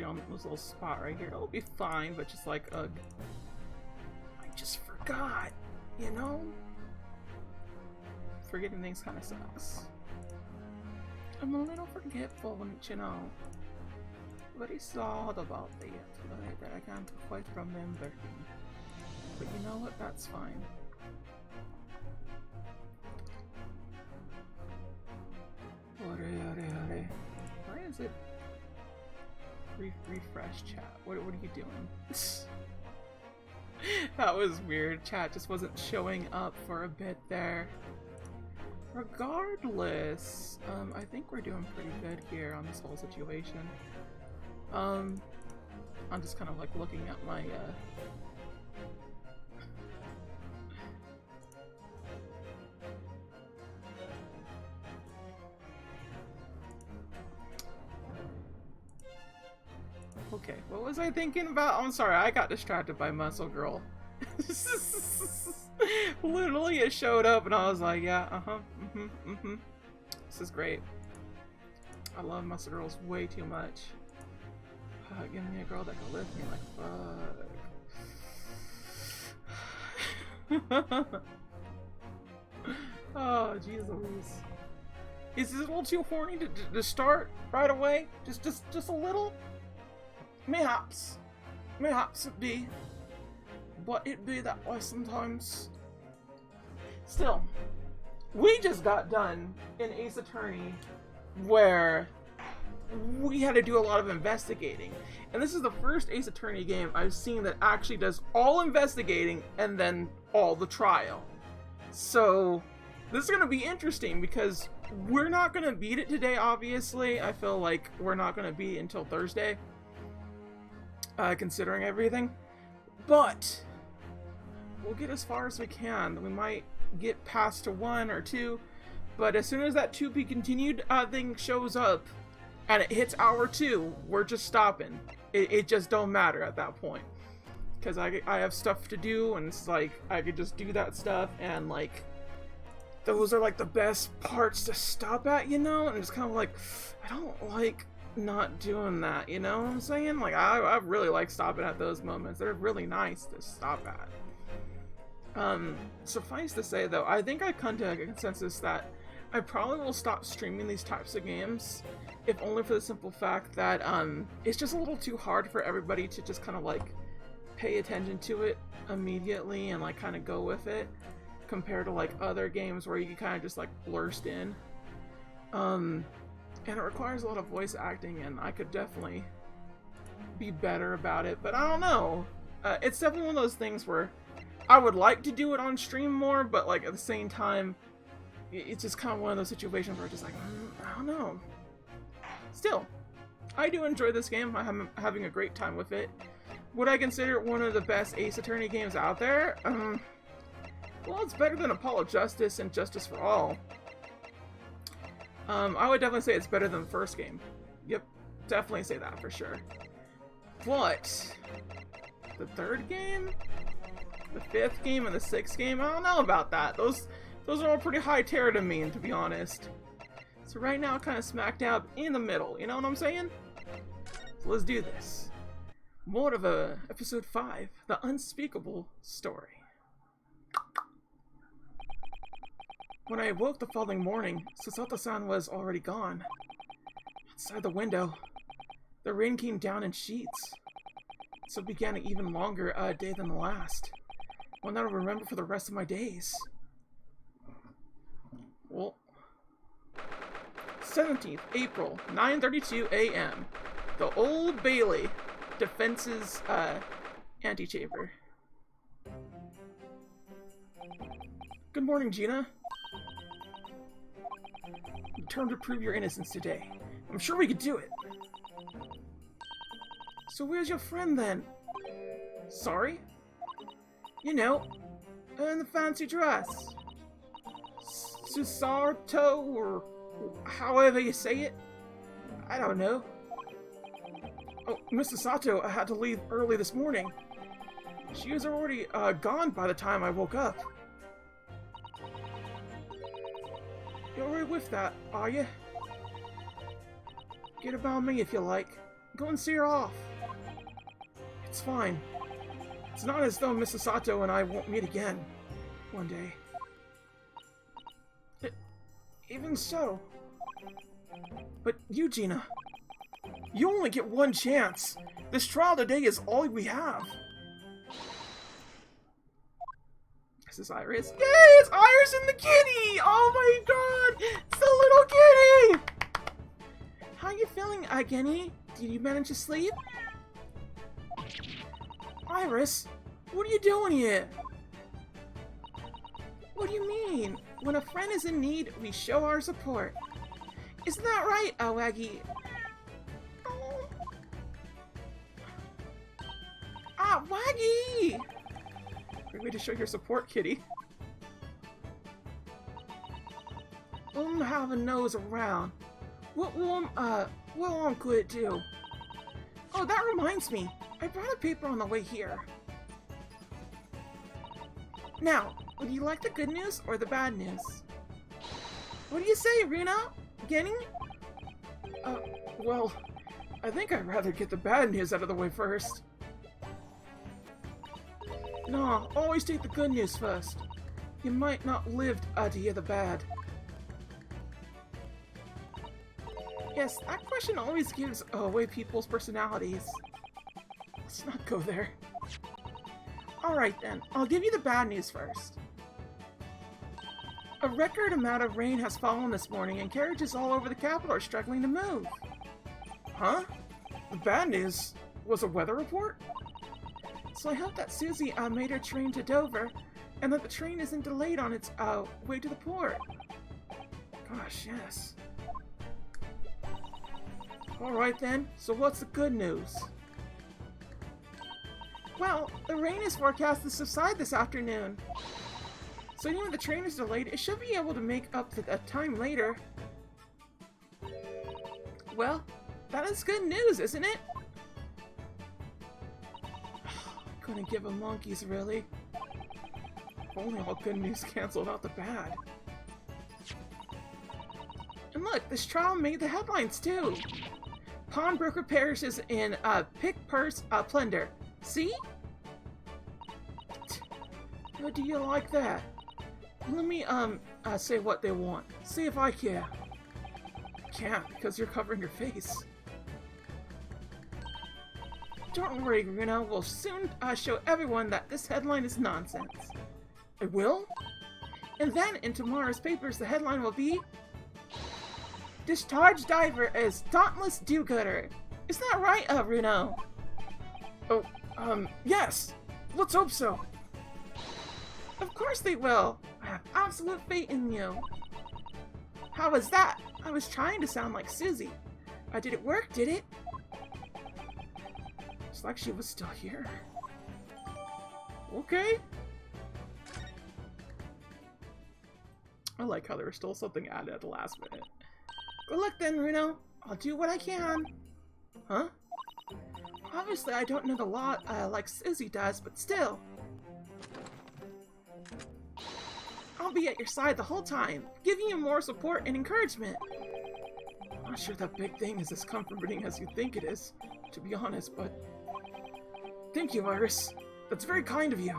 on this little spot right here. It'll be fine, but just like, ugh. I just forgot, you know? Forgetting things kind of sucks. I'm a little forgetful, wouldn't you know? Very sad about that I can't quite remember. But you know what? That's fine. Why is it refresh chat? What are you doing? That was weird. Chat just wasn't showing up for a bit there. Regardless, I think we're doing pretty good here on this whole situation. I'm just kind of like looking at my Okay, what was I thinking about? I'm sorry, I got distracted by Muscle Girl. Literally, it showed up and I was like, yeah, This is great. I love Muscle Girls way too much. Give me a girl that can lift me like fuck. Oh, jeez Louise. Is this a little too horny to start right away? Just a little? Mayhaps it be, but it be that way sometimes. Still, we just got done in Ace Attorney where we had to do a lot of investigating, and this is the first Ace Attorney game I've seen that actually does all investigating and then all the trial. So this is going to be interesting because we're not going to beat it today, obviously. I feel like we're not going to beat it until Thursday. Considering everything, but we'll get as far as we can. We might get past to 1 or 2, but as soon as that to be continued thing shows up and it hits hour 2, we're just stopping. It just don't matter at that point, because I have stuff to do, and it's like I could just do that stuff, and like those are like the best parts to stop at, you know. And it's kind of like I don't like not doing that, you know what I'm saying? Like I really like stopping at those moments. They're really nice to stop at. Suffice to say though, I think I come to a consensus that I probably will stop streaming these types of games, if only for the simple fact that it's just a little too hard for everybody to just kind of like pay attention to it immediately and like kind of go with it, compared to like other games where you can kind of just like burst in. And it requires a lot of voice acting, and I could definitely be better about it, but I don't know. It's definitely one of those things where I would like to do it on stream more, but like at the same time, it's just kind of one of those situations where it's just like, I don't know. Still, I do enjoy this game. I'm having a great time with it. Would I consider it one of the best Ace Attorney games out there? Well, it's better than Apollo Justice and Justice for All. I would definitely say it's better than the first game. Yep, definitely say that for sure. But the third game, the fifth game, and the sixth game, I don't know about that. Those are all pretty high tier to me, to be honest. So right now, kind of smack dab in the middle. You know what I'm saying? So let's do this. More of episode 5, the unspeakable story. When I awoke the following morning, Sasata-san was already gone. Outside the window, the rain came down in sheets. So it began an even longer day than the last. One that I'll remember for the rest of my days. Well, 17th April, 9:32 a.m. The Old Bailey Defense's antechamber. Good morning, Gina. Determined to prove your innocence today. I'm sure we could do it. So where's your friend then? Sorry? You know, in the fancy dress. Susato, or however you say it. I don't know. Oh, Mr. Sato, I had to leave early this morning. She was already gone by the time I woke up. You're alright with that, are you? Get about me if you like. Go and see her off. It's fine. It's not as though Mrs. Sato and I won't meet again one day. Even so. But you, Gina, you only get one chance. This trial today is all we have. This is Iris. Yay! It's Iris and the kitty! Oh my god! It's the little kitty! How you feeling, Genny? Did you manage to sleep? Iris, what are you doing here? What do you mean? When a friend is in need, we show our support. Isn't that right, Waggy? Oh. Ah, Waggy! Great way to show your support, kitty. Have a nose around. What could it do? Oh, that reminds me. I brought a paper on the way here. Now, would you like the good news or the bad news? What do you say, Runa? Genny? Well, I think I'd rather get the bad news out of the way first. No, always take the good news first. You might not live to hear the bad. Yes, that question always gives away people's personalities. Let's not go there. Alright then, I'll give you the bad news first. A record amount of rain has fallen this morning and carriages all over the capital are struggling to move. Huh? The bad news was a weather report? So I hope that Susie made her train to Dover and that the train isn't delayed on its way to the port. Gosh, yes. Alright then, so what's the good news? Well, the rain is forecast to subside this afternoon. So even if the train is delayed, it should be able to make up the time later. Well, that is good news, isn't it? Couldn't give a monkeys, really. If only all good news canceled out the bad. And look, this trial made the headlines too. Pawnbroker perishes in pick-purse plunder. See? How do you like that? Let me say what they want. See if I care. Can't, because you're covering your face. Don't worry, Runa. We'll soon show everyone that this headline is nonsense. It will? And then in tomorrow's papers, the headline will be Discharged Diver is Dauntless Do-Gooder. Is that right, Runa? Oh, yes. Let's hope so. Of course they will. I have absolute faith in you. How was that? I was trying to sound like Susie. Did it work, did it? It's like she was still here. Okay. I like how there was still something added at the last minute. Good luck then, Runa. I'll do what I can. Huh? Obviously, I don't know the law like Susie does, but still. I'll be at your side the whole time, giving you more support and encouragement. I'm not sure that big thing is as comforting as you think it is, to be honest, but... Thank you, Iris. That's very kind of you.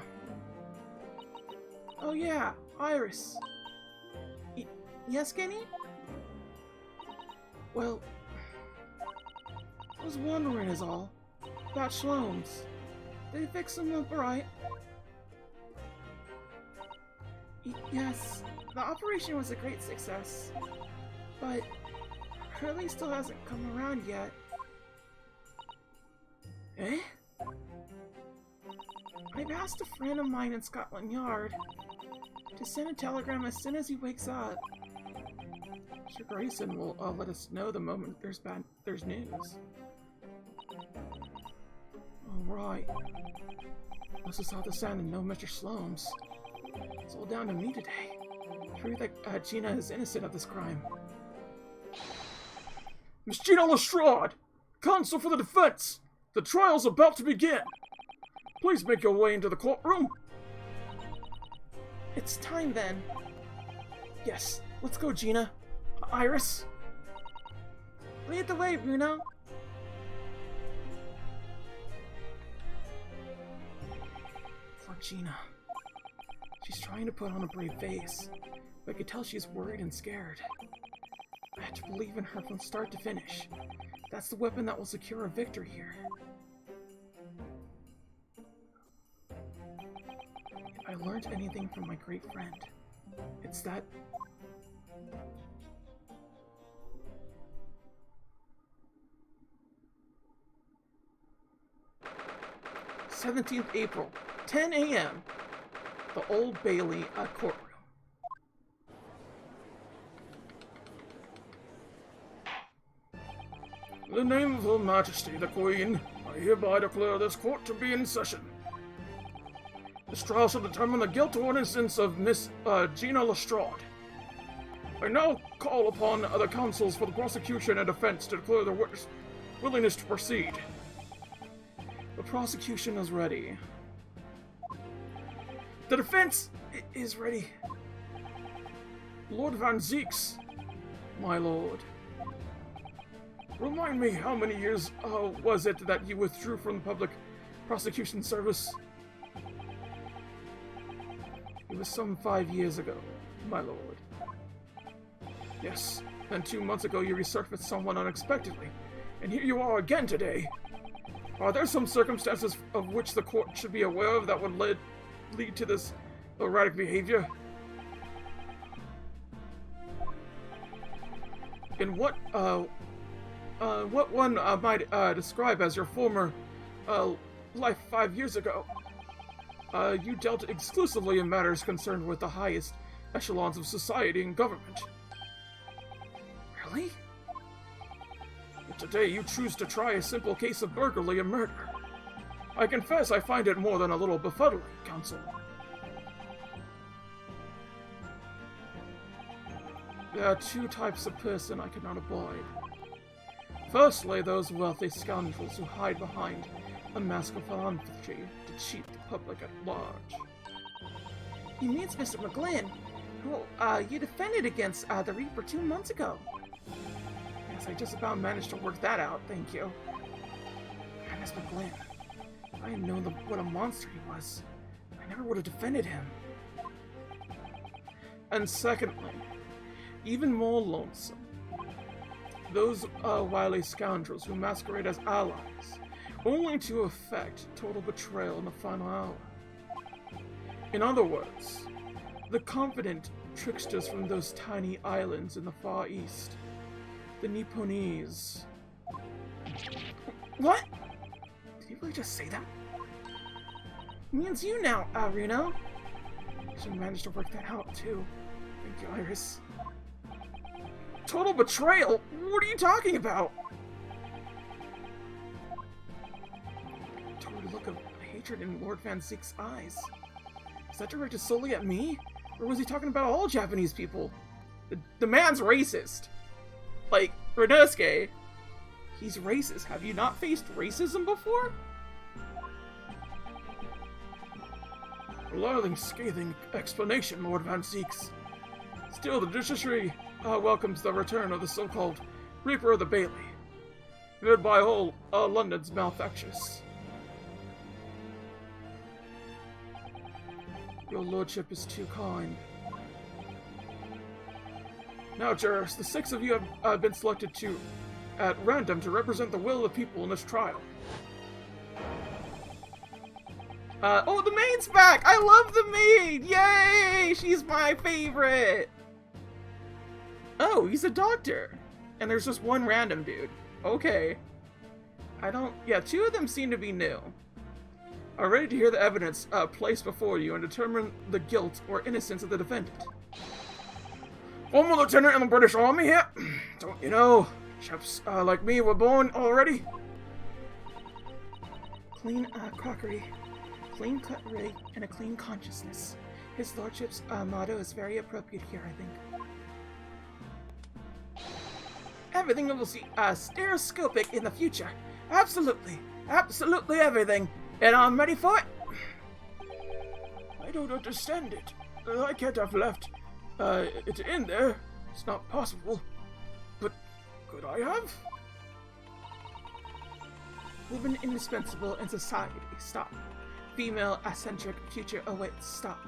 Oh yeah, Iris. Yes, Genny? Well... I was wondering is all. About Shlomes. Did they fix them up right? Yes, the operation was a great success, but Hurley still hasn't come around yet. Eh? I've asked a friend of mine in Scotland Yard to send a telegram as soon as he wakes up. Sir Grayson will let us know the moment there's news. Alright. This is how the sound and no Mr. Shlomes. It's all down to me today. Prove that Gina is innocent of this crime. Miss Gina Lestrade! Counsel for the defense! The trial's about to begin! Please make your way into the courtroom! It's time then. Yes, let's go, Gina. Iris? Lead the way, Bruno. Gina. She's trying to put on a brave face, but I could tell she's worried and scared. I had to believe in her from start to finish. That's the weapon that will secure a victory here. If I learned anything from my great friend, it's that... 17th April, 10 a.m. The Old Bailey courtroom. In the name of Her Majesty the Queen, I hereby declare this court to be in session. This trial shall determine the guilt or innocence of Miss Gina Lestrade. I now call upon the counsels for the prosecution and defense to declare their willingness to proceed. The prosecution is ready. The defense is ready. Lord Van Zieks, my lord. Remind me, how many years was it that you withdrew from the public prosecution service? It was some 5 years ago, my lord. Yes, and 2 months ago you resurfaced someone unexpectedly, and here you are again today. Are there some circumstances of which the court should be aware of that would lead to this erratic behavior? In what one might describe as your former life 5 years ago, you dealt exclusively in matters concerned with the highest echelons of society and government. Really? But today you choose to try a simple case of burglary and murder. I confess I find it more than a little befuddling, counsel. There are 2 types of person I cannot abide. Firstly, those wealthy scoundrels who hide behind a mask of philanthropy to cheat the public at large. He means Mr. McGlynn, who you defended against the Reaper 2 months ago. Yes, I just about managed to work that out, thank you. And Mr. McGlynn, I had known what a monster he was. I never would have defended him. And secondly, even more lonesome, those wily scoundrels who masquerade as allies, only to effect total betrayal in the final hour. In other words, the confident tricksters from those tiny islands in the Far East. The Nipponese. What? Did you really just say that? It means you now, Reno. She managed to work that out, too. Thank you, Iris. Total betrayal? What are you talking about? Total look of hatred in Lord Van Zieks' eyes. Is that directed solely at me? Or was he talking about all Japanese people? The man's racist. Like, Renosuke, he's racist. Have you not faced racism before? A scathing explanation, Lord Van Zieks. Still, the judiciary welcomes the return of the so-called Reaper of the Bailey, led by all London's malefactors. Your lordship is too kind. Now, jurors, the 6 of you have been selected at random to represent the will of the people in this trial. Oh, the maid's back! I love the maid! Yay! She's my favorite! Oh, he's a doctor. And there's just one random dude. Okay. Yeah, 2 of them seem to be new. Are ready to hear the evidence placed before you and determine the guilt or innocence of the defendant. Former lieutenant in the British Army here. Don't you know, chaps like me were born already. Clean crockery, clean cutlery, and a clean consciousness. His lordship's motto is very appropriate here, I think. Everything will see stereoscopic in the future. Absolutely. Absolutely everything. And I'm ready for it. I don't understand it. I can't have left it in there. It's not possible. But could I have? Women indispensable in society. Stop. female-centric future awaits. Stop.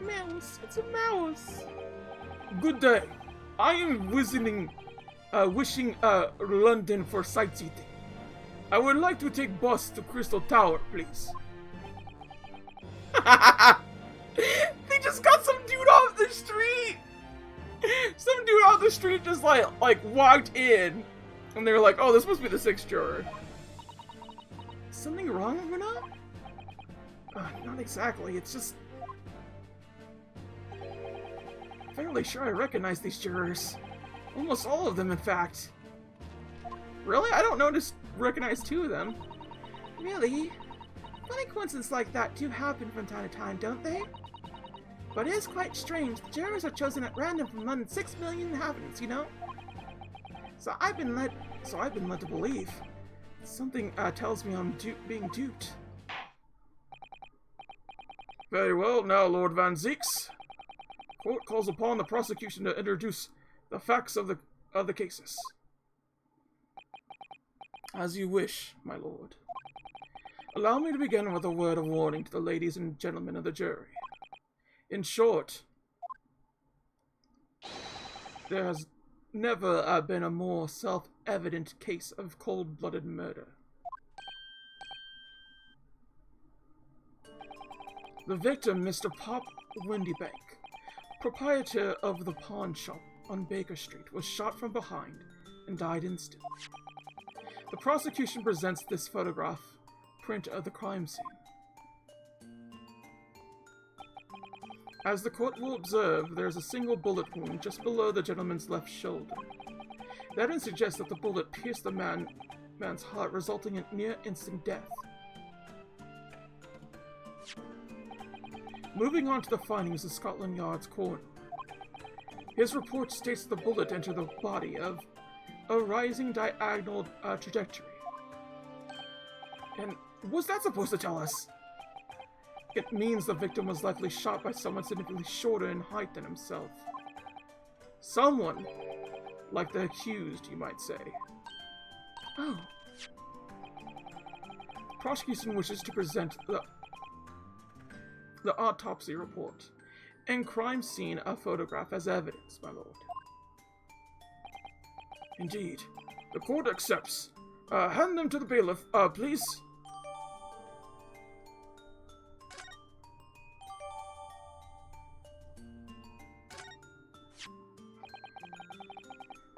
Mouse. It's a mouse. Good day. I am wishing London for sightseeing. I would like to take bus to Crystal Tower, please. They just got some dude off the street. Some dude off the street just like walked in, and they were like, "Oh, this must be the 6th juror." Something wrong, Runa? Not exactly. It's just fairly sure I recognize these jurors. Almost all of them, in fact. Really? I don't recognize 2 of them. Really? Funny coincidences like that do happen from time to time, don't they? But it is quite strange. The jurors are chosen at random from London's 6 million inhabitants, you know? So I've been led to believe. Something tells me I'm being duped. Very well, now, Lord Van Zeeks. Court calls upon the prosecution to introduce the facts of the cases. As you wish, my lord. Allow me to begin with a word of warning to the ladies and gentlemen of the jury. In short, there has never been a more self-evident case of cold-blooded murder. The victim, Mr. Pop Windybank, proprietor of the pawn shop on Baker Street, was shot from behind and died instantly. The prosecution presents this photograph print of the crime scene. As the court will observe, there is a single bullet wound just below the gentleman's left shoulder. That would suggest that the bullet pierced the man's heart, resulting in near-instant death. Moving on to the findings of Scotland Yard's coroner. His report states the bullet entered the body of a rising diagonal trajectory. And what's that supposed to tell us? It means the victim was likely shot by someone significantly shorter in height than himself. Someone like the accused, you might say. Oh. The prosecution wishes to present the autopsy report and crime scene photograph as evidence, my lord. Indeed. The court accepts. Hand them to the bailiff, please.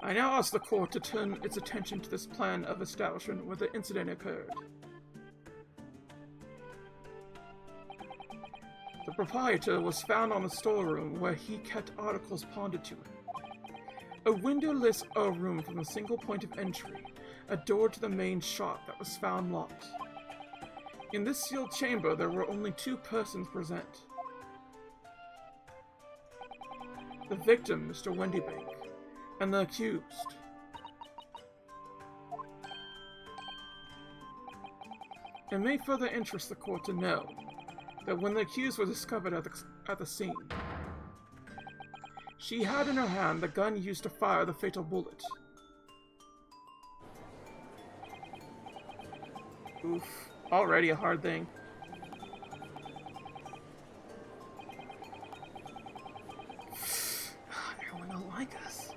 I now ask the court to turn its attention to this plan of establishment where the incident occurred. The proprietor was found on the storeroom where he kept articles pawned to him. A windowless room from a single point of entry, a door to the main shop that was found locked. In this sealed chamber, there were only 2 persons present. The victim, Mr. Windybank, and the accused. It may further interest the court to know that when the accused was discovered at the scene, she had in her hand the gun used to fire the fatal bullet. Oof, already a hard thing. Everyone don't like us.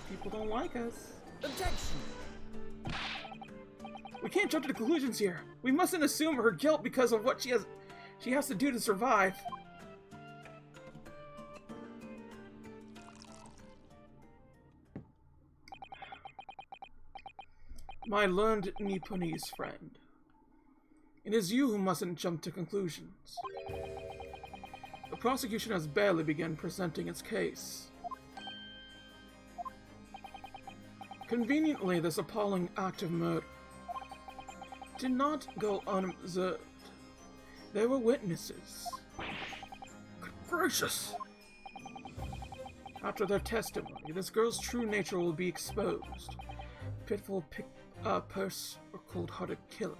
People don't like us. Objection! We can't jump to conclusions here. We mustn't assume her guilt because of what she has to do to survive. My learned Nipponese friend, it is you who mustn't jump to conclusions. The prosecution has barely begun presenting its case. Conveniently, this appalling act of murder did not go unobserved. There were witnesses. Good gracious! After their testimony, this girl's true nature will be exposed. Pitiful purse or cold-hearted killer.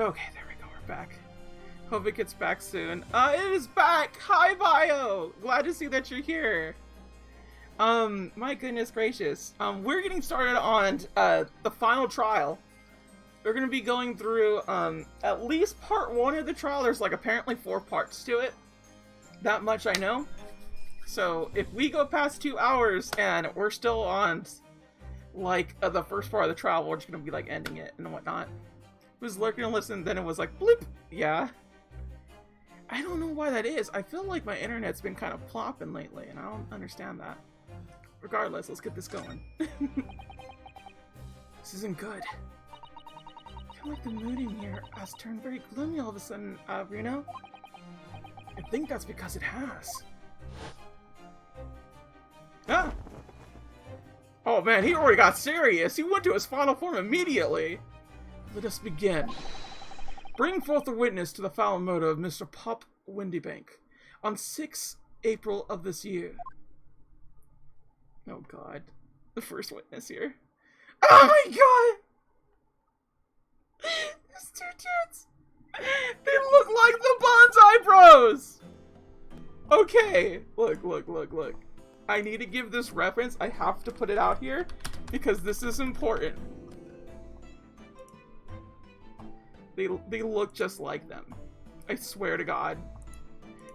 Okay, there we go. We're back. Hope it gets back soon. It is back! Hi, Bio! Glad to see that you're here. My goodness gracious. We're getting started on, the final trial. We're gonna be going through, at least part 1 of the trial. There's, like, apparently 4 parts to it. That much I know. So, if we go past 2 hours and we're still on, like, the first part of the trial, we're just gonna be, like, ending it and whatnot. It was lurking and listening, then it was like, bloop! Yeah. I don't know why that is. I feel like my internet's been kind of plopping lately, and I don't understand that. Regardless, let's get this going. This isn't good. I feel like the mood in here has turned very gloomy all of a sudden, Bruno. I think that's because it has. Ah! Oh man, he already got serious. He went to his final form immediately. Let us begin. Bring forth the witness to the foul murder of Mr. Pop Windybank on 6 April of this year. Oh god. The first witness here. Oh my god! These 2 dudes! They look like the Bonsai Bros! Okay. Look. I need to give this reference. I have to put it out here because this is important. They look just like them. I swear to God.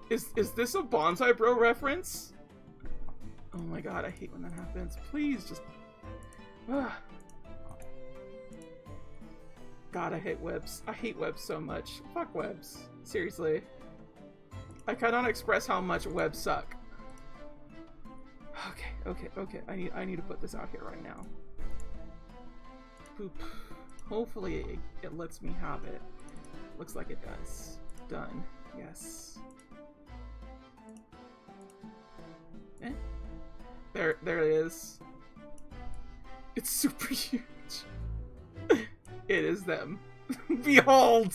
Is this a Bonsai Bro reference? Oh my god, I hate when that happens. Please just... God, I hate webs. I hate webs so much. Fuck webs. Seriously. I cannot express how much webs suck. Okay. I need to put this out here right now. Boop. Hopefully it lets me have it. Looks like it does. Done. Yes. Eh? There it is. It's super huge. It is them. Behold!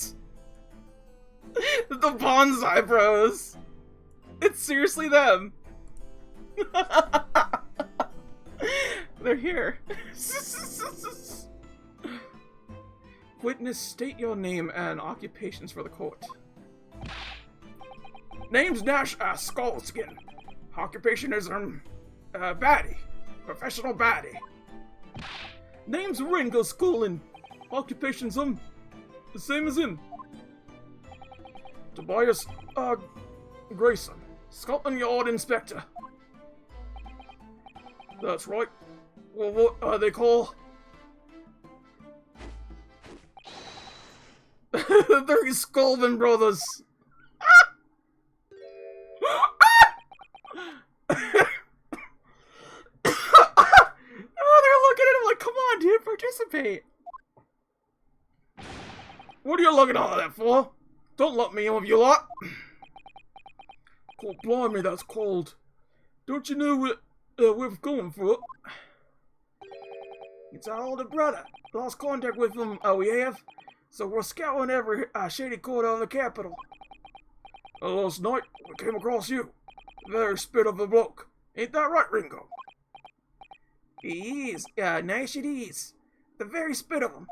The Bonsai Bros! It's seriously them! They're here. Witness, state your name and occupations for the court. Name's Nash Skullskin. Occupation is, baddie. Professional baddie. Name's Ringo Schoolin. Occupation's, the same as him. Tobias, Grayson. Scotland Yard Inspector. That's right. Well, what are they called? They're Scolvin brothers. Oh, they're looking at him like, come on, dude, participate. What are you looking at all that for? Don't let me in with you lot. God blimey, that's cold. Don't you know what we're going for? It's our older brother. Lost contact with him, we have. So we're scouring every shady corner of the capital. Last night, we came across you. Very spit of a bloke. Ain't that right, Ringo? He is. Nice it is. The very spit of him.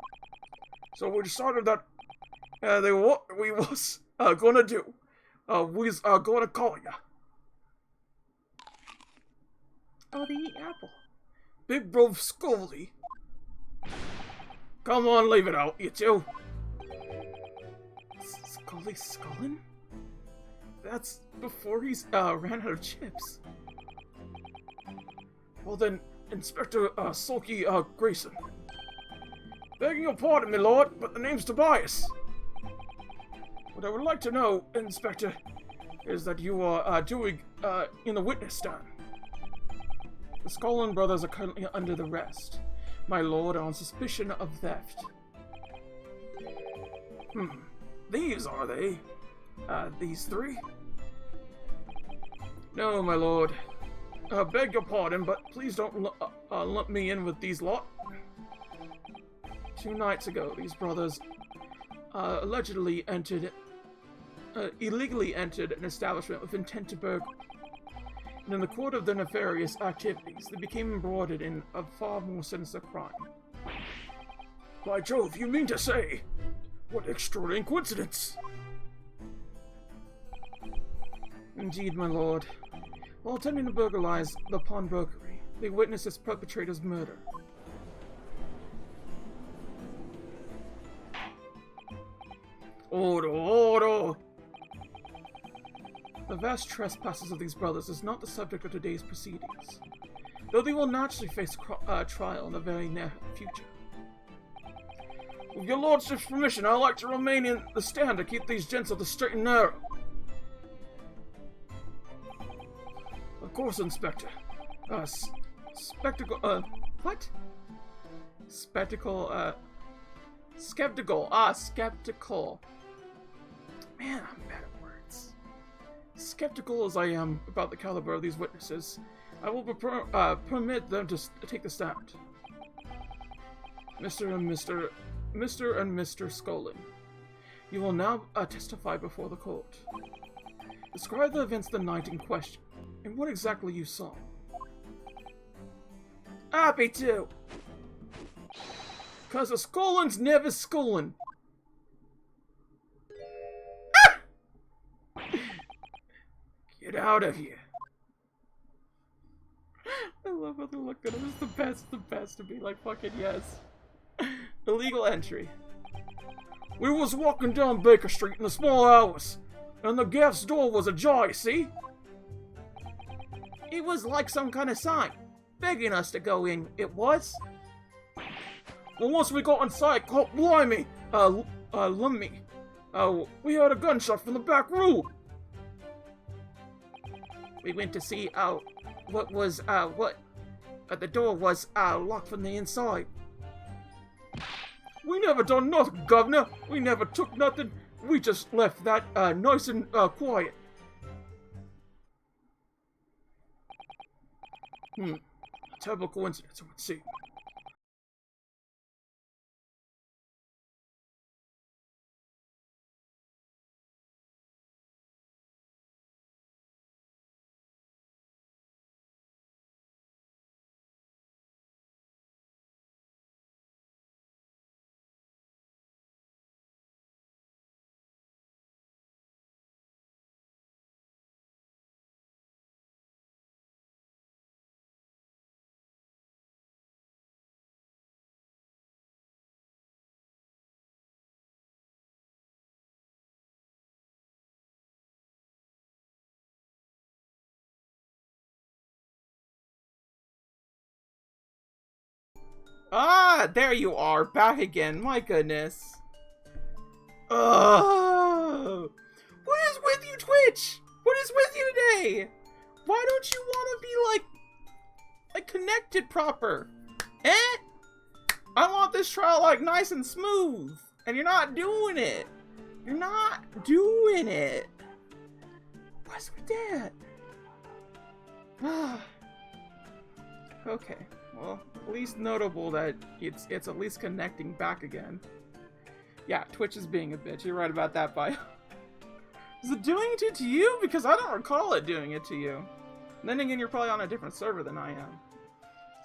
So we decided that what we was gonna do. We was gonna call ya. Oh, they eat apple. Big bro Scully. Come on, leave it out, you two. Scully Scullin? That's before he's ran out of chips. Well then, Inspector Sulky Grayson. Begging your pardon, my lord, but the name's Tobias. What I would like to know, Inspector, is that you are doing in the witness stand. The Scullin brothers are currently under arrest, my lord, on suspicion of theft. Thieves, are they? These 3? No, my lord. Beg your pardon, but please don't lump me in with these lot. 2 nights ago, these brothers allegedly illegally entered an establishment with intent to burgle. And in the course of their nefarious activities, they became embroiled in a far more sinister crime. By Jove, you mean to say What extraordinary coincidence! Indeed, my lord. While attempting to burglarize the pawnbrokery, they witnessed his perpetrator's murder. Order, order! The vast trespasses of these brothers is not the subject of today's proceedings, though they will naturally face trial in the very near future. With your lordship's permission, I'd like to remain in the stand to keep these gents of the straight and narrow. Of course, Inspector. Spectacle, what? Spectacle, skeptical. Skeptical. Man, I'm bad at words. Skeptical as I am about the caliber of these witnesses, I will permit them to take the stand. Mr. and Mr. Skolin, you will now testify before the court. Describe the events of the night in question, and what exactly you saw. Happy to! 'Cause a Skolin's never Skolin. Ah! Get out of here. I love how they look at him. It's the best to be like, fucking yes. Illegal entry. We was walking down Baker Street in the small hours, and the gaff's door was ajar, you see? It was like some kind of sign, begging us to go in, it was. Well, once we got inside, caught blimey, lummy, we heard a gunshot from the back room. We went to see, the door was, locked from the inside. We never done nothing, Governor. We never took nothing. We just left that, nice and, quiet. Terrible coincidence, I would see. Ah, there you are, back again, my goodness. Ugh. What is with you, Twitch? What is with you today? Why don't you want to be, like connected proper? Eh? I want this trial, like, nice and smooth. And you're not doing it. You're not doing it. What's with that? Okay. Well, at least notable that it's at least connecting back again. Yeah, Twitch is being a bitch. You're right about that, Bio. Is it doing it to you? Because I don't recall it doing it to you. And then again, you're probably on a different server than I am.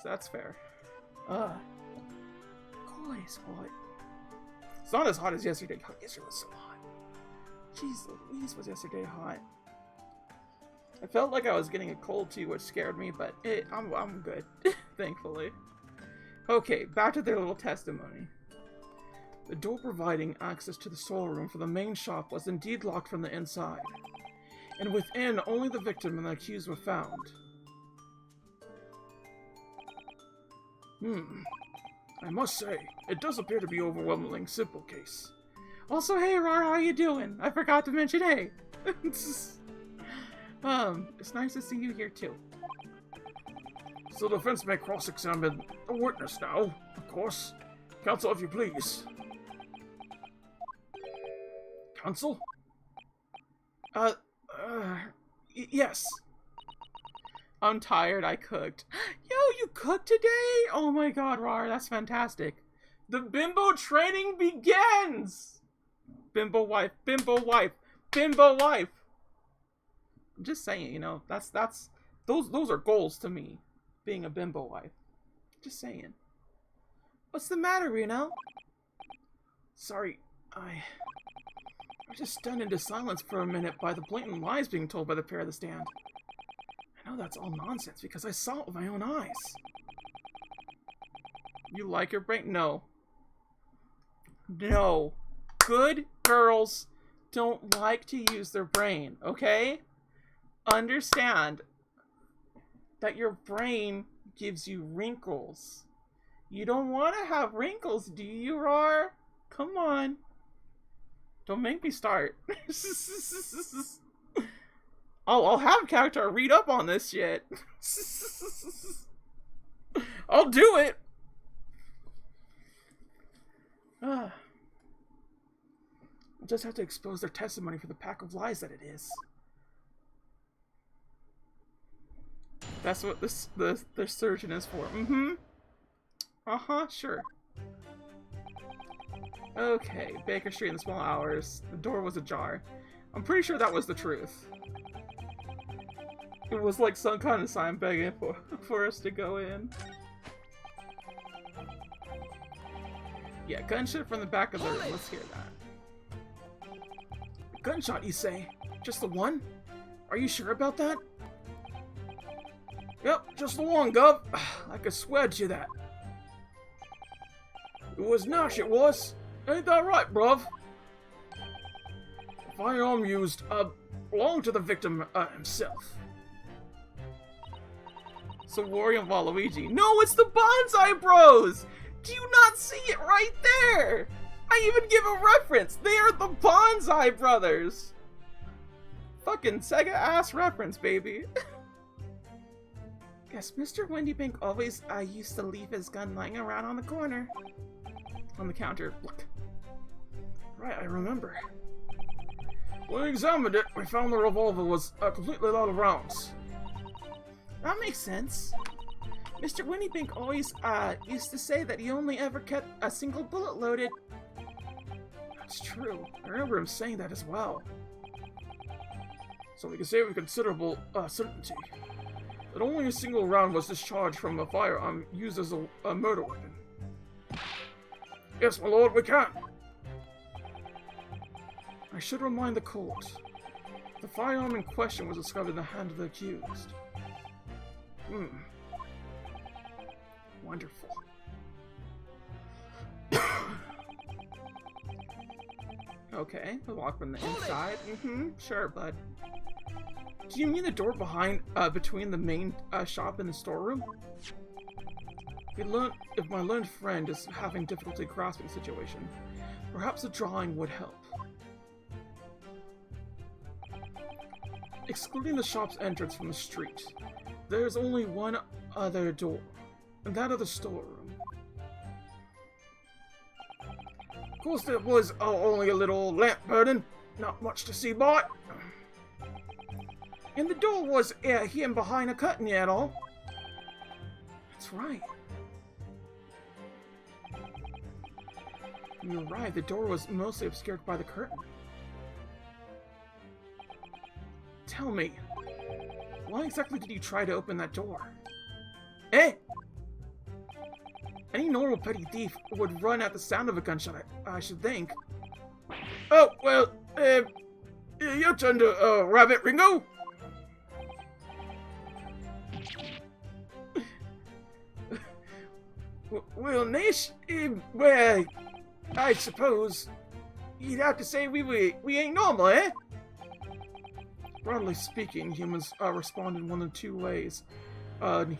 So that's fair. God, it's hot. It's not as hot as yesterday. God, yesterday was so hot. Jeez Louise, was yesterday hot. I felt like I was getting a cold too, which scared me, but I'm good, thankfully. Okay, back to their little testimony. The door providing access to the storeroom for the main shop was indeed locked from the inside, and within only the victim and the accused were found. I must say, it does appear to be an overwhelmingly simple case. Also, hey Rar, how you doing? I forgot to mention hey. It's nice to see you here too. So the defense may cross-examine the witness now, of course. Counsel, if you please. Counsel? Yes. I'm tired, I cooked. Yo, you cooked today? Oh my god, Rar, that's fantastic. The bimbo training begins! Bimbo wife, bimbo wife, bimbo wife! I'm just saying, you know, those are goals to me, being a bimbo wife. Just saying. What's the matter, Reno? Sorry, I'm just stunned into silence for a minute by the blatant lies being told by the pair of the stand. I know that's all nonsense because I saw it with my own eyes. You like your brain? No. No. Good girls don't like to use their brain, okay? Understand that your brain gives you wrinkles. You don't want to have wrinkles, do you, Rar? Come on. Don't make me start. Oh, I'll have character read up on this shit. I'll do it. I'll just have to expose their testimony for the pack of lies that it is. That's what the surgeon is for. Mm-hmm. Uh-huh, sure. Okay, Baker Street in the small hours. The door was ajar. I'm pretty sure that was the truth. It was like some kind of sign begging for us to go in. Yeah, gunshot from the back of the room. Let's hear that. Gunshot, you say? Just the one? Are you sure about that? Yep, just the one, Gov. I could swear to that. It was Nash, it was. Ain't that right, bruv? The firearm used, belonged to the victim, himself. So Wario and Waluigi. No, it's the Bonsai Bros! Do you not see it right there? I even give a reference. They are the Bonsai Brothers. Fucking Sega-ass reference, baby. Guess Mr. Wendybank always used to leave his gun lying around on the corner. On the counter. Look. Right, I remember. When we examined it, we found the revolver was completely out of rounds. That makes sense. Mr. Wendybank always used to say that he only ever kept a single bullet loaded. That's true. I remember him saying that as well. So we can say with considerable certainty that only a single round was discharged from a firearm used as a murder weapon. Yes, my lord, we can. I should remind the court. The firearm in question was discovered in the hand of the accused. Wonderful. Okay, the lock from the inside. Sure, bud. Do you mean the door behind, between the main shop and the storeroom? If my learned friend is having difficulty grasping the situation, perhaps a drawing would help. Excluding the shop's entrance from the street, there is only one other door, and that of the storeroom. Of course, there was only a little lamp burning, not much to see by. And the door was hidden behind a curtain yet all. That's right. You're right, the door was mostly obscured by the curtain. Tell me, why exactly did you try to open that door? Eh? Any normal petty thief would run at the sound of a gunshot, I should think. Oh, well, your turn to, Rabbit Ringo? Well, Nish, well, I suppose you'd have to say we ain't normal, eh? Broadly speaking, humans respond in one of two ways,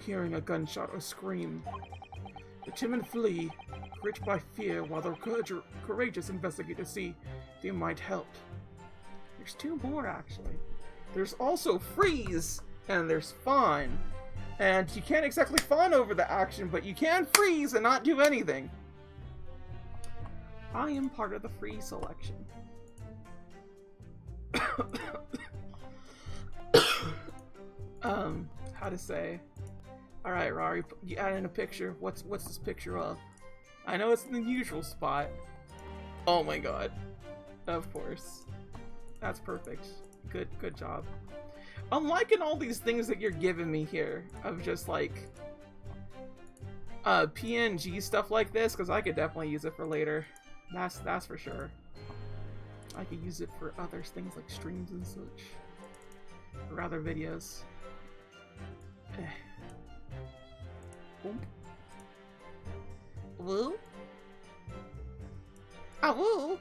hearing a gunshot or scream. The timid flee, gripped by fear, while the courageous investigate to see if they might help. There's two more, actually. There's also freeze, and there's fawn. And you can't exactly fawn over the action, but you can freeze and not do anything. I am part of the freeze selection. How to say? Alright, Rari, you add in a picture. What's this picture of? I know it's in the usual spot. Oh my god. Of course. That's perfect. Good job. I'm liking all these things that you're giving me here, of just like PNG stuff like this, because I could definitely use it for later. That's for sure. I could use it for other things like streams and such. Or other videos. Boom. Woo? Ah, woo!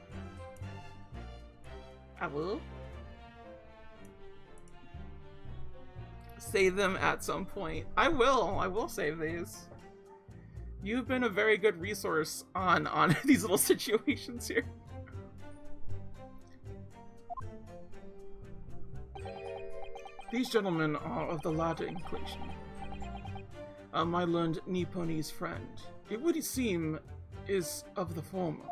Ah, woo? Save them at some point. I will save these. You've been a very good resource on these little situations here. These gentlemen are of the latter inclination. My learned Nipponese friend. It would seem is of the former.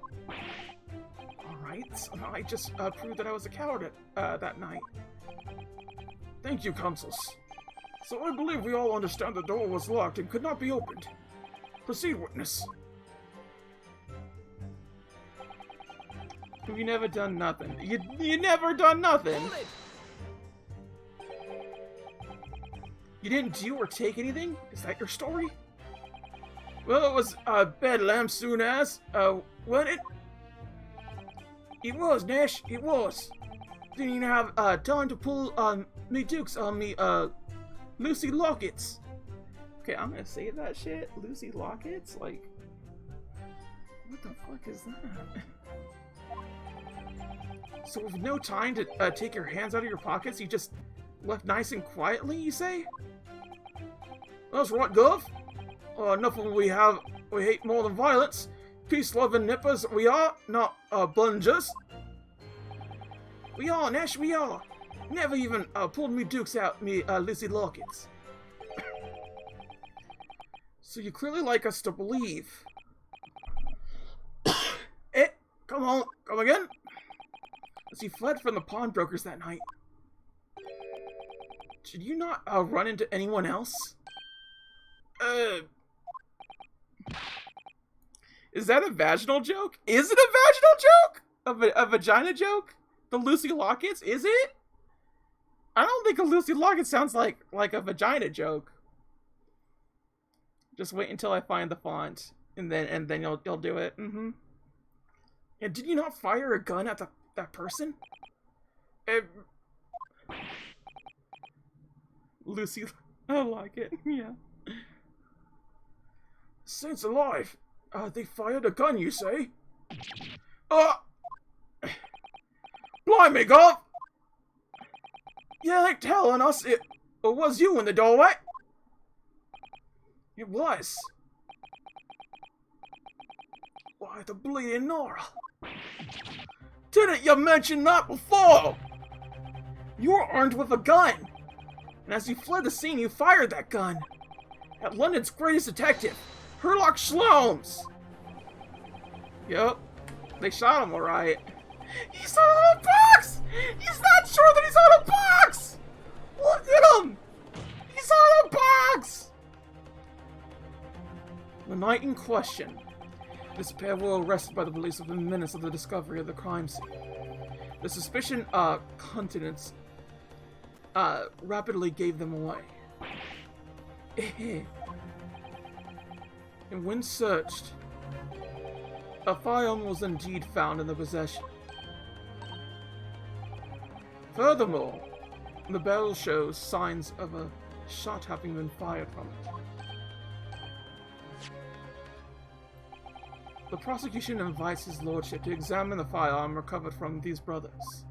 Alright, I just proved that I was a coward that night. Thank you, consuls. So I believe we all understand the door was locked and could not be opened. Proceed, witness. You never done nothing. You never done nothing. You didn't do or take anything? Is that your story? Well, it was bedlam soon as when it was, Nash. It was. Didn't even have time to pull me dukes on me Lucy Lockets. Okay, I'm gonna say that shit. Lucy Lockets? Like, what the fuck is that? So with no time to take your hands out of your pockets, you just left nice and quietly, you say? That's right, Gov. Nothing we hate more than violence. Peace-loving nippers we are, not blungers. We are, Nash, we are. Never even pulled me dukes out, me Lucy Lockets. So you clearly like us to believe. Come on, come again? As you fled from the pawnbrokers that night. Did you not run into anyone else? Is that a vaginal joke? Is it a vaginal joke? A vagina joke? The Lucy Lockets? Is it? I don't think a Lucy Locket sounds like a vagina joke. Just wait until I find the font, and then you'll do it. Mm-hmm. And did you not fire a gun at that person? Lucy Locket, yeah. Saints alive! They fired a gun, you say? Blimey, Gov! You ain't telling us it was you in the doorway? It was. Why, the bleeding Nora. Didn't you mention that before? You were armed with a gun. And as you fled the scene, you fired that gun. At London's greatest detective, Herlock Sholmes. Yep. They shot him alright. He's on a box! He's not sure that he's on a box! Look at him! He's on a box! The night in question, this pair were arrested by the police within minutes of the discovery of the crime scene. The suspicion, continence, rapidly gave them away. And when searched, a firearm was indeed found in their possession. Furthermore, the barrel shows signs of a shot having been fired from it. The prosecution invites his lordship to examine the firearm recovered from these brothers.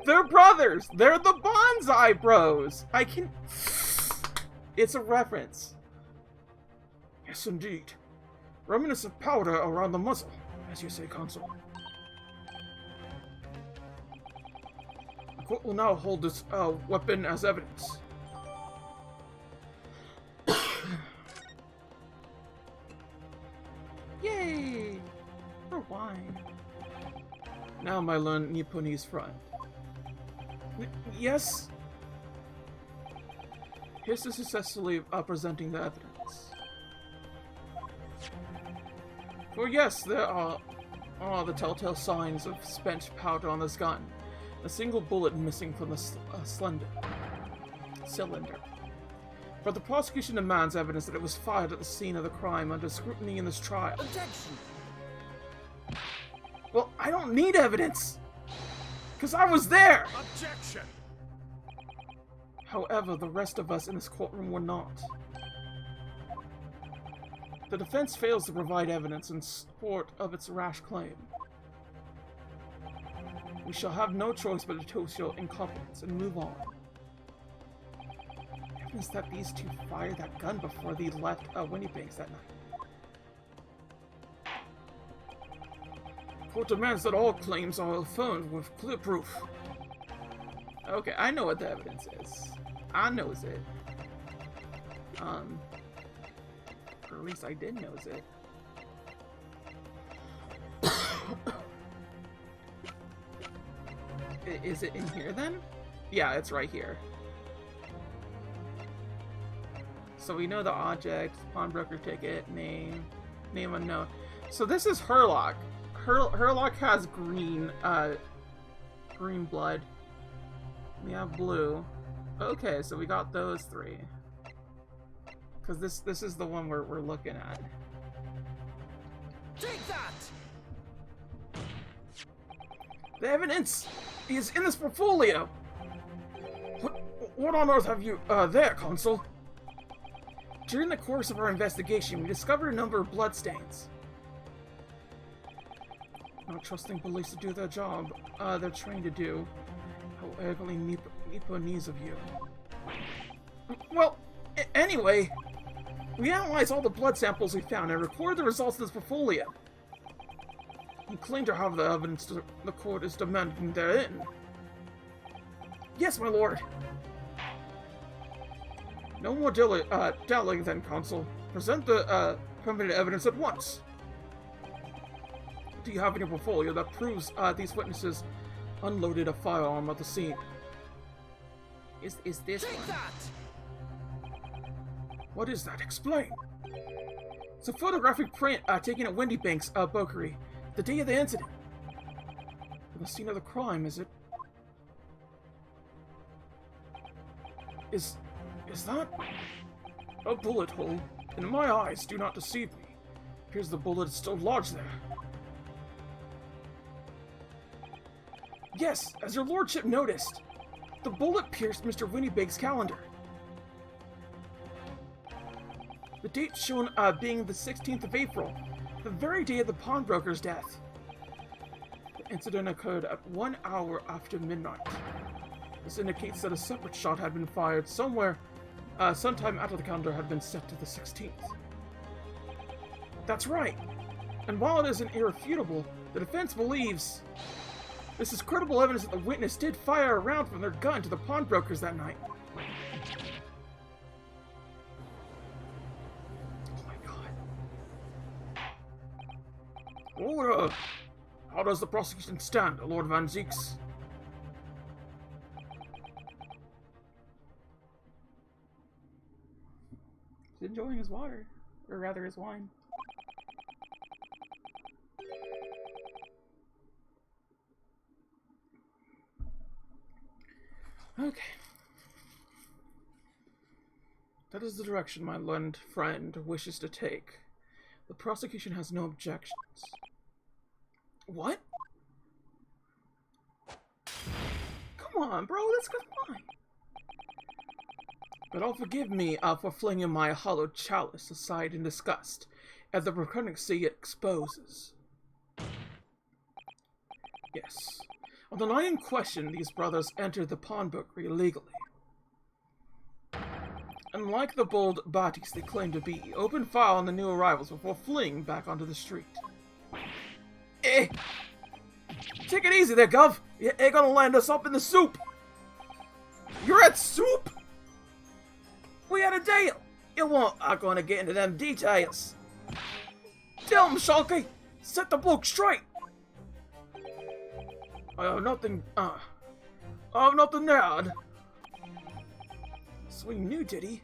They're brothers! They're the Bonsai Bros! It's a reference. Yes, indeed. Remnants of powder around the muzzle, as you say, Consul. The court will now hold this weapon as evidence. Yay! For wine. Now, my learned Nipponese friend. Yes? Here's to successfully presenting the evidence. For yes, there are the telltale signs of spent powder on this gun. A single bullet missing from the cylinder. But the prosecution demands evidence that it was fired at the scene of the crime under scrutiny in this trial. Objection! Well, I don't need evidence! Because I was there! Objection! However, the rest of us in this courtroom were not. The defense fails to provide evidence in support of its rash claim. We shall have no choice but to toast your incompetence and move on. Evidence that these two fired that gun before they left Winniebanks that night. Court demands that all claims are affirmed with clear proof. Okay, I know what the evidence is. I knows it. Or at least I did knows it. Is it in here then? Yeah, it's right here. So we know the object, pawnbroker ticket, name unknown. So this is Herlock. Herlock has green blood. We have blue. Okay, so we got those three. Because this is the one we're looking at. Take that! The evidence is in this portfolio! What on earth have you, there, Consul? During the course of our investigation, we discovered a number of bloodstains. Not trusting police to do their job, they're trained to do. How arrogantly Nipo needs of you. Well, anyway, we analyzed all the blood samples we found and recorded the results in this portfolio. You claim to have the evidence the court is demanding therein. Yes, my lord. No more dallying then, Consul. Present the permitted evidence at once. Do you have in your portfolio that proves these witnesses unloaded a firearm at the scene? Is this Take one? that! What is that? Explain. It's a photographic print taken at Winniebanks Bakery, the day of the incident. The scene of the crime, is it? Is that a bullet hole? In my eyes, do not deceive me. Appears the bullet is still lodged there. Yes, as your lordship noticed, the bullet pierced Mr. Winniebanks' calendar. The date shown being the 16th of April, the very day of the pawnbroker's death. The incident occurred at 1 hour after midnight. This indicates that a separate shot had been fired sometime after the calendar had been set to the 16th. That's right. And while it isn't irrefutable, the defense believes this is credible evidence that the witness did fire a round from their gun to the pawnbrokers that night. Oh my god. Well, how does the prosecution stand, Lord Van Zieks? He's enjoying his water. Or rather, his wine. Okay. That is the direction my learned friend wishes to take. The prosecution has no objections. What? Come on, bro, let's go on. But all forgive me for flinging my hollow chalice aside in disgust at the pregnancy it exposes. Yes. On the night in question, these brothers entered the pawnbroker illegally. And like the bold Batis they claim to be, opened fire on the new arrivals before fleeing back onto the street. Eh! Take it easy there, Gov! You ain't gonna land us up in the soup! You're at soup?! We had a deal! You weren't gonna get into them details! Tell him, Shulky! Set the book straight! I have nothing to add. So he knew, did he?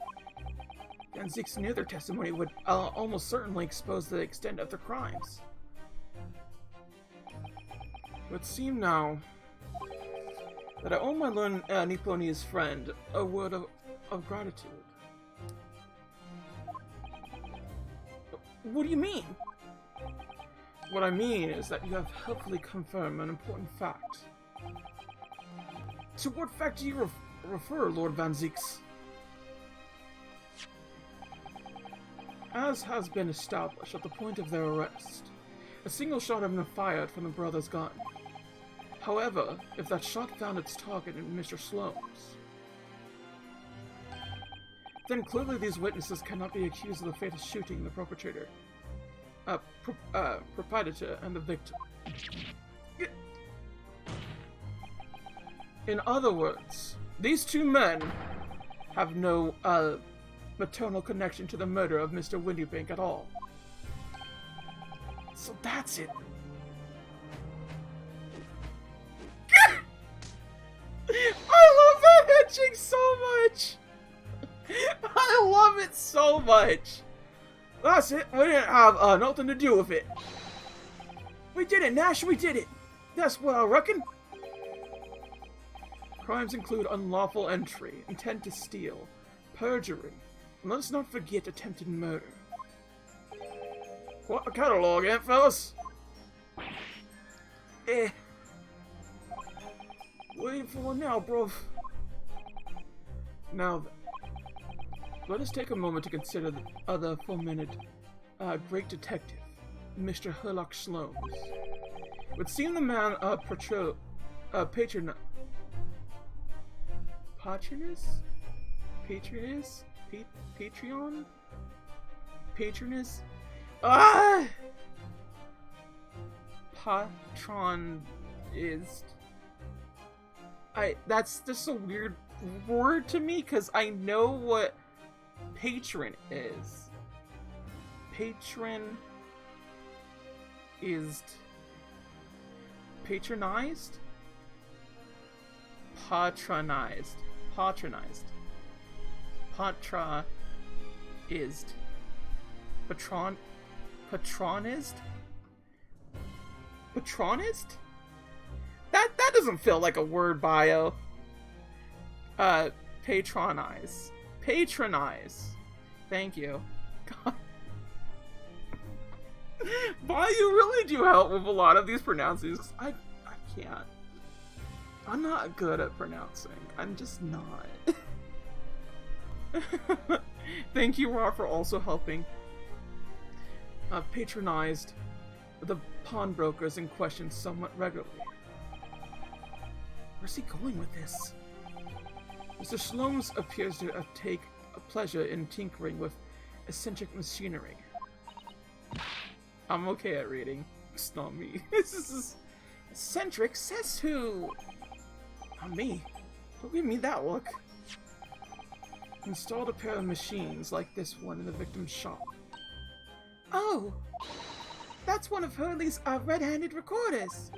Van Zieks knew their testimony would almost certainly expose the extent of their crimes. It would seem now that I owe my learned Nipponiese friend a word of gratitude. What do you mean? What I mean is that you have helpfully confirmed an important fact. To what fact do you refer, Lord Van Zieks? As has been established at the point of their arrest, a single shot had been fired from the brother's gun. However, if that shot found its target in Mr. Sloane's, then clearly these witnesses cannot be accused of the fatal shooting the perpetrator, proprietor, and the victim. In other words, these two men have no maternal connection to the murder of Mr. Windybank at all. So that's it. I love that etching so much. I love it so much. That's it. We didn't have nothing to do with it. We did it, Nash. We did it. That's what I reckon. Crimes include unlawful entry, intent to steal, perjury, and let's not forget attempted murder. What a catalog, eh, fellas? Waiting for it now, bruv. Now then, let us take a moment to consider the other aforementioned great detective, Mr. Herlock Sholmes. It would seem the man patronus? That's just a weird word to me, because I know what patron is. Patron is patronized? Patronized. Patronized. Patronized? Patronized? That doesn't feel like a word bio. Patronize. Thank you. God. Bio, you really do help with a lot of these pronouncings. I can't. I'm not good at pronouncing. I'm just not. Thank you, Rob, for also helping. Patronized the pawnbrokers in question somewhat regularly. Where's he going with this? Mr. Sholmes appears to take a pleasure in tinkering with eccentric machinery. I'm okay at reading. It's not me. This is eccentric, says who? Not me. Don't give me that look. Installed a pair of machines like this one in the victim's shop. Oh! That's one of Hurley's red-handed recorders!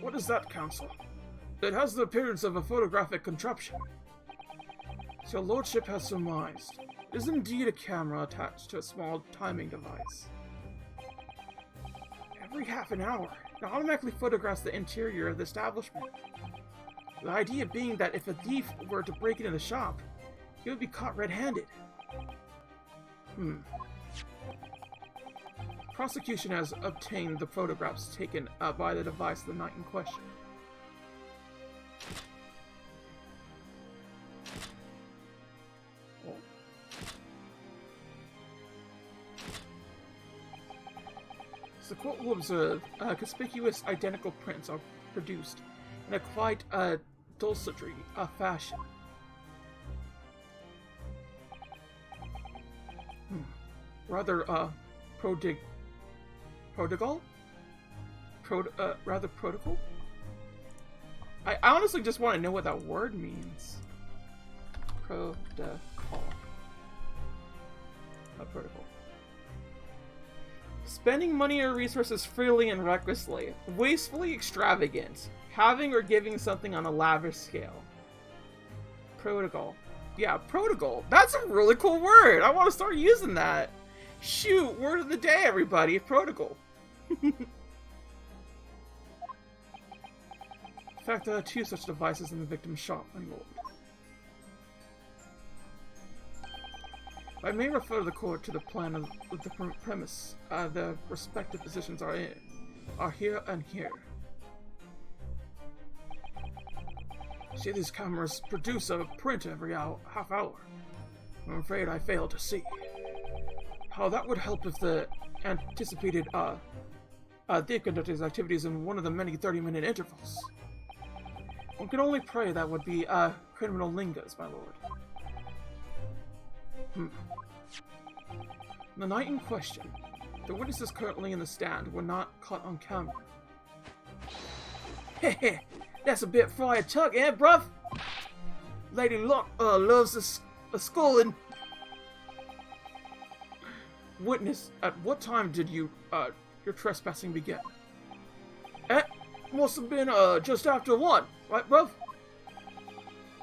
What is that, Counsel? It has the appearance of a photographic contraption. So your lordship has surmised. It is indeed a camera attached to a small timing device. Every half an hour, it automatically photographs the interior of the establishment. The idea being that if a thief were to break into the shop, he would be caught red-handed. Prosecution has obtained the photographs taken by the device the night in question. As the court will observe, conspicuous identical prints are produced in a quite desultory fashion. Rather prodigal? Rather prodigal? I honestly just want to know what that word means. Prodigal. Prodigal. Spending money or resources freely and recklessly. Wastefully extravagant. Having or giving something on a lavish scale. Prodigal. Yeah, prodigal. That's a really cool word. I want to start using that. Shoot, word of the day, everybody. Prodigal. In fact, there are 2 such devices in the victim's shop, my lord. I may refer the court to the plan of the premise the respective positions are in. Are here and here. See, these cameras produce a print every half hour. I'm afraid I fail to see. How that would help if the anticipated, thief conducted his activities in one of the many 30-minute intervals. One can only pray that would be, criminal lingas, my lord. The night in question, the witnesses currently in the stand were not caught on camera. Heh, that's a bit fried tuck, eh, bruv? Lady Luck, loves a scolding. Witness, at what time did your trespassing begin? Must have been, just after 1, right, bruv?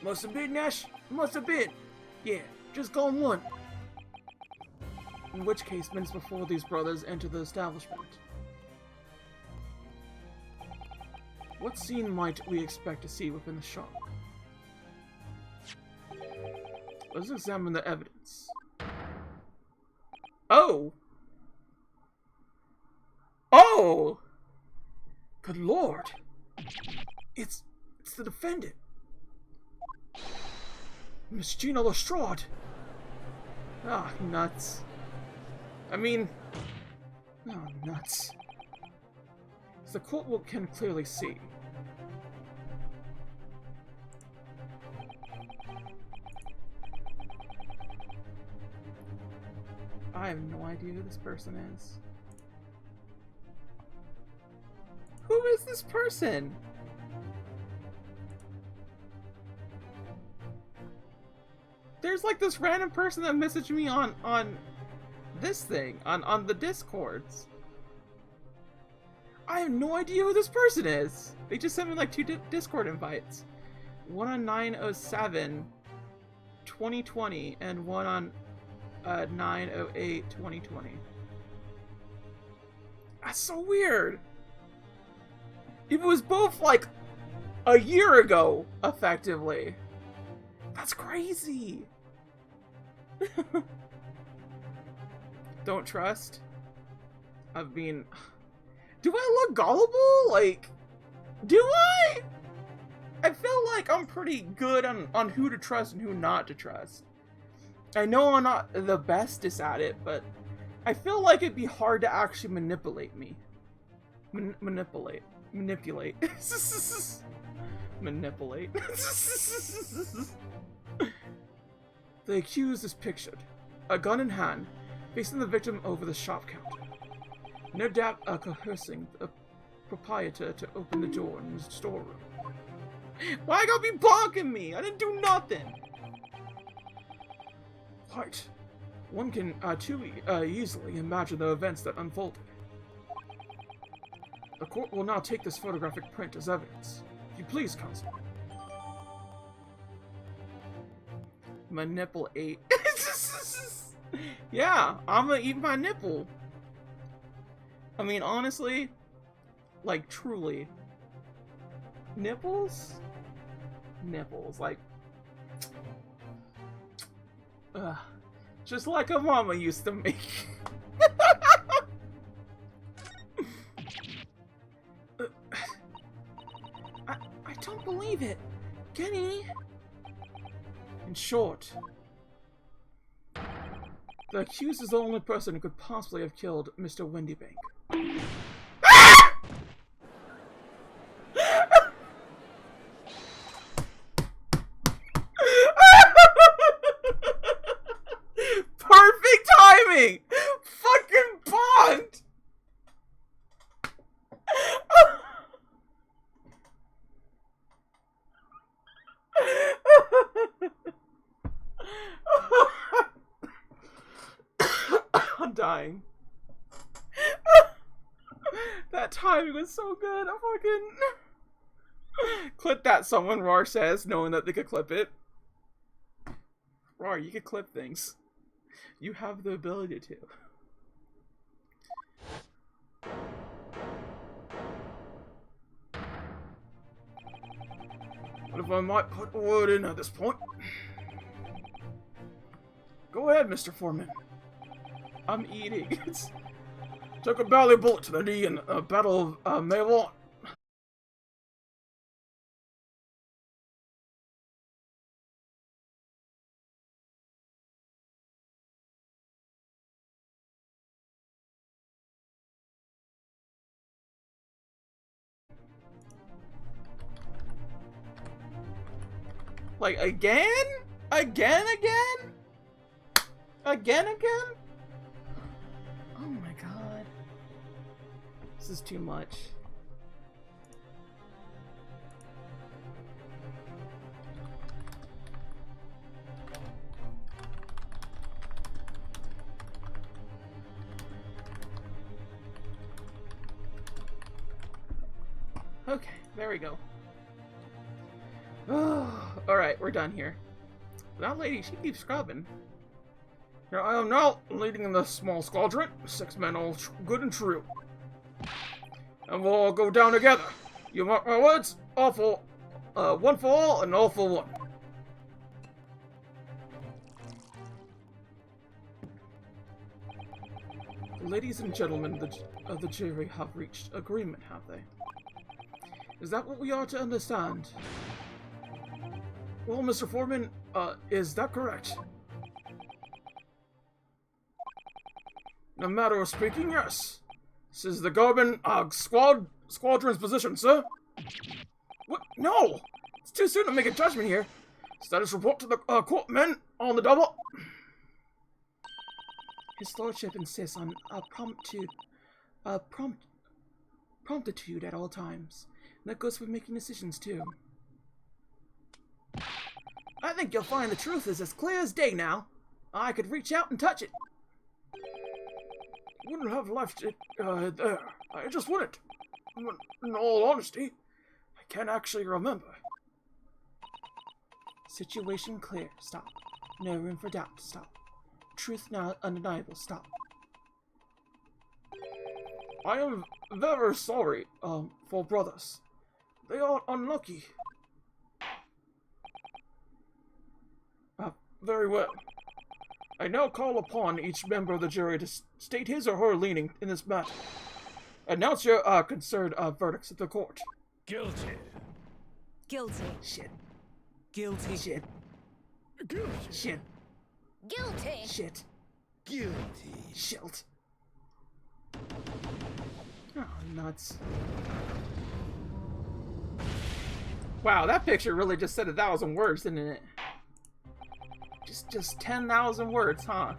Must have been, Nash. Must have been. Yeah, just gone 1. In which case, minutes before these brothers entered the establishment. What scene might we expect to see within the shop? Let's examine the evidence. Oh! Oh! Good lord! It's the defendant! Miss Gina Lestrade! Ah, nuts. I mean... oh, nuts. As the court can clearly see. I have no idea who this person is. Who is this person? There's like this random person that messaged me on this thing, on the Discords. I have no idea who this person is. They just sent me like 2 Discord invites. One on 9/07/2020 and one on 9/08/2020. That's so weird. It was both like a year ago, effectively. That's crazy. Don't trust. I mean, do I look gullible? Like, do I? I feel like I'm pretty good on who to trust and who not to trust. I know I'm not the bestest at it, but I feel like it'd be hard to actually manipulate me. Manipulate. Manipulate. The accused is pictured, a gun in hand, facing the victim over the shop counter. No doubt coercing the proprietor to open the door in his storeroom. Why you gotta be bonking me? I didn't do nothing! Right. One can too easily imagine the events that unfolded. The court will now take this photographic print as evidence. If you please, counsel. My nipple ate. Yeah, I'm gonna eat my nipple. I mean, honestly, like, truly. Nipples? Nipples, like... just like a mama used to make. I don't believe it. Kenny! In short, the accused is the only person who could possibly have killed Mr. Windybank. Perfect timing! Fucking bonked! I'm dying. That timing was so good. I fucking clip that, someone Rar says, knowing that they could clip it. Rar, you could clip things. You have the ability to. What if I might put a word in at this point? Go ahead, Mr. Foreman. I'm eating. Took a belly bullet to the knee in a battle of Mayville. Like, again? Again? Again? Oh my god. This is too much. Okay, there we go. Alright, we're done here. That lady, she keeps scrubbing. Here I am now, leading the small squadron. 6 men, all good and true. And we'll all go down together. You mark my words? All for, one for all, and all for one. Ladies and gentlemen of the jury have reached agreement, have they? Is that what we are to understand? Well, Mr. Foreman, is that correct? In a matter of speaking, yes. This is the Garmin, squadron's position, sir. What? No! It's too soon to make a judgment here. Status report to the, court, men, on the double. His lordship insists on, promptitude at all times. And that goes for making decisions, too. I think you'll find the truth is as clear as day now. I could reach out and touch it. Wouldn't have left it, there. I just wouldn't. In all honesty, I can't actually remember. Situation clear. Stop. No room for doubt. Stop. Truth now undeniable. Stop. I am very sorry, for brothers. They are unlucky. Very well. I now call upon each member of the jury to state his or her leaning in this matter. Announce your, concerned, verdicts at the court. Guilty. Guilty. Shit. Guilty. Shit. Guilty. Shit. Guilty. Shit. Guilty. Shit. Oh, nuts. Wow, that picture really just said 1,000 words, didn't it? Just 10,000 words, huh?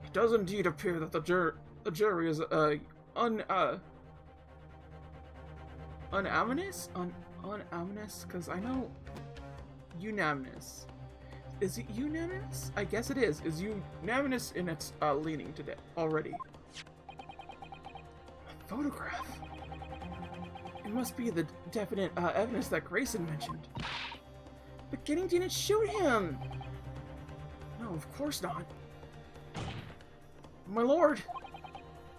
It does indeed appear that the jury is unanimous? Unanimous? Because I know unanimous. Is it unanimous? I guess it is. Is unanimous in its leaning today already. A photograph. It must be the definite evidence that Grayson mentioned. But Getting didn't shoot him! No, of course not. My lord!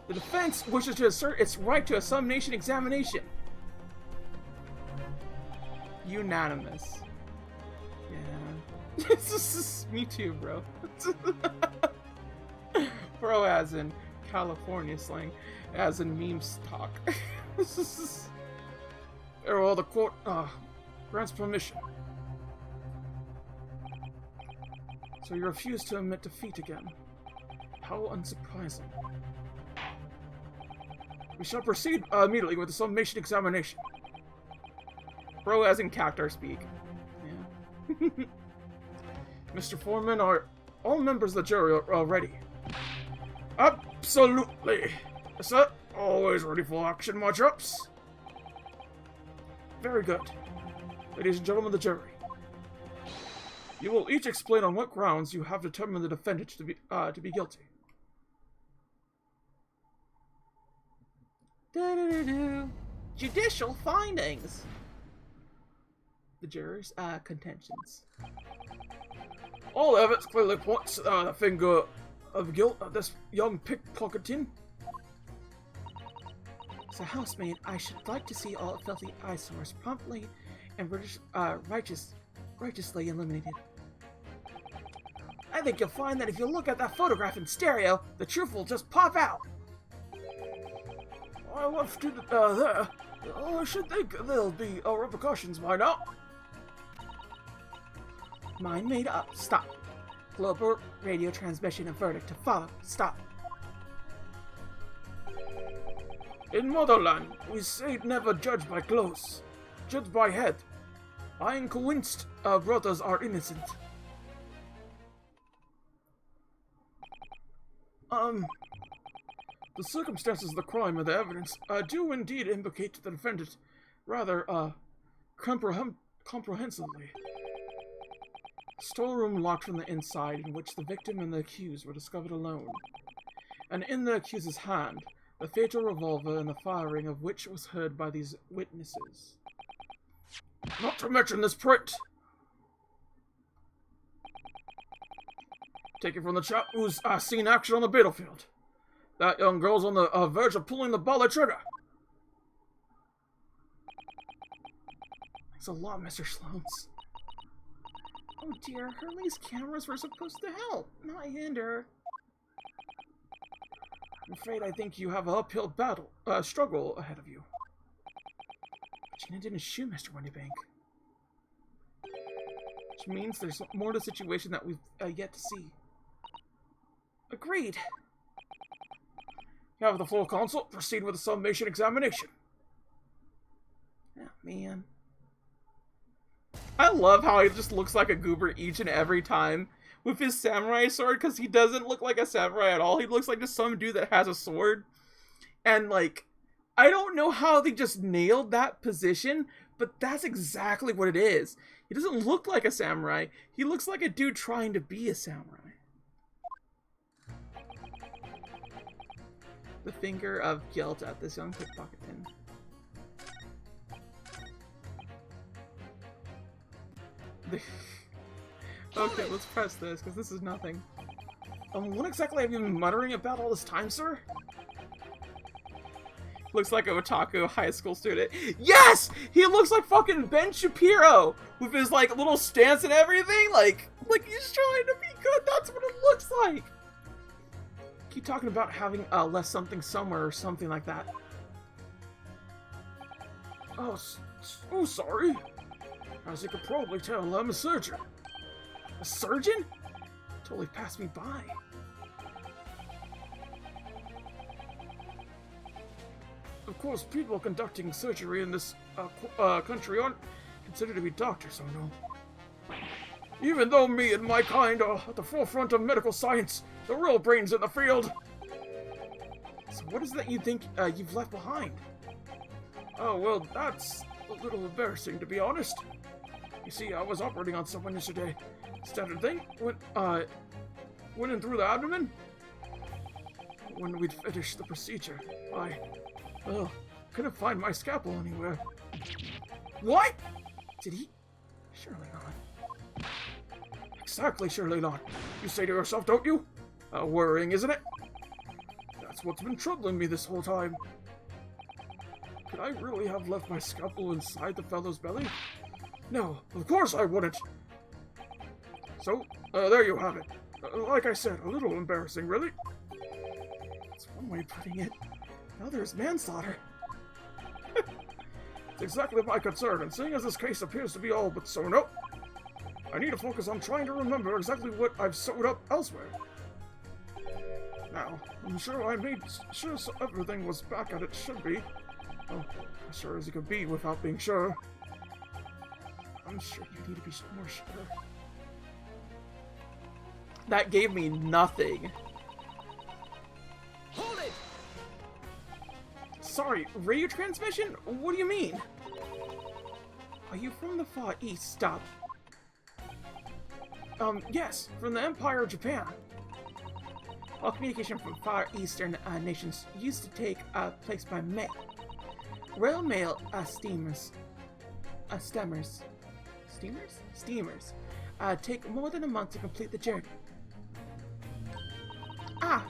The defense wishes to assert its right to a summation examination. Unanimous. Yeah. This is me too, bro. Bro as in California slang, as in memes talk. Well, the court, grants permission. So you refuse to admit defeat again. How unsurprising. We shall proceed immediately with the summation examination. Bro as in character speak. Yeah. Mr. Foreman, are all members of the jury ready? Absolutely. Yes, sir. Always ready for action, my chaps. Very good. Ladies and gentlemen of the jury. You will each explain on what grounds you have determined the defendant to be guilty. Judicial findings. The jurors' contentions. All evidence clearly points the finger of guilt of this young pickpocketing. As a housemaid, I should like to see all filthy eyesores promptly and righteously eliminated. I think you'll find that if you look at that photograph in stereo, the truth will just pop out. I left it there. I should think there'll be repercussions by now. Mind made up. Stop. Global radio transmission and verdict to follow. Stop. In Motherland, we say never judge by clothes, judge by head. I am convinced brothers are innocent. The circumstances of the crime and the evidence do indeed implicate the defendant rather comprehensively. Storeroom locked from the inside, in which the victim and the accused were discovered alone, and in the accused's hand, the fatal revolver and the firing of which was heard by these witnesses. Not to mention this print! Taken from the chap who's seen action on the battlefield. That young girl's on the verge of pulling the ball trigger. Thanks a lot, Mr. Sloans. Oh dear, Hurley's cameras were supposed to help, not hinder. I'm afraid I think you have an uphill struggle ahead of you. Gina didn't shoot Mr. Windybank. Which means there's more to the situation that we've yet to see. Agreed. You have the full counsel. Proceed with the summation examination. Oh, man. I love how he just looks like a goober each and every time with his samurai sword, because he doesn't look like a samurai at all. He looks like just some dude that has a sword. And, like, I don't know how they just nailed that position, but that's exactly what it is. He doesn't look like a samurai. He looks like a dude trying to be a samurai. The finger of guilt at this young pickpocketing. Okay, let's press this, because this is nothing. What exactly have you been muttering about all this time, sir? Looks like a otaku high school student. Yes! He looks like fucking Ben Shapiro! With his, like, little stance and everything! Like he's trying to be good! That's what it looks like! Keep talking about having left something somewhere or something like that. Oh, sorry. As you could probably tell, I'm a surgeon. A surgeon? Totally passed me by. Of course, people conducting surgery in this country aren't considered to be doctors, so no. Even though me and my kind are at the forefront of medical science, the real brains in the field. So what is that you think you've left behind? Oh, well, that's a little embarrassing, to be honest. You see, I was operating on someone yesterday. Standard thing, went in through the abdomen. When we'd finished the procedure, I couldn't find my scalpel anywhere. What? Did he? Surely not. Exactly, surely not. You say to yourself, don't you? Worrying, isn't it? That's what's been troubling me this whole time. Could I really have left my scalpel inside the fellow's belly? No, of course I wouldn't. So, there you have it. Like I said, a little embarrassing, really. That's one way of putting it. The other is manslaughter. It's exactly my concern, and seeing as this case appears to be all but sewn up, I need to focus on trying to remember exactly what I've sewed up elsewhere. Now, I'm sure I made sure so everything was back at it should be. Well, as sure as you could be without being sure. I'm sure you need to be more sure. That gave me nothing. Hold it! Sorry, radio transmission? What do you mean? Are you from the Far East? Stop. Yes, from the Empire of Japan. All communication from Far Eastern nations used to take place by mail. Rail mail steamers take more than a month to complete the journey.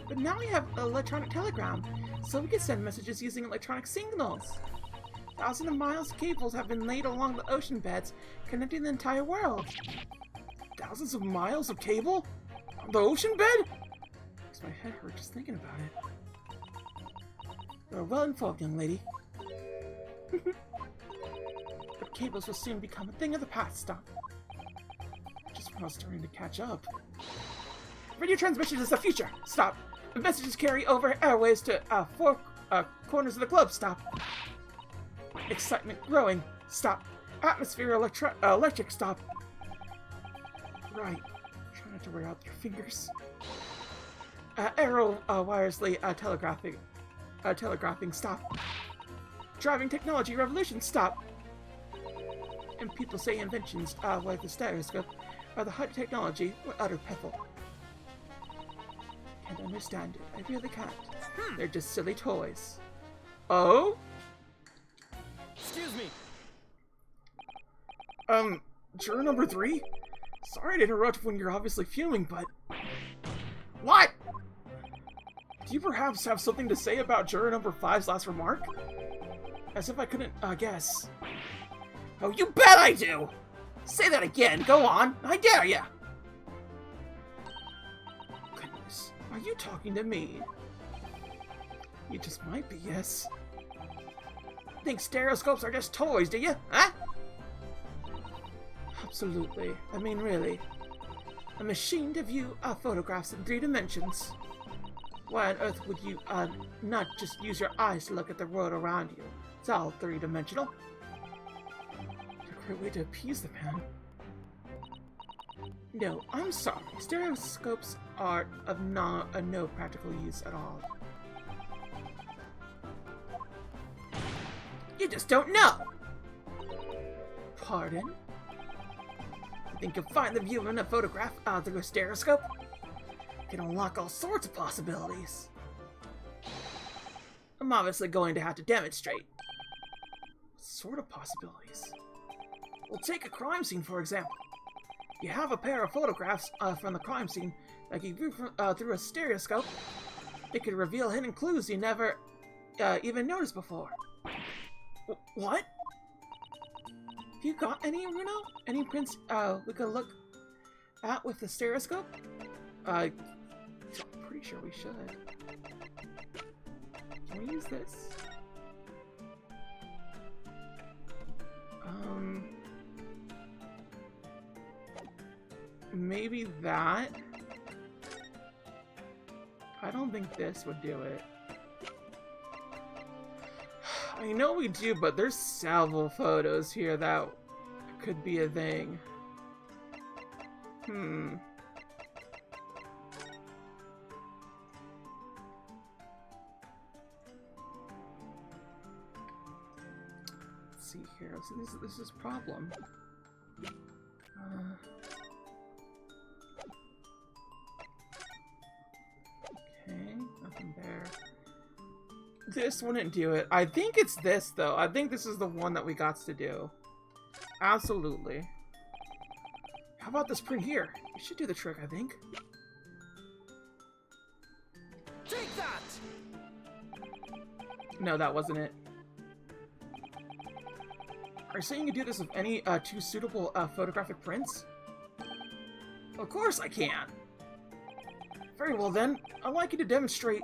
But now we have electronic telegram, so we can send messages using electronic signals. Thousands of miles of cables have been laid along the ocean beds, connecting the entire world. Thousands of miles of cable? On the ocean bed? Makes my head hurt just thinking about it. You're well informed, young lady. But cables will soon become a thing of the past. Stop. Just when I was starting to catch up. Radio transmission is the future. Stop. The messages carry over airways to four corners of the globe. Stop. Excitement growing. Stop. Atmosphere electric stop. Right. Try not to wear out your fingers. Aero wirelessly telegraphing stop. Driving technology revolution stop. And people say inventions like the stereoscope are the high technology or utter piffle. Can't understand it. I really can't. They're just silly toys. Oh? Excuse me. Juror number 3? Sorry to interrupt when you're obviously fuming, but... What? Do you perhaps have something to say about juror number 5's last remark? As if I couldn't, guess. Oh, you bet I do! Say that again, go on, I dare ya! Goodness, are you talking to me? You just might be, yes. Think stereoscopes are just toys, do you? Huh? Absolutely. I mean, really. A machine to view photographs in 3 dimensions. Why on earth would you not just use your eyes to look at the world around you? It's all 3-dimensional. A great way to appease the man. No, I'm sorry. Stereoscopes are of no practical use at all. You just don't know! Pardon? I think you'll find the view in a photograph through a stereoscope can unlock all sorts of possibilities. I'm obviously going to have to demonstrate. What sort of possibilities? We'll take a crime scene, for example. You have a pair of photographs from the crime scene that you view through a stereoscope. It could reveal hidden clues you never even noticed before. What? Have you got any, Runo? Any prints we could look at with the stereoscope? I'm pretty sure we should. Can we use this? Maybe that? I don't think this would do it. I know we do, but there's several photos here that could be a thing. Let's see here. So this is a problem. Okay, nothing there. This wouldn't do it. I think it's this, though. I think this is the one that we got to do. Absolutely. How about this print here? It should do the trick, I think. Take that! No, that wasn't it. Are you saying you can do this with any 2 suitable photographic prints? Of course I can! Very well then, I'd like you to demonstrate...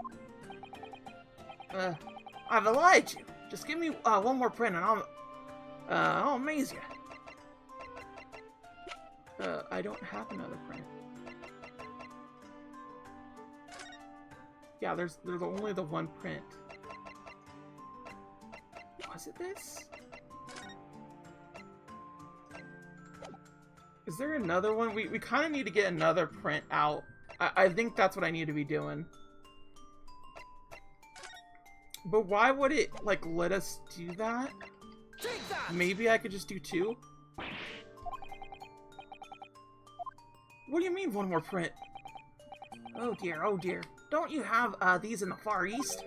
I've lied to you. Just give me one more print and I'll amaze you. I don't have another print. Yeah, there's only the one print. Was it this? Is there another one? We kind of need to get another print out. I think that's what I need to be doing. But why would it, like, let us do that? Take that! Maybe I could just do 2? What do you mean, one more print? Oh dear, oh dear. Don't you have these in the Far East?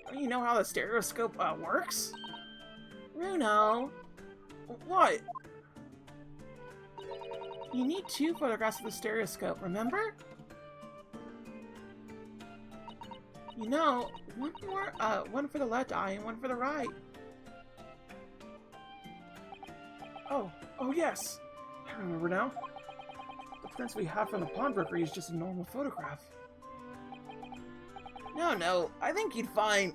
Don't you know how the stereoscope works? Runo! What? You need 2 photographs of the stereoscope, remember? You know, one for the left eye and one for the right. Oh yes. I remember now. The prints we have from the pawnbroker is just a normal photograph. No, I think you'll find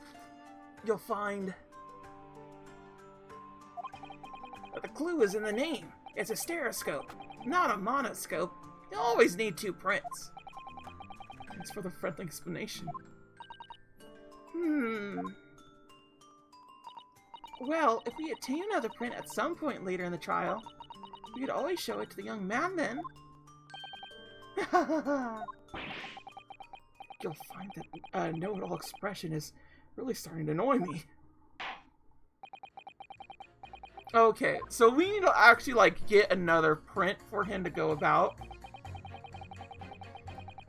that the clue is in the name. It's a stereoscope, not a monoscope. You always need 2 prints. Thanks for the friendly explanation. Well, if we obtain another print at some point later in the trial, we could always show it to the young man then. You'll find that know-it-all expression is really starting to annoy me. Okay, so we need to actually, like, get another print for him to go about.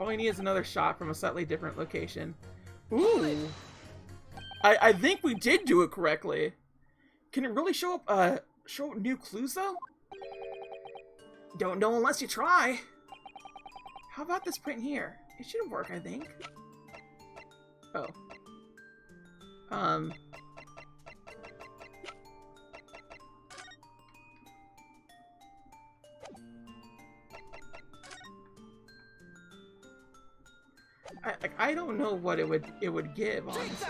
All we need is another shot from a slightly different location. Ooh! I think we did do it correctly. Can it really show up new clues, though? Don't know unless you try. How about this print here? It should work, I think. Oh. I don't know what it would give, honestly.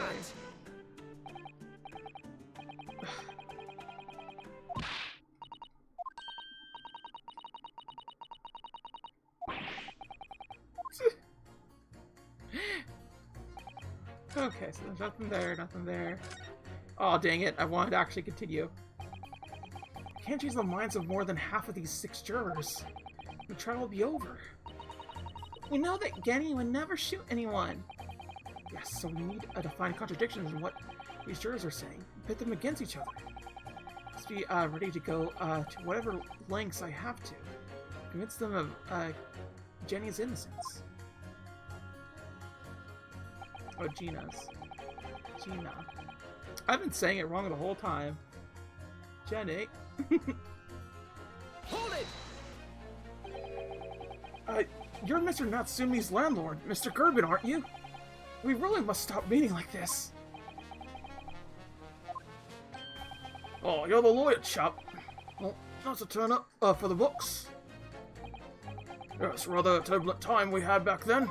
Okay, so there's nothing there, nothing there. Oh, dang it, I wanted to actually continue. Can't change the minds of more than half of these 6 jurors. The trial will be over. We know that Genny would never shoot anyone. Yes, so we need to find contradictions in what these jurors are saying, pit them against each other. Must be ready to go to whatever lengths I have to convince them of Jenny's innocence. Oh, Gina's. Gina. I've been saying it wrong the whole time. Jenny. Hold it! You're Mr. Natsumi's landlord, Mr. Gerben, aren't you? We really must stop meeting like this. Oh, you're the lawyer chap. Well, that's a turn up for the books. Yes, rather a turbulent time we had back then.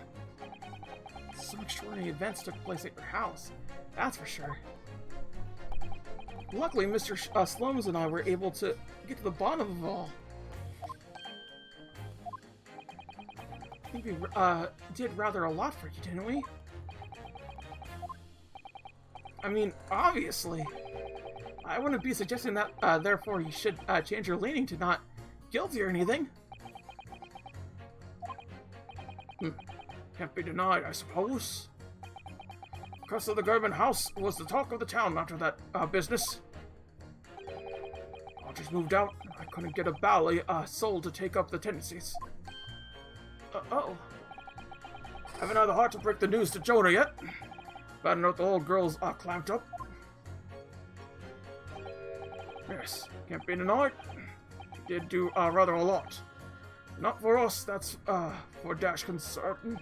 Some extraordinary events took place at your house, that's for sure. Luckily, Mr. Slomes and I were able to get to the bottom of it all. I think we did rather a lot for you, didn't we? I mean, obviously. I wouldn't be suggesting that, therefore you should change your leaning to not guilty or anything. Can't be denied, I suppose. Because of the Gerben house was the talk of the town after that business. I just moved out. I couldn't get a bally soul to take up the tendencies. Oh. Haven't had the heart to break the news to Jonah yet. Bad enough the old girl's clamped up. Yes, can't be denied. She did do rather a lot. Not for us, that's for Dash concerned.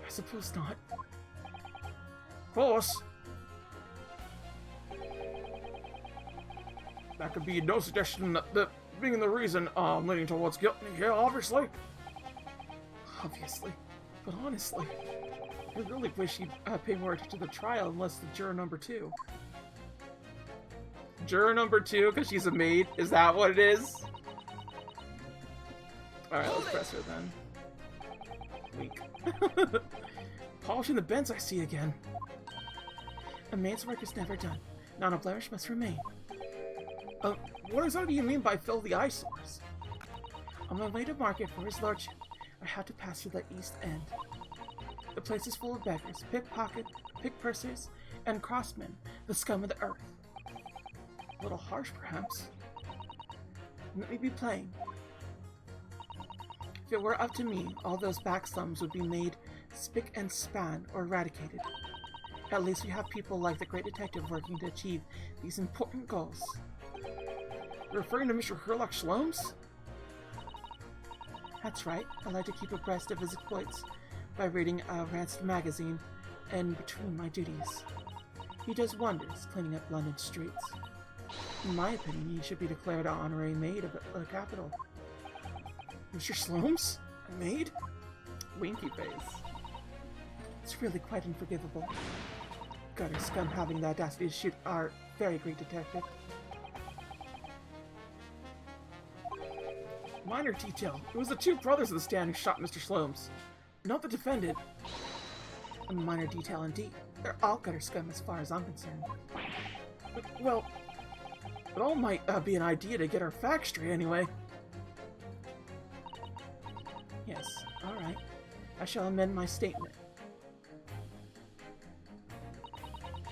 I suppose not. Of course. That could be no suggestion that being the reason I'm leaning towards guilt here, obviously. Obviously. But honestly, I really wish she'd pay more attention to the trial unless the juror number 2. Juror number 2, because she's a maid? Is that what it is? Alright, let's press her then. Weak. Polishing the bends I see again. A maid's work is never done. Not a blemish must remain. What exactly do you mean by fill the eyesores? On my way to market for his lordship, I had to pass through the East End. The place is full of beggars, pickpursers, and crossmen, the scum of the earth. A little harsh, perhaps. Let me be plain. If it were up to me, all those backslums would be made spick and span or eradicated. At least we have people like the great detective working to achieve these important goals. You're referring to Mr. Herlock Shlomes? That's right. I like to keep abreast of his exploits by reading Rancid magazine and between my duties. He does wonders cleaning up London streets. In my opinion, he should be declared an honorary maid of the capital. Mr. Slomes? A maid? Winky face. It's really quite unforgivable. Gutter scum having the audacity to shoot our very great detective. Minor detail. It was the 2 brothers of the stand who shot Mr. Slomes, not the defendant. A minor detail indeed. They're all gutter scum as far as I'm concerned. Well, it all might be an idea to get our facts straight anyway. Yes, alright. I shall amend my statement.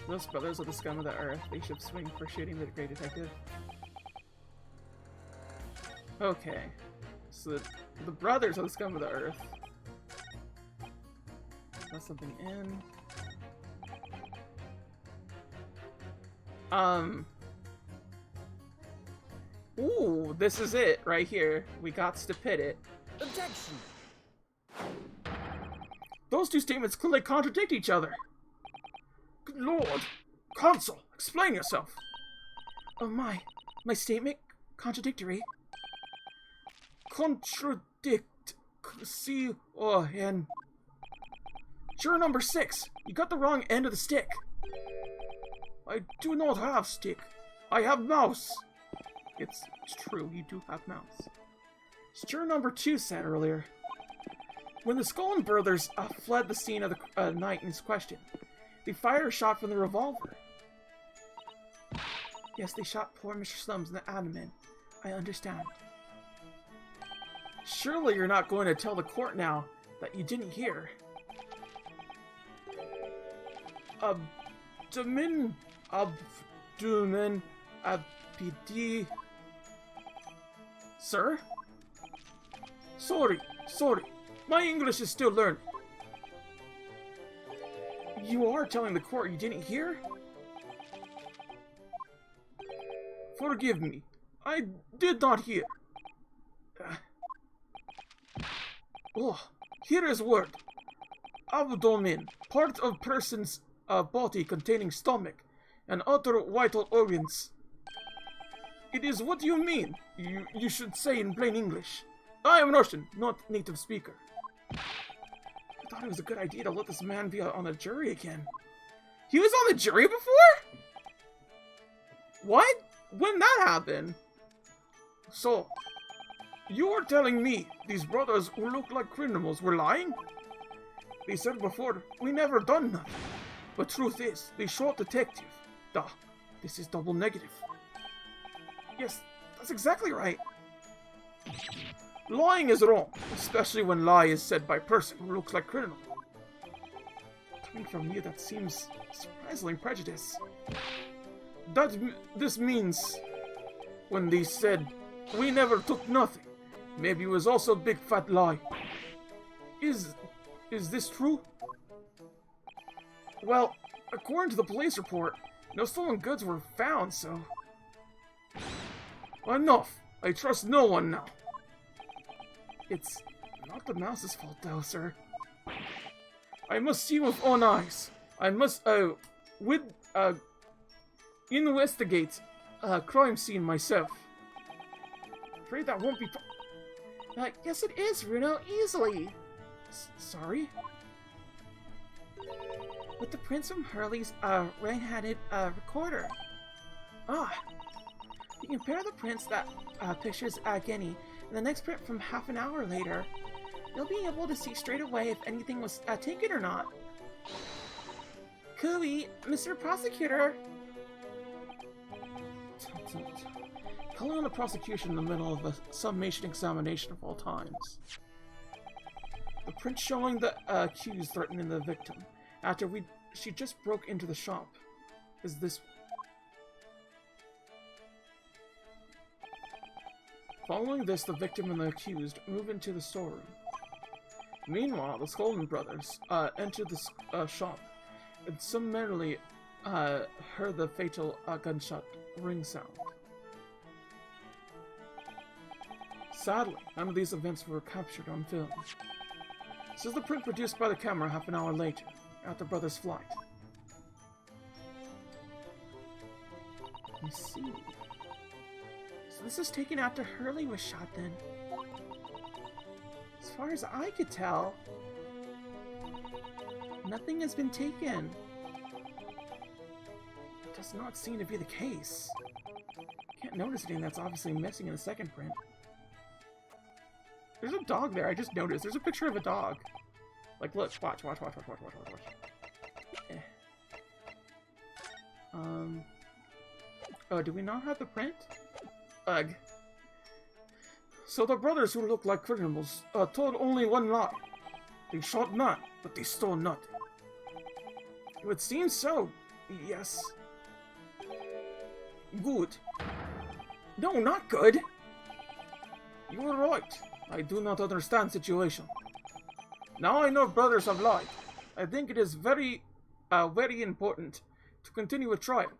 Those brothers are the scum of the earth. They should swing for shooting the great detective. Okay. So the brothers are the scum of the earth. Got something in. Ooh, this is it right here. We got to pit it. Objection! Those two statements clearly contradict each other. Good lord. Consul, explain yourself. Oh my statement? Contradictory? Contradict. See, oh, and... Juror number 6, you got the wrong end of the stick. I do not have stick. I have mouse. It's true, you do have mouse. As juror number 2 said earlier, when the Scullin brothers fled the scene of the night in question, they fired a shot from the revolver. Yes, they shot poor Mr. Slums in the abdomen. I understand. Surely you're not going to tell the court now that you didn't hear. Abdomen, abd. Sir? Sorry. My English is still learning. You are telling the court you didn't hear? Forgive me. I did not hear. Here is word. Abdomen, part of person's body containing stomach and other vital organs. It is what you mean. You should say in plain English. I am Russian, not native speaker. I thought it was a good idea to let this man be on the jury again. He was on the jury before? What? When that happened? So, you're telling me these brothers who look like criminals were lying? They said before, we never done nothing. But truth is, they shot detective. Duh, this is double negative. Yes, that's exactly right. Lying is wrong, especially when lie is said by a person who looks like criminal. Coming from you, that seems surprisingly prejudiced. This means, when they said, we never took nothing, maybe it was also a big fat lie. Is this true? Well, according to the police report, no stolen goods were found, so... Enough! I trust no one now. It's not the mouse's fault, though, sir. I must see with own eyes. I must, investigate a crime scene myself. Afraid that won't be yes it is, Runo, easily. Sorry? With the prints from Hurley's, right-handed, recorder. You compare the prints that, pictures, Genny, and the next print from half an hour later, you'll be able to see straight away if anything was, taken or not. Cooey, Mr. Prosecutor! Calling on the prosecution in the middle of a summation examination of all times. The print showing the accused threatening the victim after she just broke into the shop is this one. Following this, the victim and the accused move into the storeroom. Meanwhile, the Scullin brothers enter the shop and summarily heard the fatal gunshot ring sound. Sadly, none of these events were captured on film. This is the print produced by the camera half an hour later, at the brothers' flight. I see. So this is taken after Hurley was shot then. As far as I could tell, nothing has been taken. It does not seem to be the case. Can't notice anything that's obviously missing in the second print. There's a dog there, I just noticed. There's a picture of a dog. Like, look, watch. Oh, do we not have the print? Ugh. So the brothers who look like criminals told only one lie. They shot not, but they stole nothing. It would seem so, yes. Good. No, not good. You were right. I do not understand situation. Now I know brothers have lied. I think it is very important to continue a trial.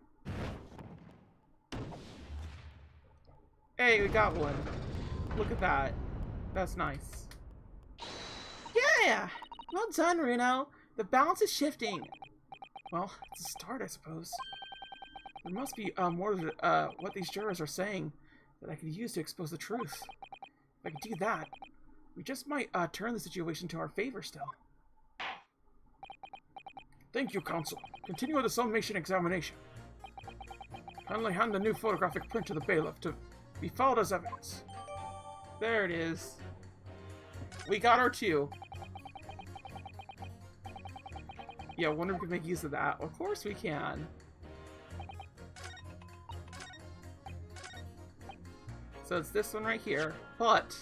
Hey, we got one. Look at that. That's nice. Yeah! Well done, Reno. The balance is shifting. Well, it's a start, I suppose. There must be more to what these jurors are saying that I could use to expose the truth. If I could do that, we just might turn the situation to our favor still. Thank you, Counsel. Continue with the summation examination. Kindly hand the new photographic print to the bailiff to be filed as evidence. There it is. We got our 2. Yeah, I wonder if we can make use of that. Of course we can. So it's this one right here, but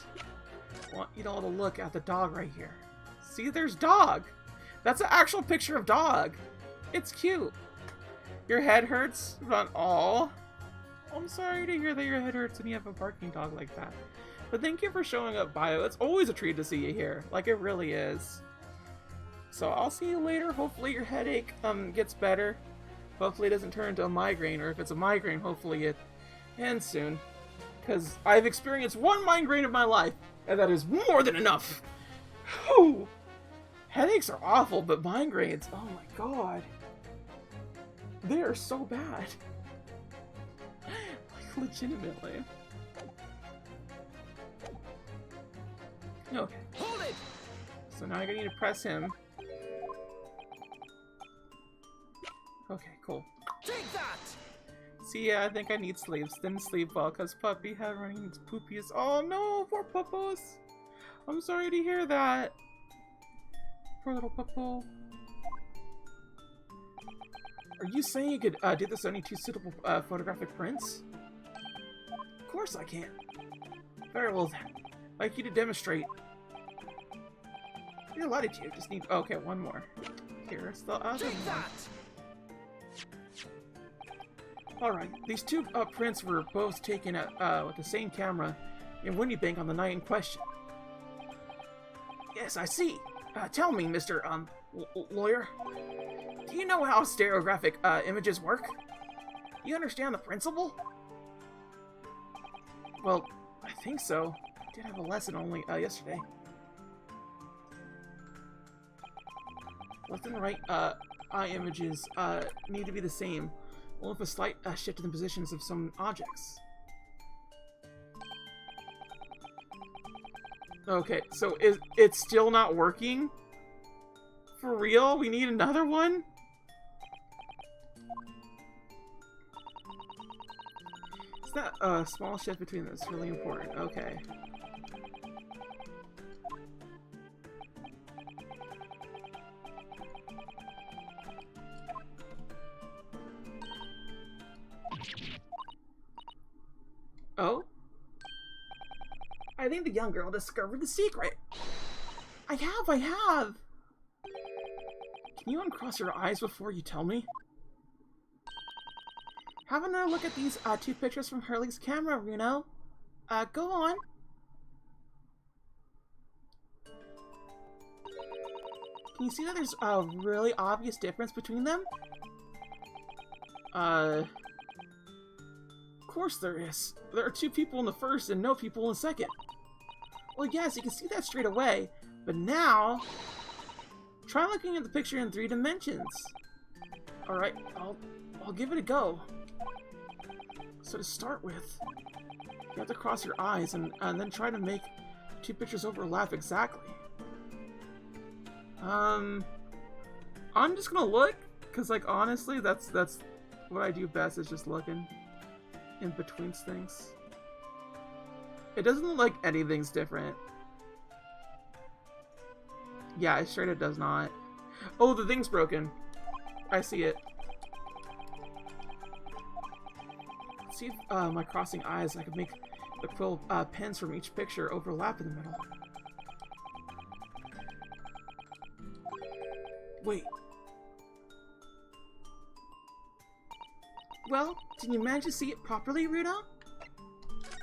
I want you all to look at the dog right here. See, there's dog. That's an actual picture of dog. It's cute. Your head hurts? Run. Aw. I'm sorry to hear that your head hurts when you have a barking dog like that. But thank you for showing up, Bio. It's always a treat to see you here. Like, it really is. So I'll see you later. Hopefully your headache gets better. Hopefully it doesn't turn into a migraine. Or if it's a migraine, hopefully it ends soon. Because I've experienced 1 migraine in my life. And that is more than enough. Whew. Headaches are awful, but migraines, oh my god. They are so bad. Like, legitimately. Okay. Hold it! So now I need to press him. Okay, cool. Take that! See, yeah, I think I need sleeps. Didn't sleep well because puppy had running into poopies. Oh no, poor puppos. I'm sorry to hear that. Poor little puppo. Are you saying you could do this on any 2 suitable photographic prints? Of course I can. Very well then. I'd like you to demonstrate. You're allotted to you. Just need. Okay, 1 more. Here's the other Take one. that! Alright, these 2 prints were both taken at, with the same camera in Winniebank on the night in question. Yes, I see. Tell me, Mr. Lawyer. Do you know how stereographic images work? You understand the principle? Well, I think so. I did have a lesson only yesterday. Left and right eye images need to be the same, only with a slight shift in the positions of some objects. Okay, so it's still not working? For real? We need another one? Is that a small shift between them? It's really important. Okay. Oh? I think the young girl discovered the secret. I have. Can you uncross your eyes before you tell me? Have another look at these 2 pictures from Hurley's camera, Reno. Go on. Can you see that there's a really obvious difference between them? Of course there is. There are 2 people in the first and no people in the second. Well, yes, you can see that straight away, but now try looking at the picture in 3 dimensions. All right, I'll give it a go. So to start with, you have to cross your eyes and then try to make 2 pictures overlap exactly. I'm just gonna look, cause like honestly, that's what I do best is just looking in between things. It doesn't look like anything's different. Yeah, straight it does not. Oh, the thing's broken. I see it. See if my crossing eyes, I could make the quill pens from each picture overlap in the middle. Wait. Well, did you manage to see it properly, Ruda?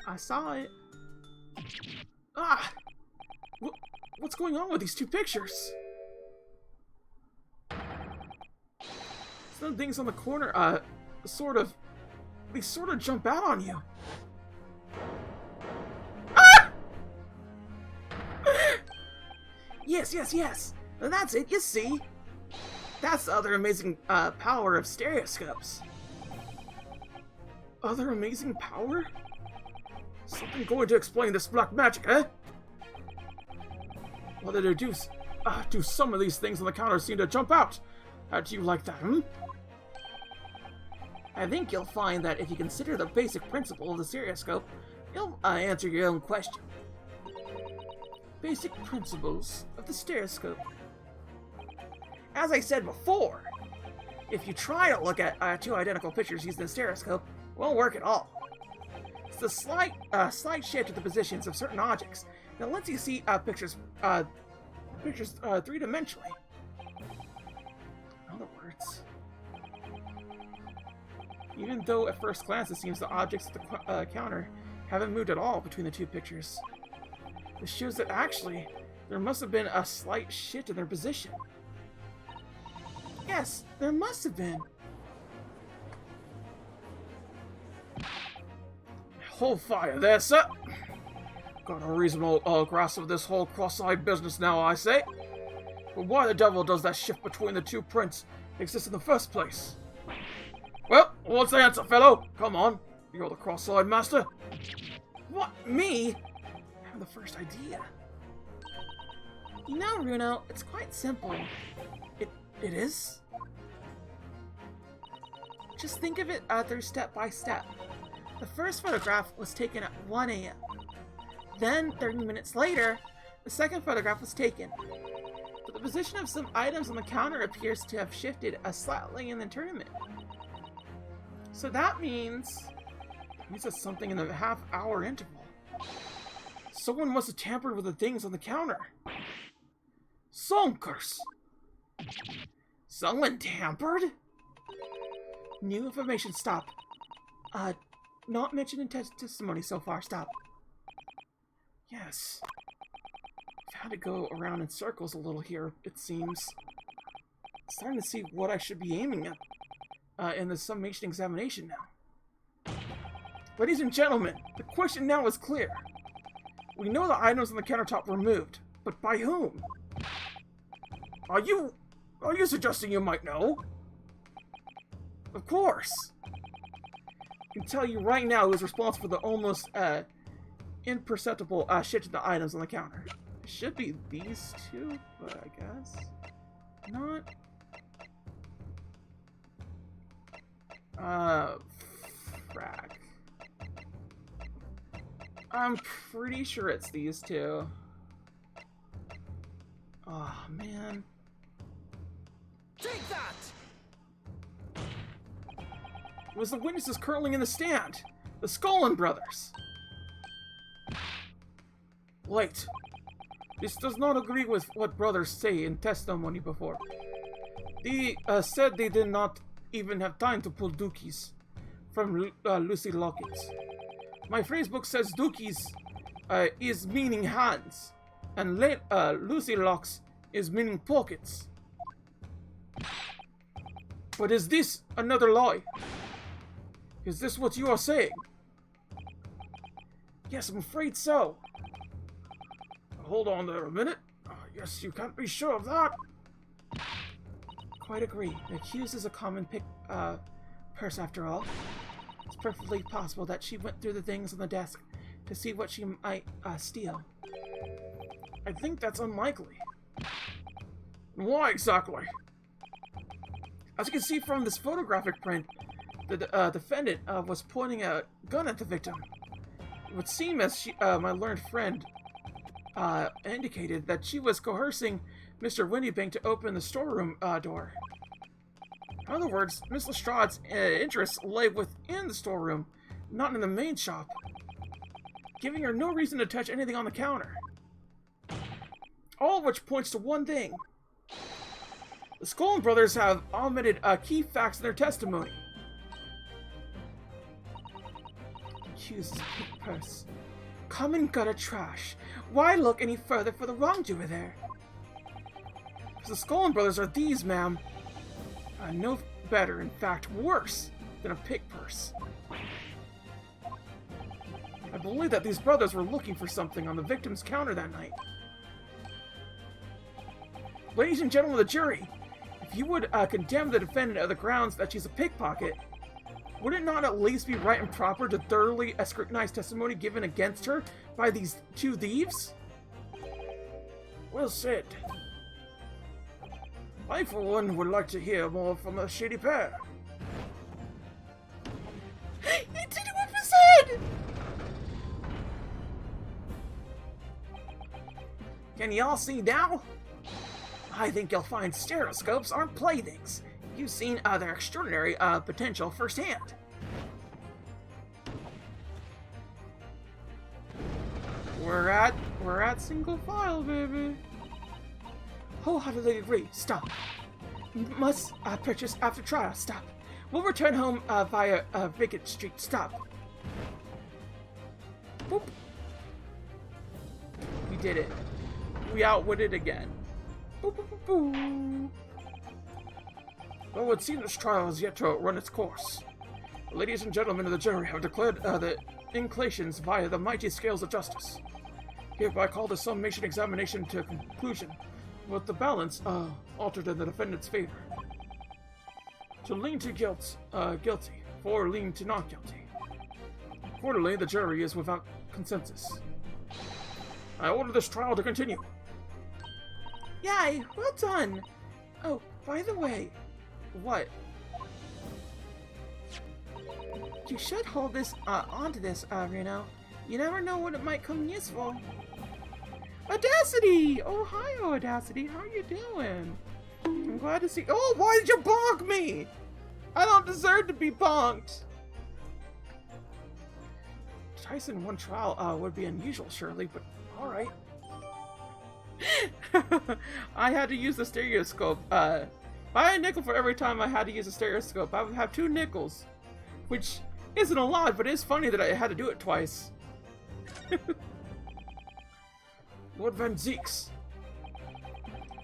I saw it. Ah! What's going on with these two pictures? Some things on the corner, they sort of jump out on you. Ah! Yes. That's it, you see. That's the other amazing, power of stereoscopes. Other amazing power? Something going to explain this black magic, eh? Whether they do some of these things on the counter seem to jump out. How do you like that, hmm? I think you'll find that if you consider the basic principle of the stereoscope, you'll answer your own question. Basic principles of the stereoscope. As I said before, if you try to look at two identical pictures using the stereoscope, it won't work at all. It's the slight shift of the positions of certain objects that lets you see pictures three-dimensionally. In other words, even though at first glance it seems the objects at the counter haven't moved at all between the two pictures, this shows that actually there must have been a slight shift in their position. Yes, there must have been. Hold fire there, sir. Got a reasonable grasp of this whole cross-eyed business now, I say. But why the devil does that shift between the two prints exist in the first place? Well, what's the answer, fellow? Come on, you're the cross-eyed master. What, me? I have the first idea. You know, Runo, it's quite simple. It is? Just think of it through step by step. The first photograph was taken at 1 a.m. Then, 30 minutes later, the second photograph was taken. But the position of some items on the counter appears to have shifted slightly in the tournament. So that means it's something in the half-hour interval. Someone must have tampered with the things on the counter. Sonkers! Someone tampered? New information, stop. Not mentioned in testimony so far, stop. Yes. I've had to go around in circles a little here, it seems. Starting to see what I should be aiming at in the summation examination now. Ladies and gentlemen, the question now is clear. We know the items on the countertop were moved, but by whom? Are you suggesting you might know? Of course. I can tell you right now who's responsible for the almost imperceptible shift in the items on the counter. It should be these two, but I guess not. Frack. I'm pretty sure it's these two. Oh, man. Take that! It was the witnesses curling in the stand. The Skolin brothers. Wait. This does not agree with what brothers say in testimony before. They said they did not even have time to pull dookies from Lucy Lockets. My phrasebook says dookies is meaning hands, and Lucy Locks is meaning pockets. But is this another lie? Is this what you are saying? Yes, I'm afraid so. Hold on there a minute. Yes, you can't be sure of that. Quite agree. The accused is a common purse after all. It's perfectly possible that she went through the things on the desk to see what she might steal. I think that's unlikely. Why exactly? As you can see from this photographic print, the defendant was pointing a gun at the victim. It would seem as my learned friend indicated that she was coercing Mr. Windybank to open the storeroom door. In other words, Miss Lestrade's interests lay within the storeroom, Not in the main shop. Giving her no reason to touch anything on the counter. All of which points to one thing. The Scullin brothers have omitted key facts in their testimony. Accuses pig purse. Common gutter trash. Why look any further for the wrongdoer there? Because the Scullin brothers are thieves, ma'am. No better, in fact, worse than a pig purse. I believe that these brothers were looking for something on the victim's counter that night. Ladies and gentlemen of the jury, if you would condemn the defendant on the grounds that she's a pickpocket, would it not at least be right and proper to thoroughly scrutinize testimony given against her by these two thieves? Well said. I, for one, would like to hear more from a shady pair. He did it with his head! Can y'all see now? I think you'll find stereoscopes aren't playthings. You've seen their extraordinary potential firsthand. We're at single file, baby. Wholeheartedly agree. Stop. Must purchase after trial. Stop. We'll return home via Vacant Street. Stop. Boop. We did it. We outwitted again. Boop, boop, boop, boop. Well, it seems this trial has yet to run its course. Ladies and gentlemen of the jury have declared the inclinations via the mighty scales of justice. Hereby call the summation examination to conclusion, with the balance altered in the defendant's favor. To lean to guilty, or lean to not guilty. Accordingly, the jury is without consensus. I order this trial to continue. Yay! Well done! Oh, by the way... What? You should hold this, onto this, Reno. You never know when it might come useful. Audacity! Oh, hi, Audacity. How are you doing? I'm glad to see... Oh, why did you bonk me? I don't deserve to be bonked. Tyson one trial, would be unusual, surely, but alright. I had to use the stereoscope, I had a nickel for every time I had to use a stereoscope. I would have 2 nickels. Which isn't a lot, but it's funny that I had to do it twice. Lord Van Zeeks,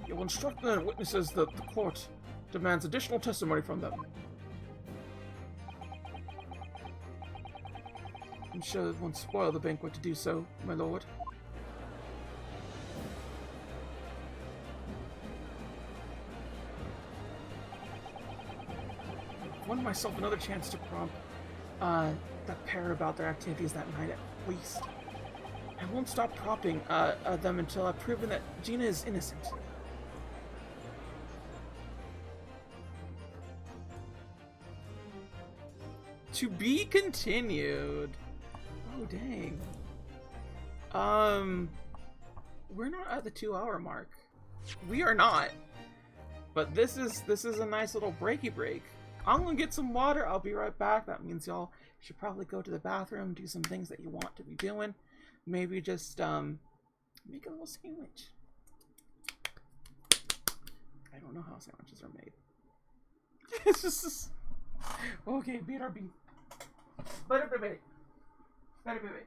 you will instruct the witnesses that the court demands additional testimony from them. I'm sure it won't spoil the banquet to do so, my lord. Won myself another chance to prompt that pair about their activities that night at least. I won't stop prompting them until I've proven that Gina is innocent. To be continued. Oh dang. We're not at the 2-hour mark. We are not. But this is a nice little breaky break. I'm gonna get some water. I'll be right back. That means y'all should probably go to the bathroom, do some things that you want to be doing. Maybe just make a little sandwich. I don't know how sandwiches are made. It's just okay. BRB. Better baby. Better baby.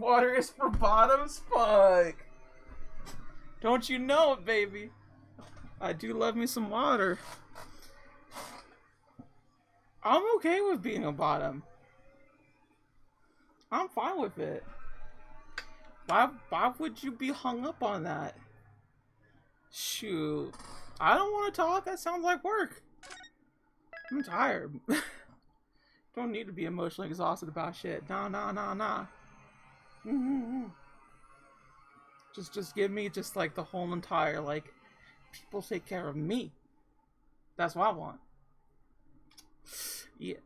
Water is for bottoms? Fuck. Don't you know it, baby? I do love me some water. I'm okay with being a bottom. I'm fine with it. Why would you be hung up on that? Shoot. I don't want to talk. That sounds like work. I'm tired. Don't need to be emotionally exhausted about shit. Nah. Just give me just like the whole entire, like, people take care of me. That's what I want. Yeah.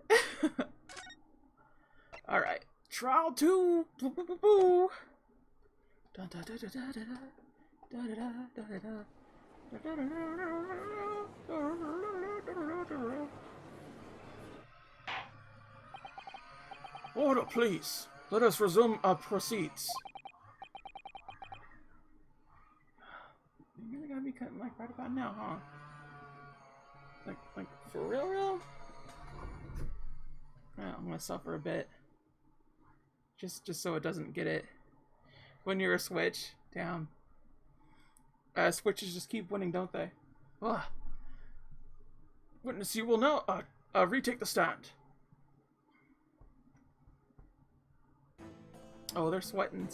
Alright. Trial 2. Order, please. Let us resume our proceeds. You really gotta be cutting like right about now, huh? Like for real? Yeah, I'm gonna suffer a bit. Just so it doesn't get it. When you're a Switch, damn. Switches just keep winning, don't they? Ugh. Witness, you will now retake the stand. Oh, they're sweating.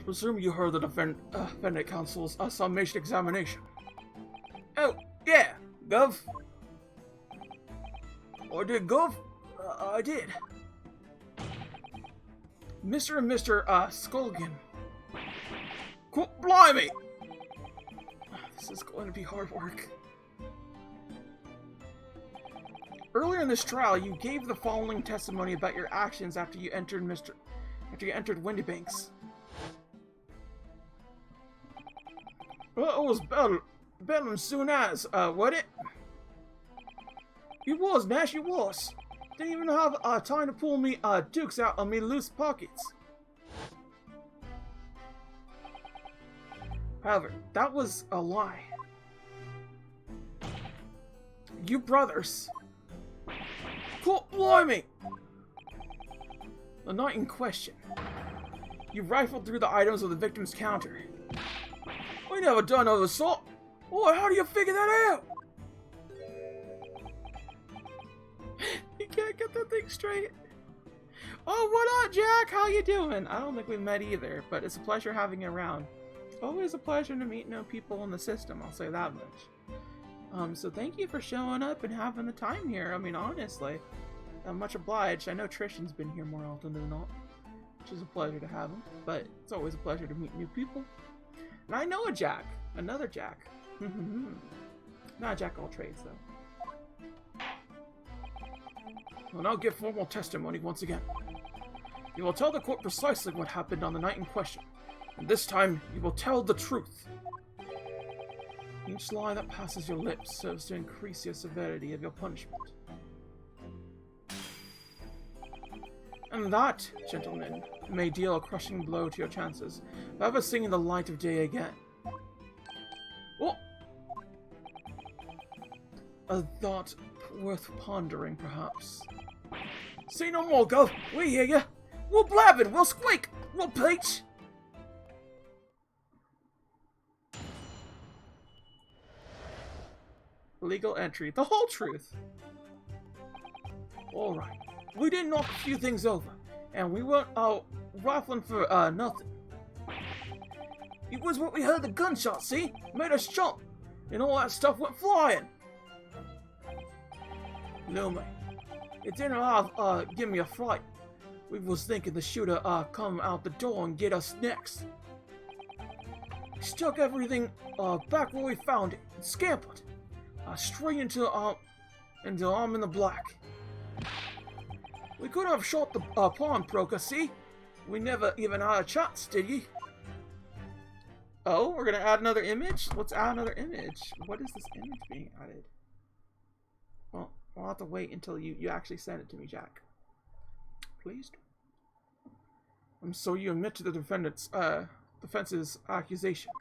Presume you heard the defendant counsel's summation examination. Oh, yeah, Gov. I did, Gov. I did. Mr. and Mr. Skulgan. Blimey! This is going to be hard work. Earlier in this trial, you gave the following testimony about your actions after you entered Windybanks. Well, it was better soon as, what it? It was, Nash, it was. Didn't even have time to pull me dukes out of me loose pockets. However, that was a lie. You brothers. Blimey! The night in question. You rifled through the items of the victim's counter. We never done of the sort. Boy, how do you figure that out? You can't get that thing straight. Oh, what up, Jack? How you doing? I don't think we've met either, but it's a pleasure having you around. Always a pleasure to meet new people in the system, I'll say that much. So thank you for showing up and having the time here. I mean, honestly, I'm much obliged. I know Trishan's been here more often than not, which is a pleasure to have him, but it's always a pleasure to meet new people. And I know a Jack. Another Jack. Not a Jack of all trades, though. We'll now give formal testimony once again. You will tell the court precisely what happened on the night in question, and this time you will tell the truth. Each lie that passes your lips serves to increase your severity of your punishment. And that, gentlemen, may deal a crushing blow to your chances of ever seeing the light of day again. Oh! A thought worth pondering, perhaps. Say no more, Gov. We hear ya. We'll blabbin', we'll squeak, we'll peach. Legal entry. The whole truth. Alright. We did knock a few things over, and we weren't rifling for nothing. It was what we heard the gunshot, see? Made us jump, and all that stuff went flying. No, mate. It didn't give me a fright. We was thinking the shooter come out the door and get us next. He stuck everything back where we found it and scampered straight into arm in the black. We could have shot the pawnbroker, see? We never even had a chance, did ye? Oh, we're gonna add another image? Let's add another image. What is this image being added? Well, I'll have to wait until you actually send it to me, Jack. Please. So you admit to the defense's accusation.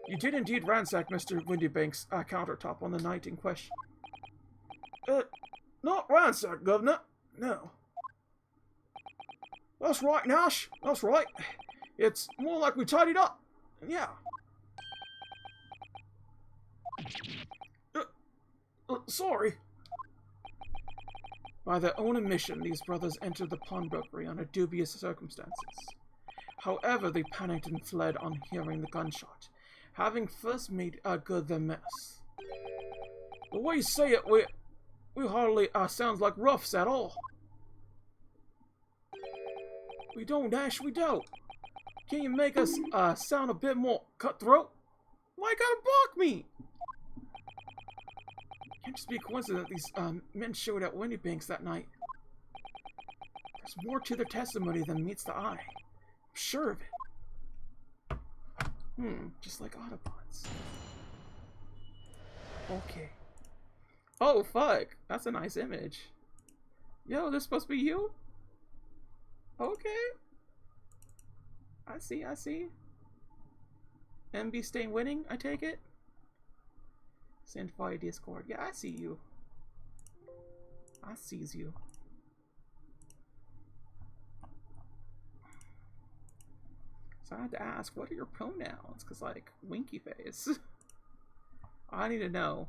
You did indeed ransack Mr. Windybank's countertop on the night in question. Not ransack, Governor. No. That's right, Nash. That's right. It's more like we tidied up. Yeah. Sorry. By their own admission, these brothers entered the pawnbrokery under dubious circumstances. However, they panicked and fled on hearing the gunshot, having first made good their mess. The way you say it, we hardly sounds like roughs at all. We don't, Nash, we don't. Can you make us sound a bit more cutthroat? Why you gotta block me? Can't just be a coincidence that these men showed at Wendy Banks that night. There's more to their testimony than meets the eye. I'm sure of it. Just like Autobots. Okay. Oh, fuck. That's a nice image. Yo, this supposed to be you? Okay. I see, I see. MB staying winning, I take it? Send via Discord. Yeah, I see you. I sees you. So I had to ask, what are your pronouns? Because, like, winky face. I need to know.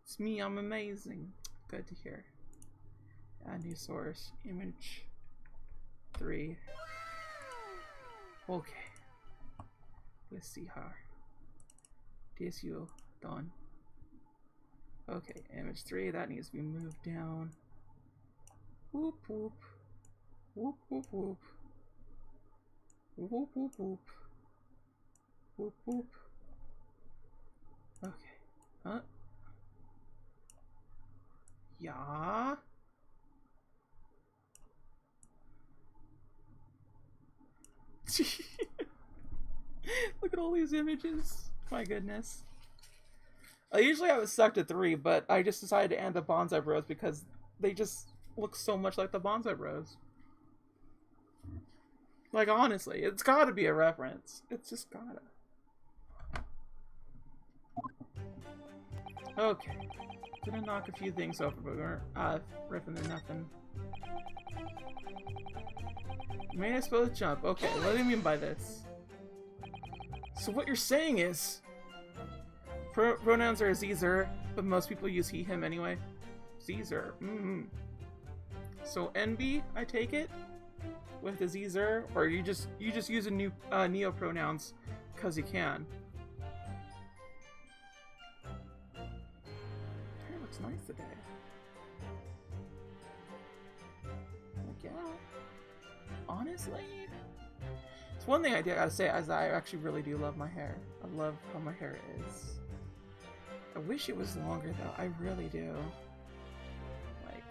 It's me, I'm amazing. Good to hear. Add new source. Image 3. Okay. Let's see how. This you done. Okay, image 3, that needs to be moved down. Whoop whoop. Whoop whoop whoop. Whoop whoop whoop. Whoop whoop. Okay. Huh? Yeah. Look at all these images. My goodness. Usually I was stuck to 3, but I just decided to add the Bonsai Bros because they just look so much like the Bonsai Bros. Like, honestly, it's gotta be a reference. It's just gotta. Okay. Gonna knock a few things over, but we weren't ripping to nothing. May I suppose jump? Okay, what do you mean by this? So what you're saying is pronouns are Caesar, but most people use he, him anyway. Caesar. So NB, I take it, with the Caesar, or you just use a new neo pronouns because you can. Hair looks nice today. Like, yeah. Honestly. One thing I gotta say is I actually really do love my hair. I love how my hair is. I wish it was longer though. I really do. Like.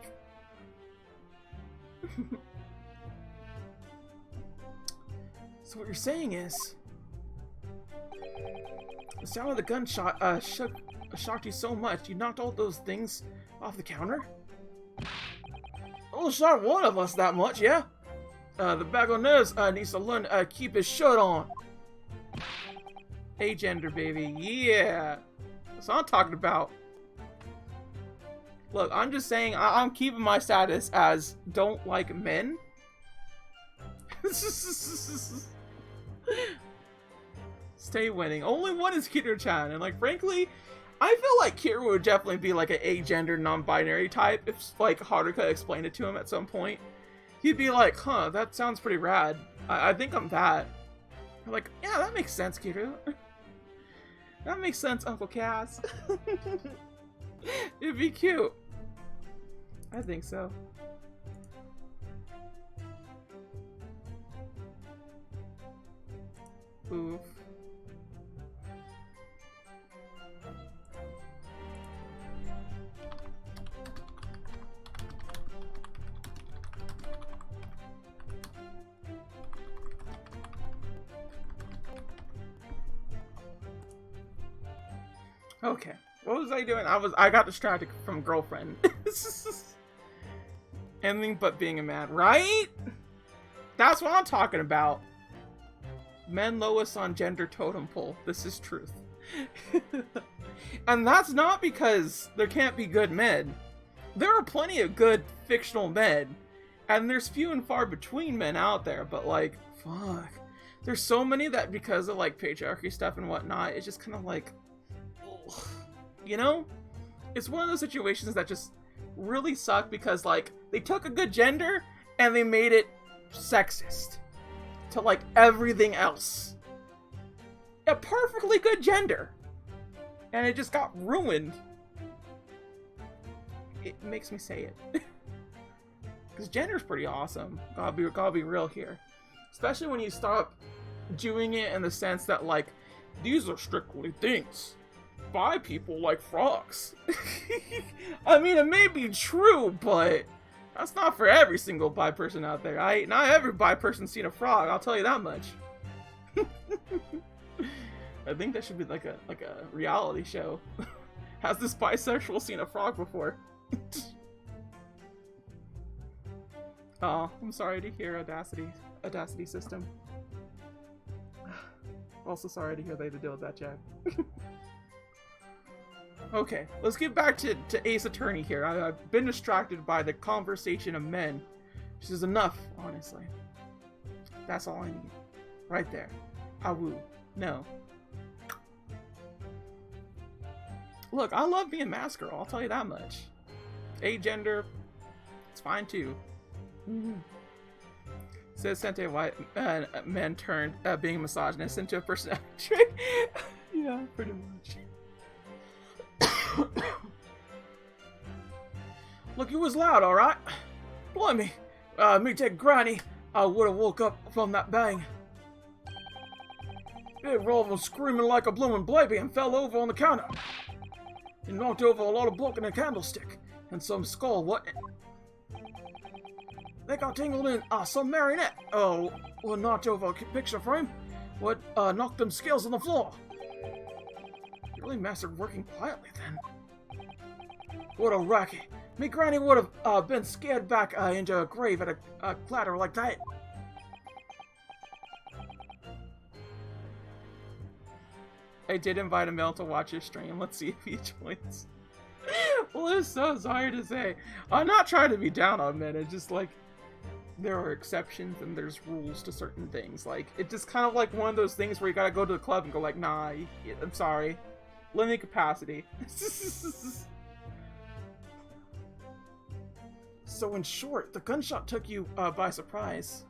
So what you're saying is, the sound of the gunshot shocked you so much you knocked all those things off the counter? Only shocked one of us that much, yeah? The bag of nerves needs to learn to keep his shirt on. Agender, baby. Yeah. That's what I'm talking about. Look, I'm just saying I'm keeping my status as don't like men. Stay winning. Only one is Kiro-chan, and like frankly, I feel like Kiro would definitely be like an agender, non-binary type if like Haruka explained it to him at some point. He'd be like, huh, that sounds pretty rad. I think I'm that. I'm like, yeah, that makes sense, Kiru. That makes sense, Uncle Cass. It'd be cute. I think so. Oof. Okay. What was I doing? I got distracted from girlfriend. Anything but being a man, right? That's what I'm talking about. Men lowest on gender totem pole. This is truth. And that's not because there can't be good men. There are plenty of good fictional men, and there's few and far between men out there, but like, fuck. There's so many that because of like patriarchy stuff and whatnot, it's just kind of like, ugh. You know? It's one of those situations that just really suck because like, they took a good gender and they made it sexist to like everything else. A perfectly good gender. And it just got ruined. It makes me say it. Because gender's pretty awesome. Gotta be real here. Especially when you stop doing it in the sense that, like, these are strictly things. Bi people like frogs. I mean, it may be true, but that's not for every single bi person out there. Not every bi person's seen a frog, I'll tell you that much. I think that should be like a reality show. Has this bisexual seen a frog before? Oh, I'm sorry to hear Audacity system. Also sorry to hear they had to deal with that, Jack. Okay, let's get back to Ace Attorney here. I've been distracted by the conversation of men. This is enough, honestly. That's all I need. Right there. Awoo. No. Look, I love being masked girl, I'll tell you that much. Agender, it's fine too. Says Sente White men turned being misogynist into a personality trait. Yeah, pretty much. Look, it was loud, alright? Blimey. Me take granny, I would have woke up from that bang. Big roll was screaming like a blooming baby and fell over on the counter. He knocked over a lot of block and a candlestick. And some skull, what? They got tangled in some marionette. Oh, or knocked over a picture frame. What, knocked them scales on the floor. You really mastered working quietly then. What a racket. Me granny would have been scared back into a grave at a clatter like that. I did invite him to watch his stream. Let's see if he joins. Well, it's so sorry to say. I'm not trying to be down on men. It's just like, there are exceptions and there's rules to certain things. Like, it's just kind of like one of those things where you gotta go to the club and go like, nah, I'm sorry. Limited capacity. So in short, the gunshot took you by surprise.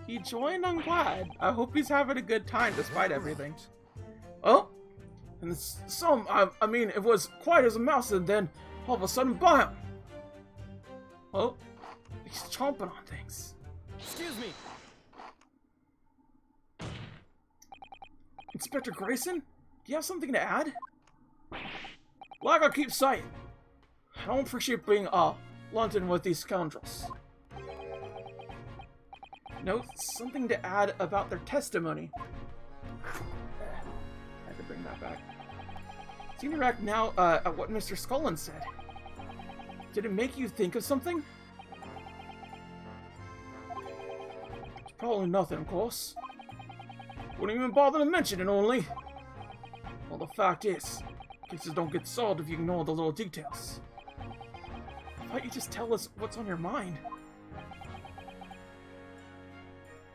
He joined, I'm glad. I hope he's having a good time despite everything. Oh, and I mean, it was quiet as a mouse, and then all of a sudden, bam! Oh, he's chomping on things. Excuse me. Inspector Grayson, do you have something to add? Like I keep saying, I don't appreciate being London with these scoundrels. No, something to add about their testimony. Bring that back. Seem to react now at what Mr. Scullin said. Did it make you think of something? It's probably nothing, of course. Wouldn't even bother to mention it, only. Well, the fact is, cases don't get solved if you ignore the little details. Why don't you just tell us what's on your mind?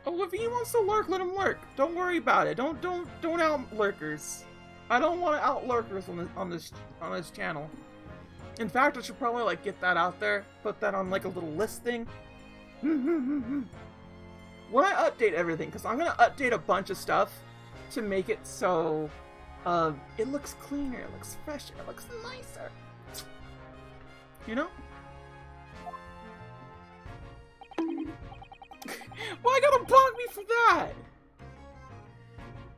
Oh, if he wants to lurk, let him lurk. Don't worry about it. Don't out lurkers. I don't want to out lurkers on this channel. In fact, I should probably like get that out there, put that on like a little list thing. When I update everything, because I'm gonna update a bunch of stuff to make it so it looks cleaner, it looks fresher, it looks nicer. You know? Why gotta bug me for that?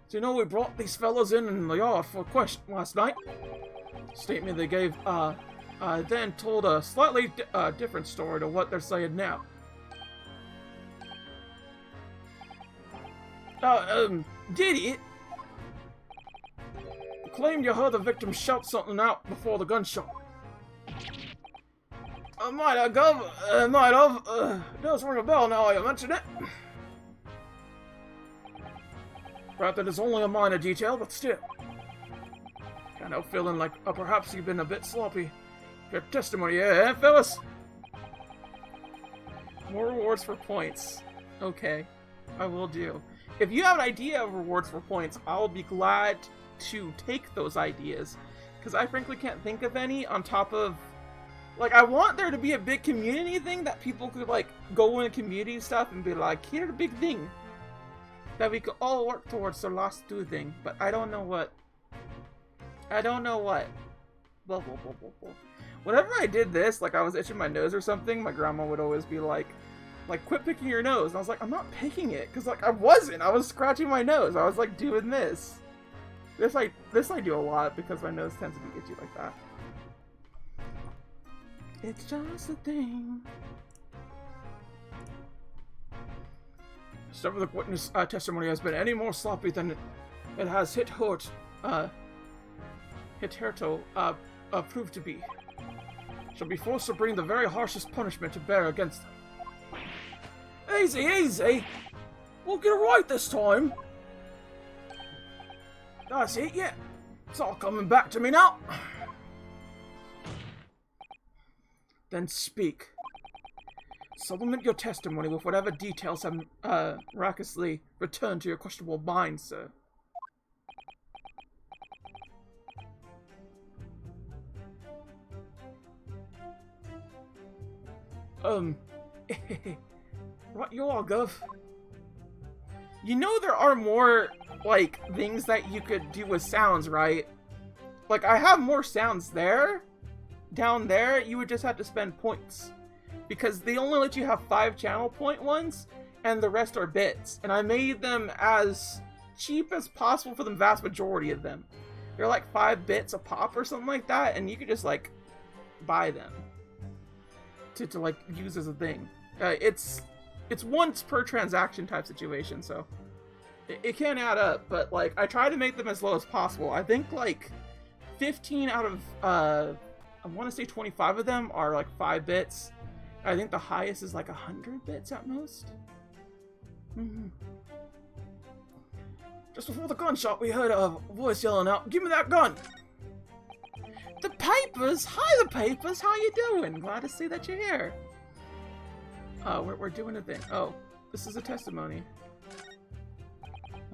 So you know we brought these fellas in the yard for a question last night. Statement they gave then told a slightly different story to what they're saying now. Did it? Claimed you heard the victim shout something out before the gunshot. I might have, it does ring a bell now you mention it. Right, that is only a minor detail, but still. I know, feeling like perhaps you've been a bit sloppy. Your testimony, eh, fellas? More rewards for points. Okay, I will do. If you have an idea of rewards for points, I'll be glad to take those ideas. Because I frankly can't think of any on top of... Like, I want there to be a big community thing that people could, like, go in community stuff and be like, here's the big thing. That we could all work towards the last two thing. But I don't know what. I don't know what. Blah, blah, blah, blah, blah. Whenever I did this, like I was itching my nose or something, my grandma would always be like, quit picking your nose. And I was like, I'm not picking it. Because, like, I wasn't. I was scratching my nose. I was, like, doing this. This I do a lot because my nose tends to be itchy like that. It's just a thing. Several of the witness testimony has been any more sloppy than it has Hitherto proved to be. Shall be forced to bring the very harshest punishment to bear against them. Easy, easy! We'll get it right this time! That's it, yeah. It's all coming back to me now. Then speak. Supplement your testimony with whatever details have miraculously returned to your questionable mind, sir. What you all, Gov? You know there are more, like, things that you could do with sounds, right? Like, I have more sounds there. Down there, you would just have to spend points. Because they only let you have 5 channel point ones, and the rest are bits. And I made them as cheap as possible for the vast majority of them. They're like 5 bits a pop or something like that, and you could just, like, buy them. To like, use as a thing. It's once per transaction type situation, so it can add up, but like I try to make them as low as possible. I think like 15 out of I want to say 25 of them are like 5 bits. I think the highest is like 100 bits at most. Just before the gunshot, we heard a voice yelling out, "Give me that gun!" The Papers! Hi, the Papers! How you doing? Glad to see that you're here. We're doing a thing. Oh, this is a testimony.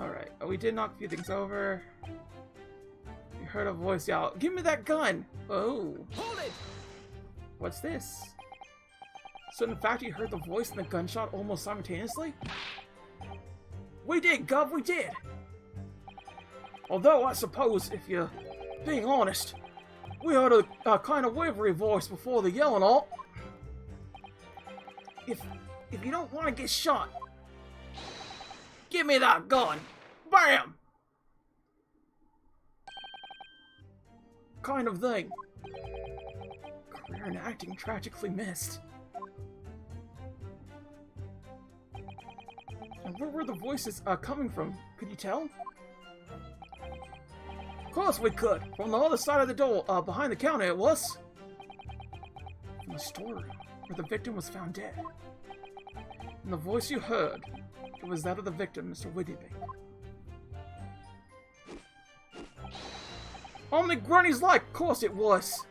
Alright. Oh, we did knock a few things over. You heard a voice yell, "Give me that gun!" Oh. Hold it! What's this? So in fact you heard the voice and the gunshot almost simultaneously? We did, Gov, we did! Although I suppose, if you're being honest, we heard a kind of wavery voice before the yelling all. If you don't want to get shot, give me that gun! Bam! Kind of thing. Career in acting tragically missed. And where were the voices coming from? Could you tell? Of course we could. From the other side of the door, behind the counter it was. From the storeroom, where the victim was found dead. And the voice you heard, it was that of the victim, Mr. Whittybank. Only Granny's like, of course it was.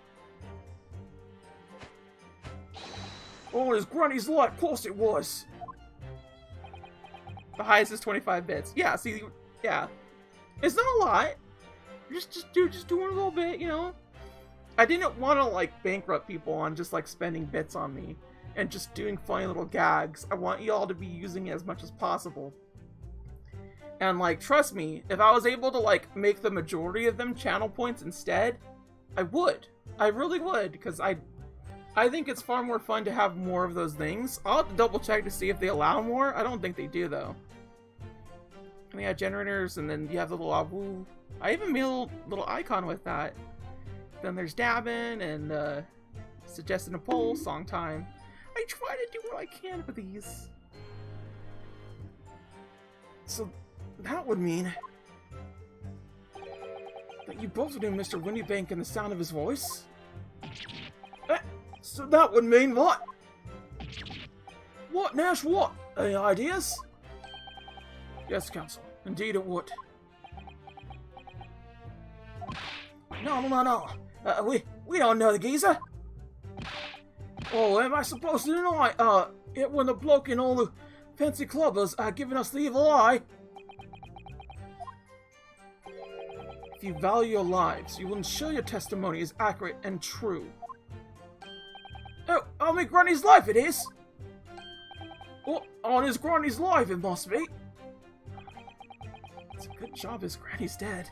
Oh, his Granny's like, of course it was. The highest is 25 bits. Yeah, see, yeah. It's not a lot. Just doing a little bit, you know? I didn't want to, like, bankrupt people on just, like, spending bits on me. And just doing funny little gags. I want you all to be using it as much as possible. And, like, trust me, if I was able to, like, make the majority of them channel points instead, I would. I really would, because I think it's far more fun to have more of those things. I'll have to double check to see if they allow more. I don't think they do, though. And they have generators, and then you have the little woo. I even made a little icon with that. Then there's dabbing, and suggesting a poll, song time. I try to do what I can with these. So that would mean that you both knew Mr. Whittybank and the sound of his voice? So that would mean what? What, Nash, what? Any ideas? Yes, Counsel. Indeed it would. No. We don't know the geezer. Oh, am I supposed to deny it when the bloke in all the fancy clubbers are giving us the evil eye? If you value your lives, you will ensure your testimony is accurate and true. Oh, on me Granny's life it is! Oh, on his Granny's life it must be! It's a good job his Granny's dead.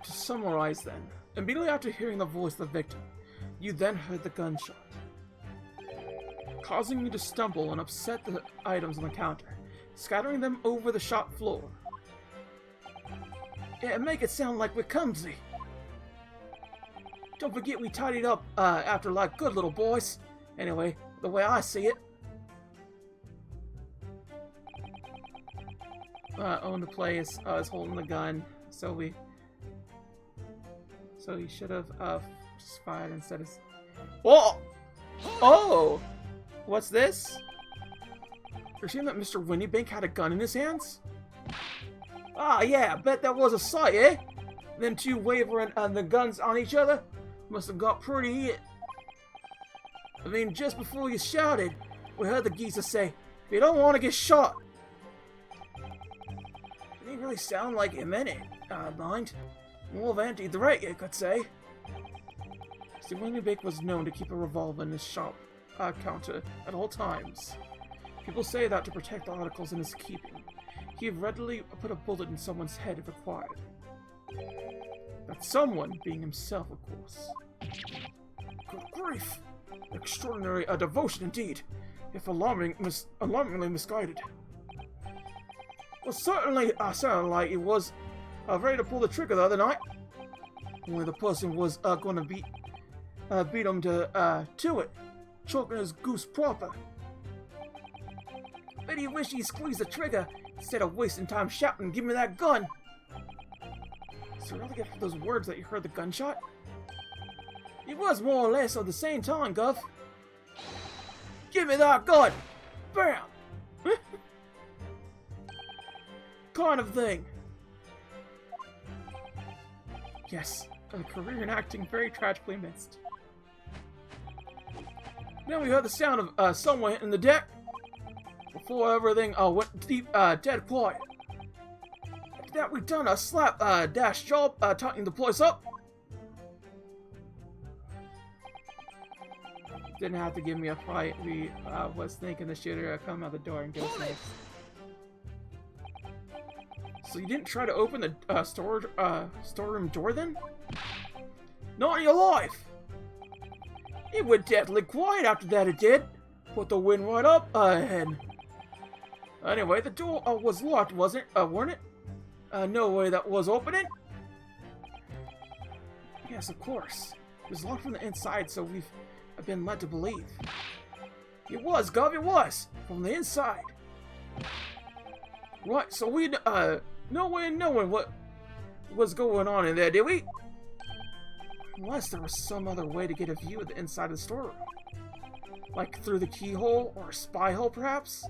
To summarize then, immediately after hearing the voice of the victim, you then heard the gunshot, causing you to stumble and upset the items on the counter, scattering them over the shop floor. Yeah, make it sound like we're clumsy. Don't forget we tidied up after like good little boys. Anyway, the way I see it. Own the place is holding the gun, so he should have just fired instead of. Whoa! Oh! What's this? You're saying that Mr. Windybank had a gun in his hands? Ah, yeah, I bet that was a sight, eh? Them two wavering the guns on each other must have got pretty hit. I mean, just before you shouted, we heard the geezer say, "If you don't want to get shot." It didn't really sound like he meant it, mind. More of anti-threat, you could say. Mr. Windybank was known to keep a revolver in his shop counter at all times. People say that to protect the articles in his keeping. He would readily put a bullet in someone's head if required. That someone being himself, of course. Good grief! Extraordinary devotion indeed, if alarmingly misguided. Well, certainly sounded like he was ready to pull the trigger the other night. Only the person was going to beat him to it, choking his goose proper. Bet he wished he squeezed the trigger instead of wasting time shouting, "Give me that gun!" So really get those words that you heard the gunshot? It was more or less of the same time, Guff. Give me that gun! Bam! Kind of thing. Yes, a career in acting very tragically missed. Then we heard the sound of someone hitting the deck. Before everything went deep, dead quiet. After that, we done a slap dash job tightening the place up. Didn't have to give me a fright. We was thinking the shooter would come out the door and get us next. So you didn't try to open the storeroom door then? Not in your life! It went deadly quiet after that, it did. Put the wind right up ahead. Anyway, the door was locked, wasn't it? Weren't it? No way that was opening? Yes, of course. It was locked from the inside, so we've been led to believe. It was, Gov, it was! From the inside. Right, so we, no way of knowing what was going on in there, did we? Unless there was some other way to get a view of the inside of the storeroom. Like through the keyhole, or a spy hole, perhaps?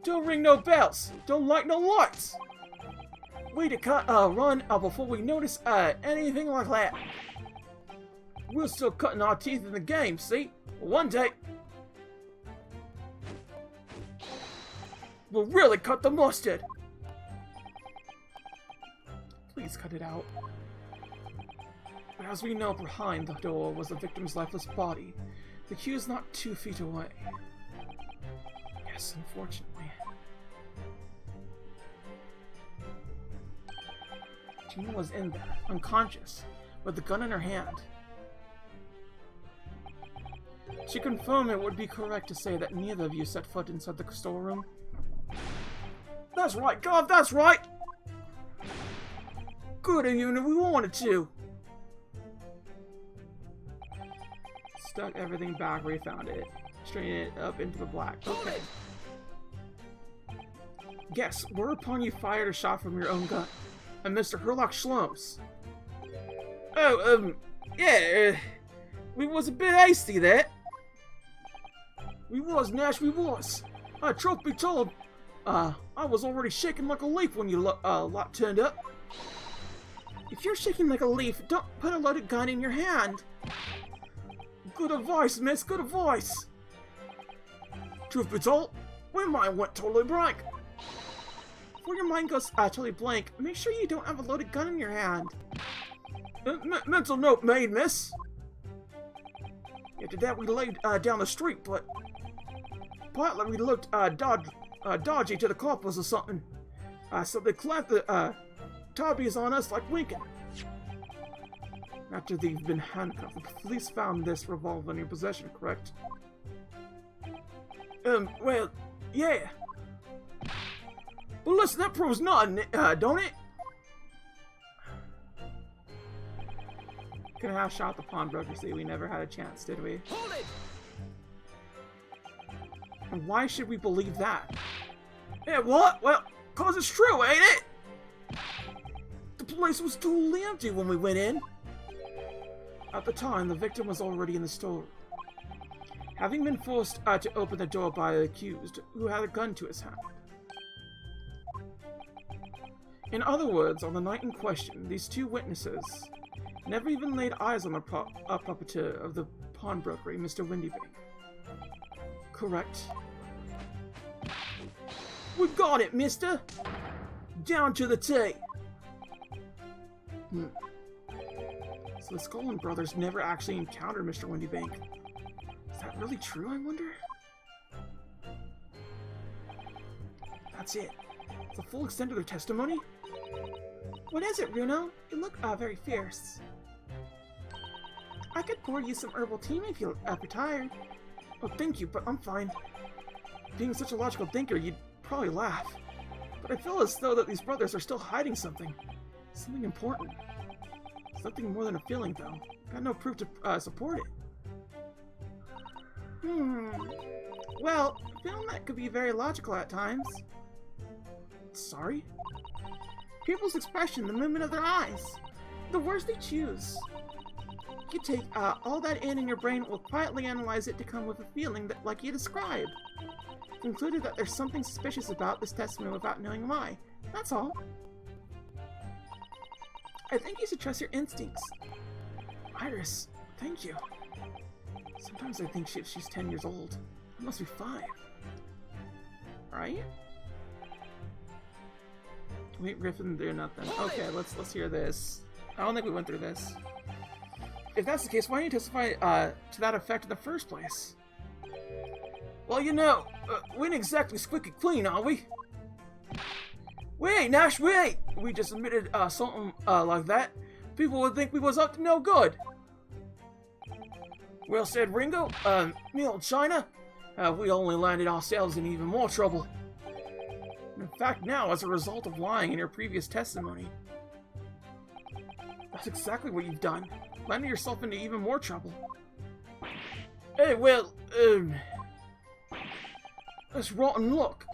Don't ring no bells! Don't light no lights! Way to run before we notice anything like that. We're still cutting our teeth in the game, see? One day, we'll really cut the mustard! Please cut it out. But as we know, behind the door was the victim's lifeless body. The accused not 2 feet away. Yes, unfortunately. Gina was in there, unconscious, with the gun in her hand. She confirmed it would be correct to say that neither of you set foot inside the storeroom. That's right, God, that's right! Good, even if we wanted to. Stuck everything back where you found it. Straighten it up into the black. Okay. Guess, whereupon you fired a shot from your own gun at Mr. Herlock Schlumps. Oh, yeah, we was a bit hasty there. We was, Nash, we was. Truth be told, I was already shaking like a leaf when you lot turned up. If you're shaking like a leaf, don't put a loaded gun in your hand. Good advice, miss, good advice. Truth be told, my mind went totally blank. Before your mind goes totally blank, make sure you don't have a loaded gun in your hand. Mental note made, miss. After that, we laid down the street, but partly we looked dodgy to the coppers or something. So they clamped the tabbies on us like winking. After they've been handcuffed, the police found this revolver in your possession, correct? Well, yeah. Well, listen, that proves nothing, don't it? Could have shot the pawnbroker, see, we never had a chance, did we? Hold it! And why should we believe that? Yeah, what? Well, 'cause it's true, ain't it? The place was totally empty when we went in. At the time, the victim was already in the store, having been forced to open the door by the accused, who had a gun to his hand. In other words, on the night in question, these two witnesses never even laid eyes on the puppeteer of the pawnbrokery, Mr. Windybank. Correct? We got it, mister! Down to the T! So the Scullin brothers never actually encountered Mr. Windybank. Is that really true, I wonder? That's it. The full extent of their testimony? What is it, Runo? You look very fierce. I could pour you some herbal tea if you're tired. Oh, thank you, but I'm fine. Being such a logical thinker, you'd probably laugh. But I feel as though that these brothers are still hiding something. Something important. Something more than a feeling, though. Got no proof to support it. Well, I feel that could be very logical at times. Sorry? People's expression, the movement of their eyes, the words they choose. You take all that in your brain will quietly analyze it to come with a feeling that, like you described. Concluded that there's something suspicious about this testimony without knowing why. That's all. I think you should trust your instincts. Iris, thank you. Sometimes I think she's 10 years old. I must be 5. Right? Wait, riffing through nothing. Okay, let's hear this. I don't think we went through this. If that's the case, why didn't you testify to that effect in the first place? Well, you know, we ain't exactly squeaky clean, are we? Wait, Nash, wait! We just admitted something like that. People would think we was up to no good. Well said, Ringo. Me old China. We only landed ourselves in even more trouble. In fact, now, as a result of lying in your previous testimony. That's exactly what you've done. Landing yourself into even more trouble. Hey, well, this rotten look.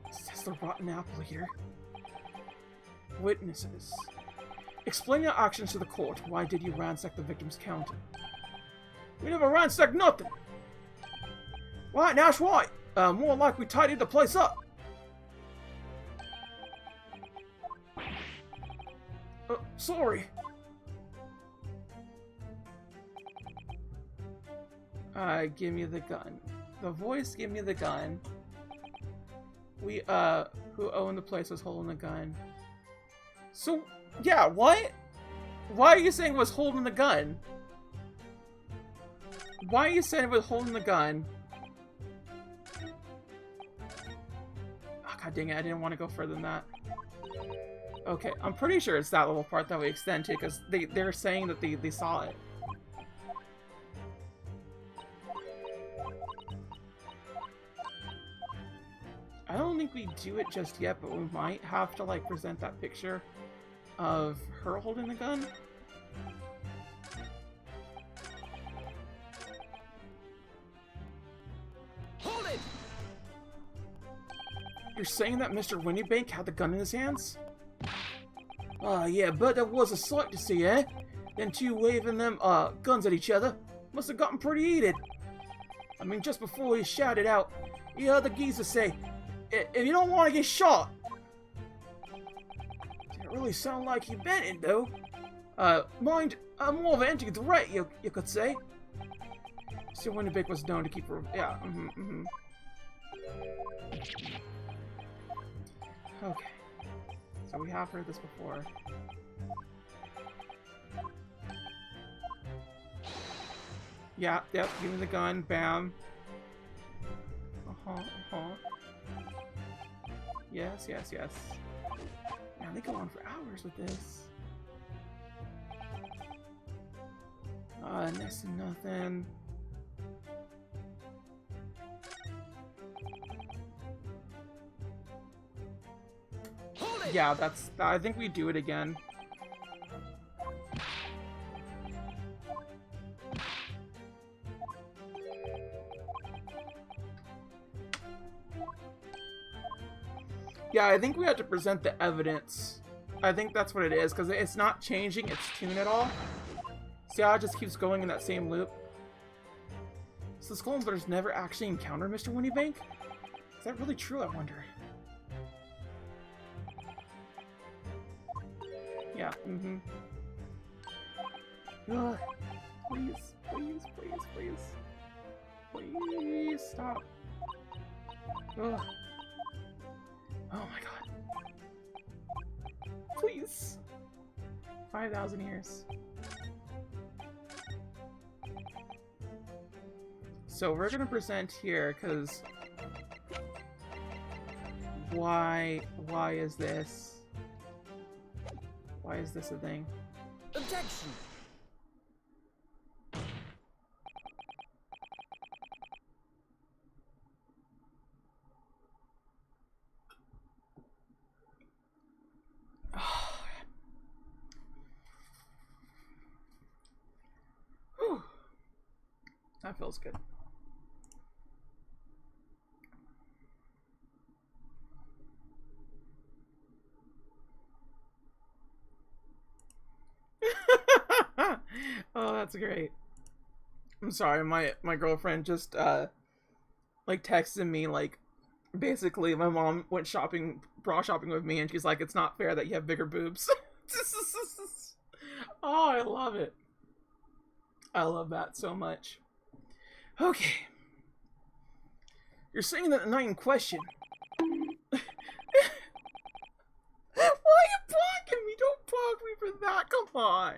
Says the rotten apple here. Witnesses. Explain your actions to the court. Why did you ransack the victim's counter? We never ransacked nothing. Why, Nash, why? More like we tidied the place up. Sorry. Give me the gun. The voice, give me the gun. We, who owned the place was holding the gun. So, yeah, what? Why are you saying it was holding the gun? Why are you saying it was holding the gun? Oh, God dang it, I didn't want to go further than that. Okay, I'm pretty sure it's that little part that we extend to, because they're saying that they saw it. I don't think we do it just yet, but we might have to, like, present that picture of her holding the gun. Hold it! You're saying that Mr. Windybank had the gun in his hands? Yeah, but that was a sight to see, eh? Them two waving them, guns at each other. Must have gotten pretty heated. I mean, just before he shouted out, you heard the geezer say, if you don't want to get shot. Didn't really sound like you meant it, though. Mind, more of an anti-threat, you could say. Mr. Winnebeck was known to keep her... Yeah, Okay. So we have heard this before. Yeah, yep, give me the gun, bam. Yes, yes, yes. Man, they go on for hours with this. Next to nothing. Yeah, that's... I think we do it again. Yeah, I think we have to present the evidence. I think that's what it is, because it's not changing its tune at all. See how it just keeps going in that same loop? So the Skull and Bones never actually encounter Mr. Winnebank? Is that really true, I wonder? Yeah, Please, please, please, please. Please, stop. Ugh. Oh my god. Please. 5,000 years. So we're gonna present here, because... Why is this? Why is this a thing? Objection! Whew. That feels good. Oh, that's great. I'm sorry, my girlfriend just like texted me, like, basically my mom went bra shopping with me, and she's like, it's not fair that you have bigger boobs. Oh, I love it. I love that so much. Okay. You're saying that the night in question. Why are you blocking me? Don't block me for that. Come on.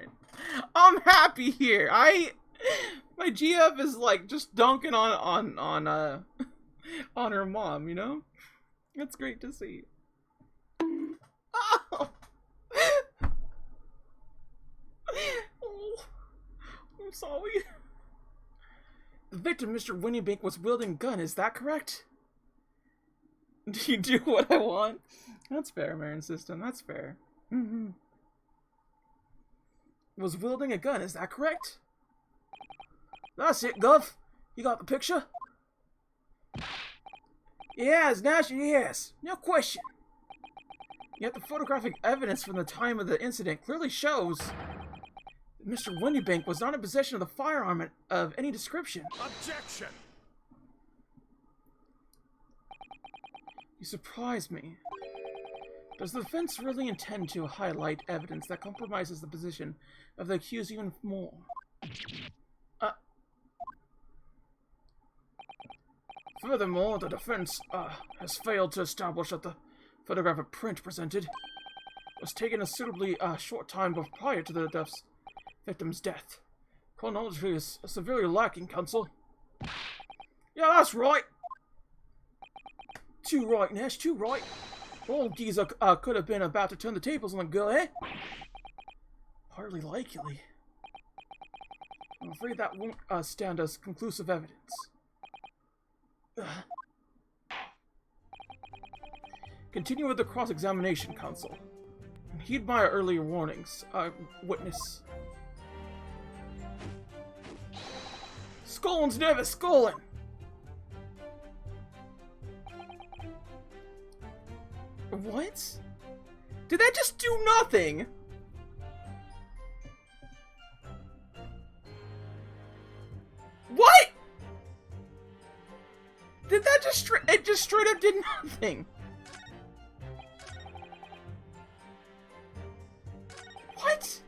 I'm happy here. My GF is like just dunking on her mom, you know? That's great to see. Oh. Oh. I'm sorry. The victim, Mr. Winnebank, was wielding a gun, is that correct? Do you do what I want? That's fair, Marin System, that's fair. Was wielding a gun, is that correct? That's it, Gov. You got the picture? Yes, Nash, yes. No question. Yet the photographic evidence from the time of the incident clearly shows that Mr. Winnebank was not in possession of the firearm of any description. Objection! You surprise me. Does the defense really intend to highlight evidence that compromises the position of the accused even more? Furthermore, the defense has failed to establish that the photographic print presented was taken a suitably short time prior to the victim's death. Chronology is severely lacking, Counsel. Yeah, that's right. Too right, Nash, too right. Old geezer could have been about to turn the tables on the girl, eh? Hardly likely. I'm afraid that won't stand as conclusive evidence. Continue with the cross-examination, Counsel. And heed my earlier warnings, witness. Scolin's never Scolin! What? Did that just do nothing? What? Did that just it just straight up did nothing? What?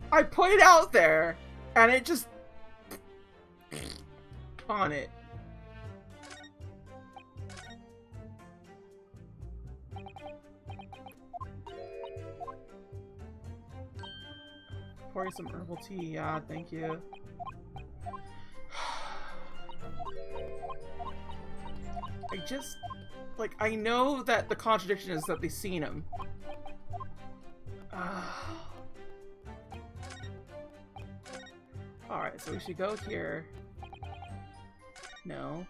I put it out there, and it just on it. Pour you some herbal tea. Yeah, thank you. I just, like, I know that the contradiction is that they've seen him. Alright, so we should go here. No.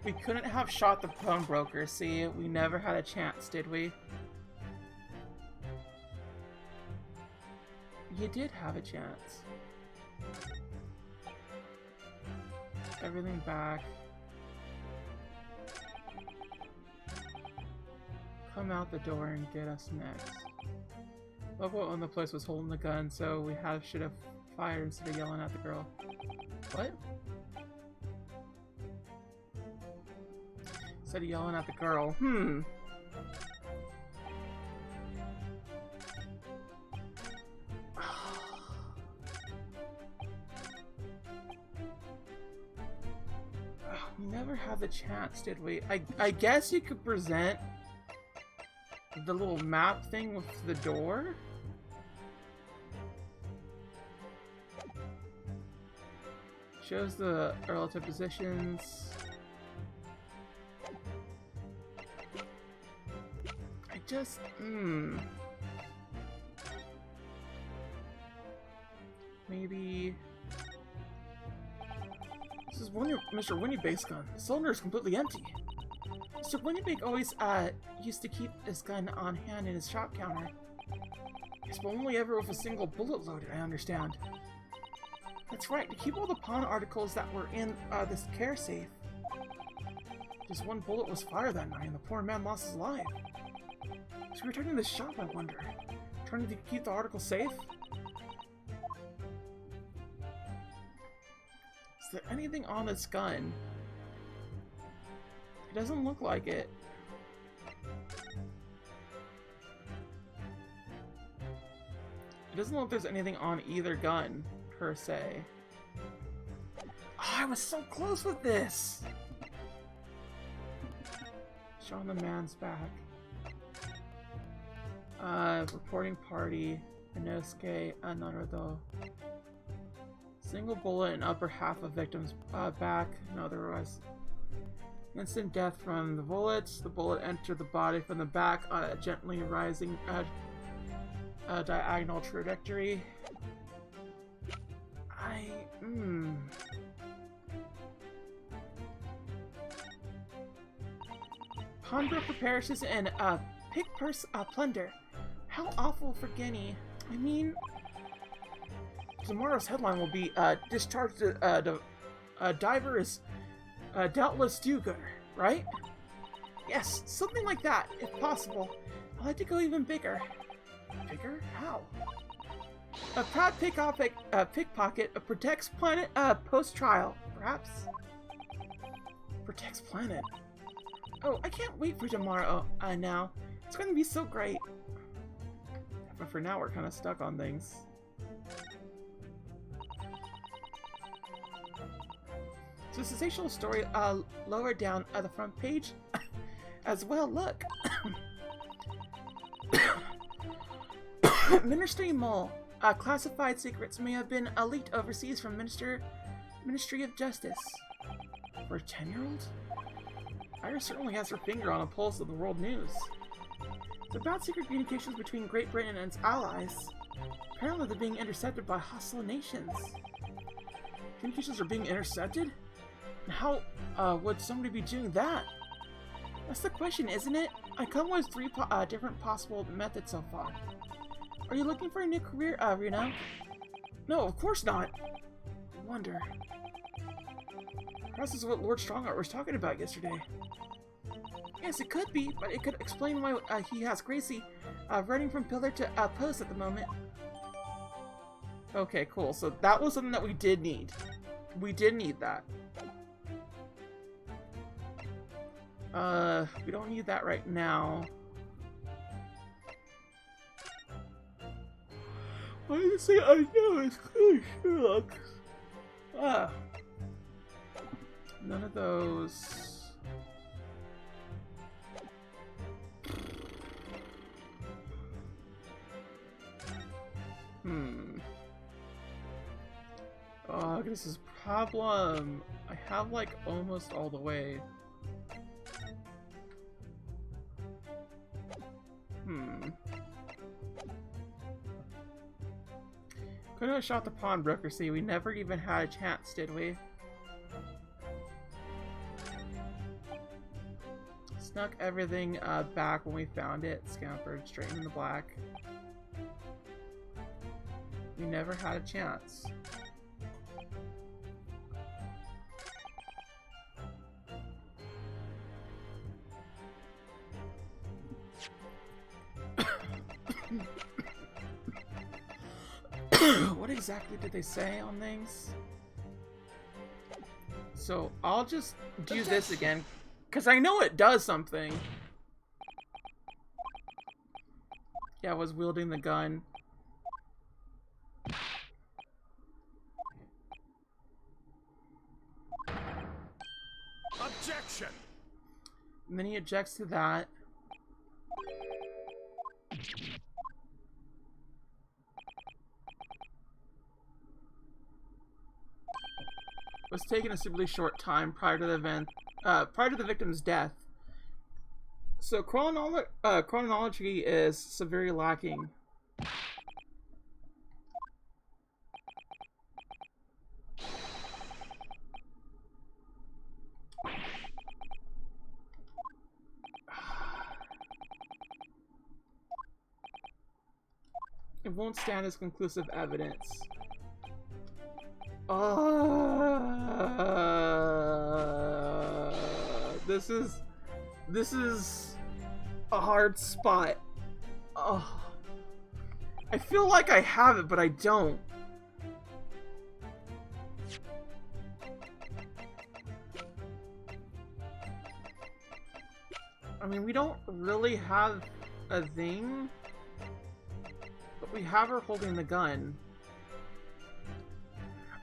We couldn't have shot the pawnbroker, see? We never had a chance, did we? You did have a chance. Everything back. Come out the door and get us next. Love what when the place was holding the gun, so we should have fired instead of yelling at the girl. What? Instead of yelling at the girl. We never had the chance, did we? I guess you could present the little map thing with the door? Shows the relative positions. I just... Maybe... This is Mr. Winniebake's gun. The cylinder is completely empty. Mr. Winnibake always, used to keep his gun on hand in his shop counter. Yes, but only ever with a single bullet loaded, I understand. That's right, to keep all the pawn articles that were in, this care safe. Just one bullet was fired that night, and the poor man lost his life. So returning to the shop, I wonder. Trying to keep the article safe? Is there anything on this gun? It doesn't look like it. It doesn't look like there's anything on either gun, per se. Oh, I was so close with this! Showing the man's back. Reporting party. Inosuke Naruto. Single bullet in upper half of victim's back, and otherwise. Instant death from the bullets. The bullet entered the body from the back on a gently rising diagonal trajectory. Pawnbroker perishes in pick purse plunder. How awful for Genny. I mean, tomorrow's headline will be discharged. Diver is doubtless do-gooder, right? Yes, something like that, if possible. I'd like to go even bigger. Bigger? How? A proud pickpocket protects planet post-trial, perhaps? Protects planet. Oh, I can't wait for tomorrow now. It's going to be so great. But for now, we're kind of stuck on things. So sensational story lower down at the front page as well. Look. Ministry Mole. Classified secrets may have been leaked overseas from Ministry of Justice. For a 10-year-old? Iris certainly has her finger on a pulse of the world news. It's about secret communications between Great Britain and its allies. Apparently they're being intercepted by hostile nations. Communications are being intercepted? And how would somebody be doing that? That's the question, isn't it? I come with 3 different possible methods so far. Are you looking for a new career, Reno? No, of course not. I wonder. Perhaps this is what Lord Stronghart was talking about yesterday. Yes, it could be, but it could explain why he has Gracie running from pillar to post at the moment. Okay, cool. So that was something that we did need. We did need that. We don't need that right now. Why do you say I know it's good, Sherlock? Ah. None of those. Oh, this is a problem. I have like almost all the way. Couldn't have shot the pawnbroker, see, we never even had a chance, did we? Snuck everything back when we found it, scampered straight in the black. We never had a chance. What exactly did they say on things? So I'll just do this again, because I know it does something. Yeah, I was wielding the gun. Objection! And then he objects to that. Was taken a superly short time prior to the event, prior to the victim's death. So chronology is severely lacking. It won't stand as conclusive evidence. This is a hard spot. I feel like I have it, but I don't. I mean, we don't really have a thing, but we have her holding the gun.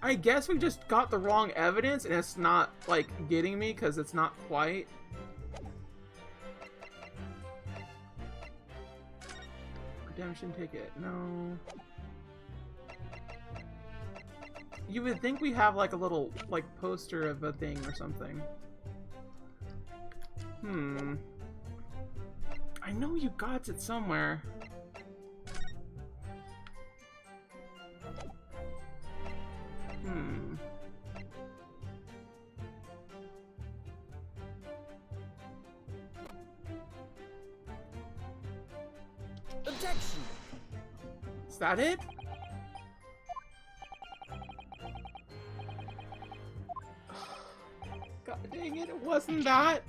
I guess we just got the wrong evidence, and it's not, like, getting me, because it's not quite. Redemption ticket, no. You would think we have, like, a little, like, poster of a thing or something. I know you got it somewhere. Objection! Is that it? God dang it, it wasn't that.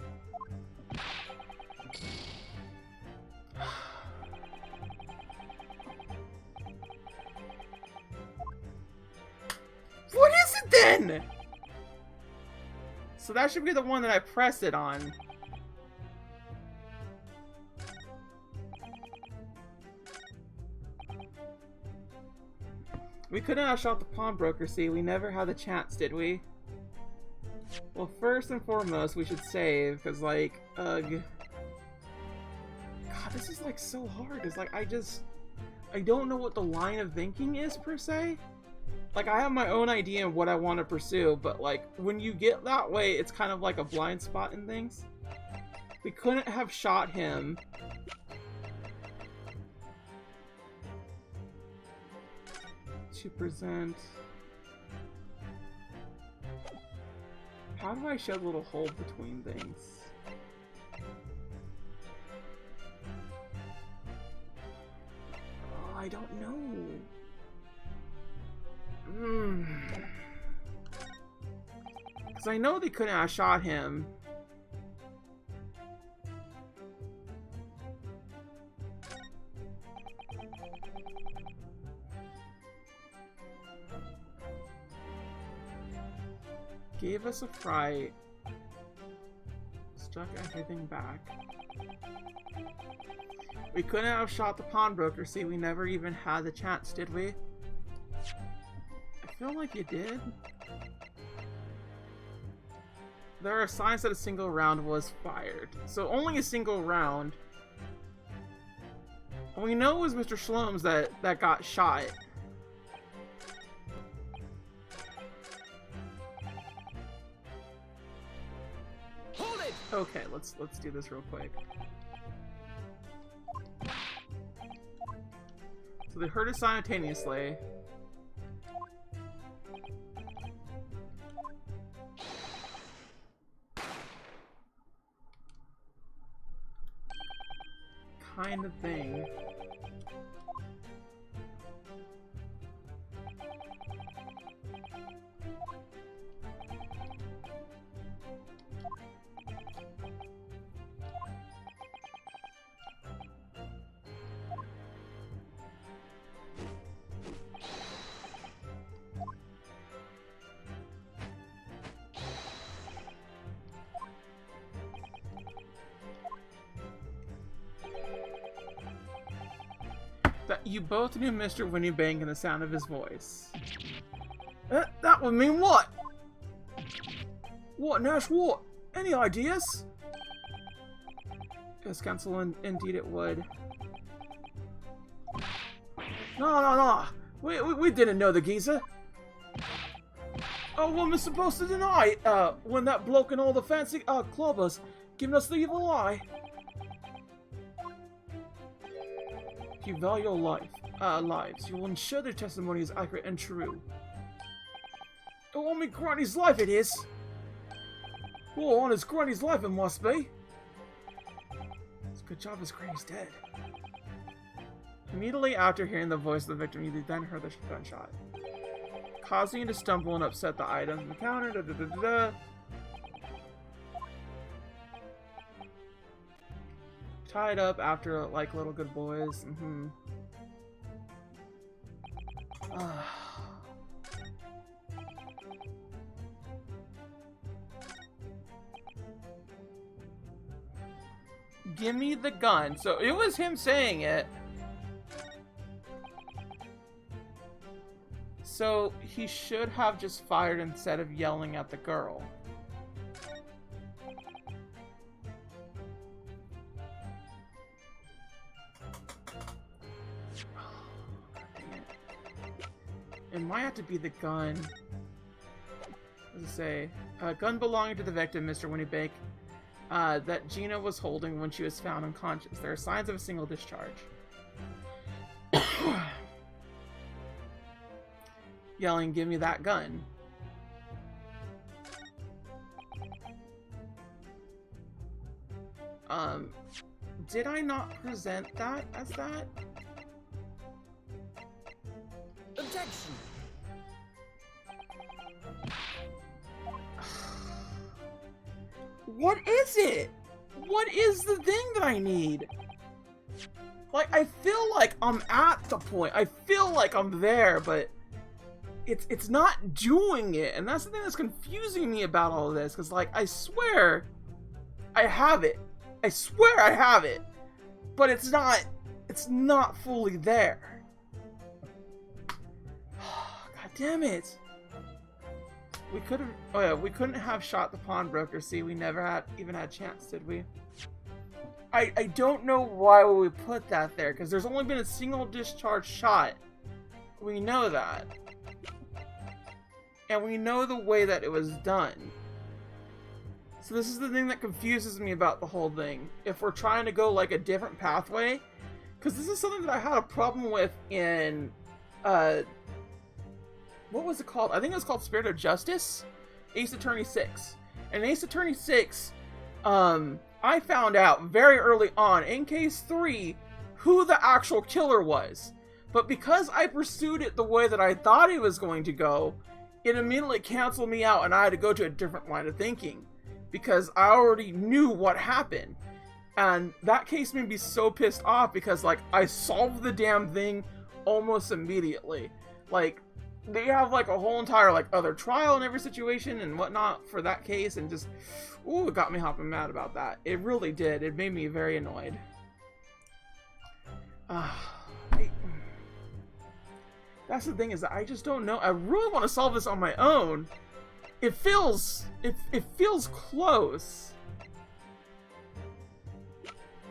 What is it then? So that should be the one that I pressed it on. We couldn't have shot the pawnbroker, see? We never had the chance, did we? Well, first and foremost, we should save, because, like, ugh. God, this is, like, so hard. It's like, I don't know what the line of thinking is, per se. Like, I have my own idea of what I want to pursue, but, like, when you get that way, it's kind of like a blind spot in things. We couldn't have shot him. To present. How do I show the little hole between things? Oh, I don't know. Because I know they couldn't have shot him. gave us a fright. Stuck everything back. We couldn't have shot the pawnbroker, see, we never even had the chance, did we? I feel like you did. There are signs that a single round was fired. So only a single round. We know it was Mr. Shlom's that got shot. Hold it! Okay, let's do this real quick. So they heard it simultaneously. Kind of thing. That you both knew Mr. Winniebank and the sound of his voice. That would mean what? What, Nash, what? Any ideas? Yes, Council, indeed it would. No. We didn't know the geezer. Oh, what am I supposed to deny? When that bloke and all the fancy, clubbers giving us the evil eye. If you value your lives, you will ensure their testimony is accurate and true. Oh, on me Granny's life it is! Oh, on his Granny's life it must be! It's a good job his Granny's dead. Immediately after hearing the voice of the victim, you then heard the gunshot, causing you to stumble and upset the items on the counter. Tied up after, like, little good boys. Give me the gun. So it was him saying it. So he should have just fired instead of yelling at the girl. It might have to be the gun. What does it say? A gun belonging to the victim, Mr. Winniebank, that Gina was holding when she was found unconscious. There are signs of a single discharge. Yelling, give me that gun. Did I not present that as that? Objection! What is it? What is the thing that I need? Like, I feel like I'm at the point. I feel like I'm there, but it's not doing it. And that's the thing that's confusing me about all of this. Because, like, I swear I have it. I swear I have it. But it's not fully there. God damn it. We could have, oh yeah, we couldn't have shot the pawnbroker. See, we never even had a chance, did we? I don't know why we put that there, because there's only been a single discharge shot. We know that. And we know the way that it was done. So this is the thing that confuses me about the whole thing. If we're trying to go like a different pathway, because this is something that I had a problem with in, what was it called? I think it was called Spirit of Justice? Ace Attorney 6. And in Ace Attorney 6, I found out very early on, in case 3, who the actual killer was. But because I pursued it the way that I thought it was going to go, it immediately canceled me out and I had to go to a different line of thinking. Because I already knew what happened. And that case made me so pissed off because, like, I solved the damn thing almost immediately. Like, they have like a whole entire like other trial in every situation and whatnot for that case, and just ooh, it got me hopping mad about that. It really did. It made me very annoyed. That's the thing, is that I just don't know. I really want to solve this on my own. It feels close.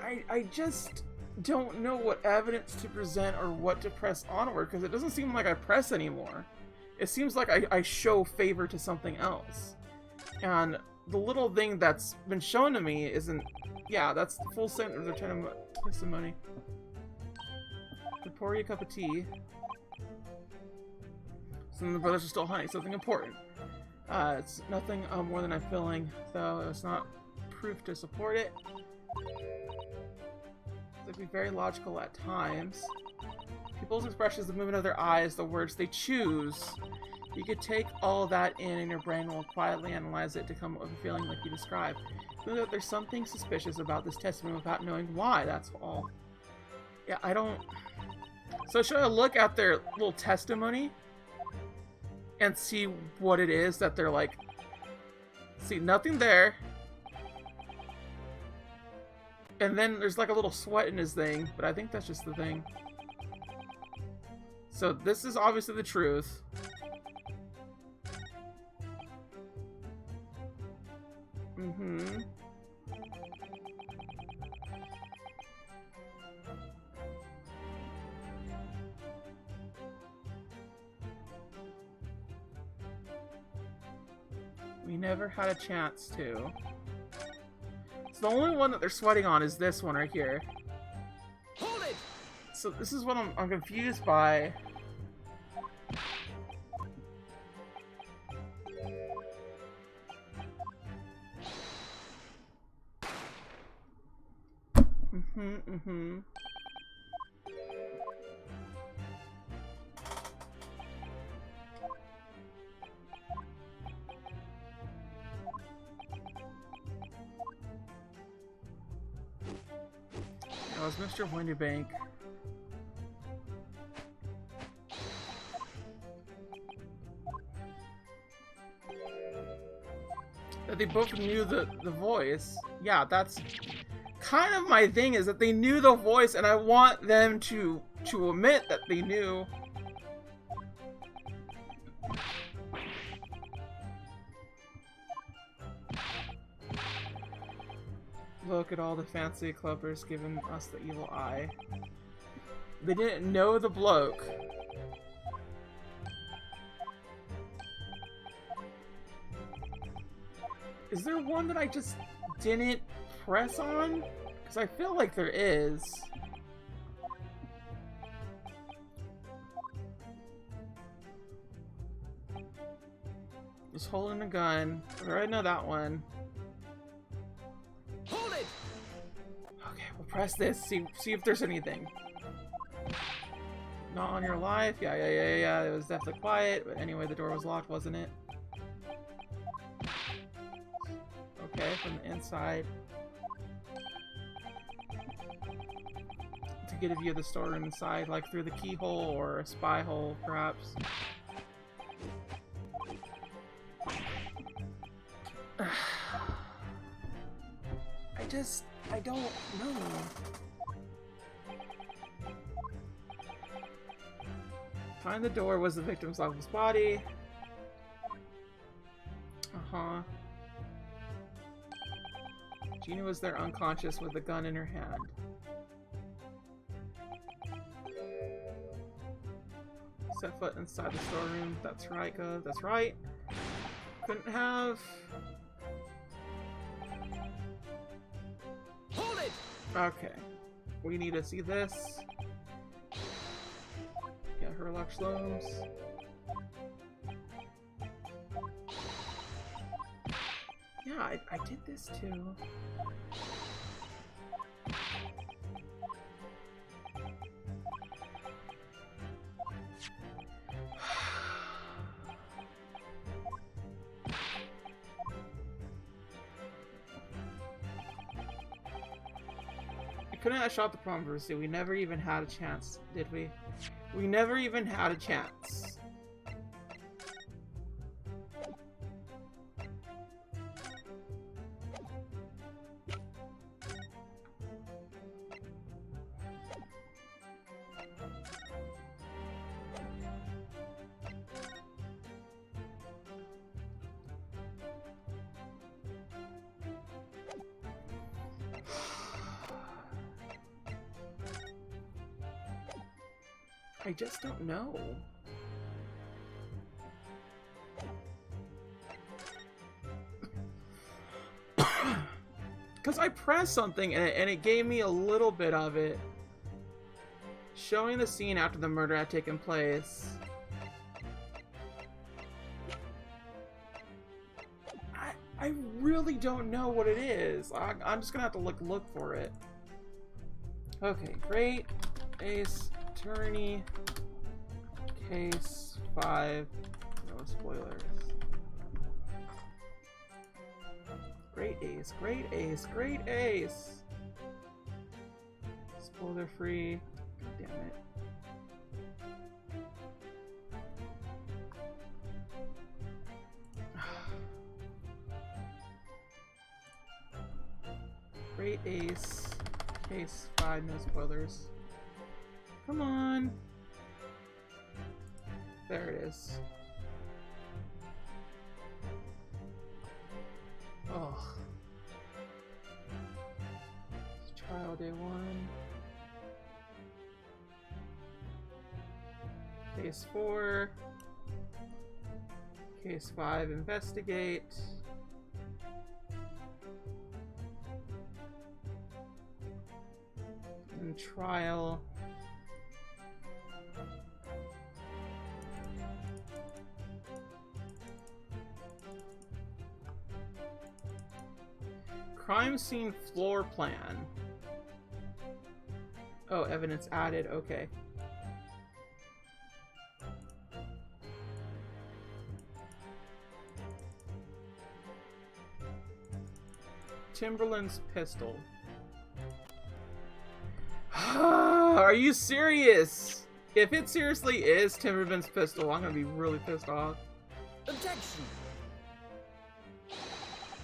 I just don't know what evidence to present or what to press onward, because it doesn't seem like I press anymore. It seems like I show favor to something else. And the little thing that's been shown to me isn't... Yeah, that's the full sentence of testimony. To pour you a cup of tea. Some of the brothers are still hunting something important. It's nothing more than I'm feeling, though it's not proof to support it. They'd be very logical at times. People's expressions, the movement of their eyes, the words they choose. You could take all that in and your brain will quietly analyze it to come up with a feeling like you described. Feel that there's something suspicious about this testimony without knowing why, that's all. Yeah, I don't... So should I look at their little testimony and see what it is that they're like... See, nothing there. And then there's like a little sweat in his thing, but I think that's just the thing. So this is obviously the truth. Mm-hmm. We never had a chance to. So the only one that they're sweating on is this one right here. Hold it! So this is what I'm confused by. Mm-hmm. That was Mr. Windybank. That they both knew the voice. Yeah, that's kind of my thing, is that they knew the voice, and I want them to admit that they knew. Look at all the fancy clubbers giving us the evil eye. They didn't know the bloke. Is there one that I just didn't press on? Because I feel like there is. Just holding a gun. I already know that one. Hold it! Okay, we'll press this. See if there's anything. Not on your life. Yeah. It was definitely quiet. But anyway, the door was locked, wasn't it? Okay, from the inside. To get a view of the storeroom inside, like through the keyhole or a spy hole, perhaps. I don't know. Behind the door was the victim's lifeless body. Uh-huh. Gina was there unconscious with a gun in her hand. Set foot inside the storeroom. That's right, Gov. That's right. Couldn't have... Hold it! Okay. We need to see this. Get her lock slums. Yeah, I did this too. Couldn't have shot the promise. We never even had a chance, did we? We never even had a chance. I just don't know. Because I pressed something and it gave me a little bit of it. Showing the scene after the murder had taken place. I really don't know what it is. I'm just gonna have to look for it. Okay, great. Ace, attorney, case 5, no spoilers. Great ace, great ace, great ace! Spoiler free. God damn it. Great ace. Case 5, no spoilers. Come on! There it is. Oh. It's trial day 1. Case 4. Case 5, investigate. And trial. Crime scene floor plan. Oh, evidence added. Okay. Timberland's pistol. Are you serious? If it seriously is Timberland's pistol, I'm gonna be really pissed off. Objection.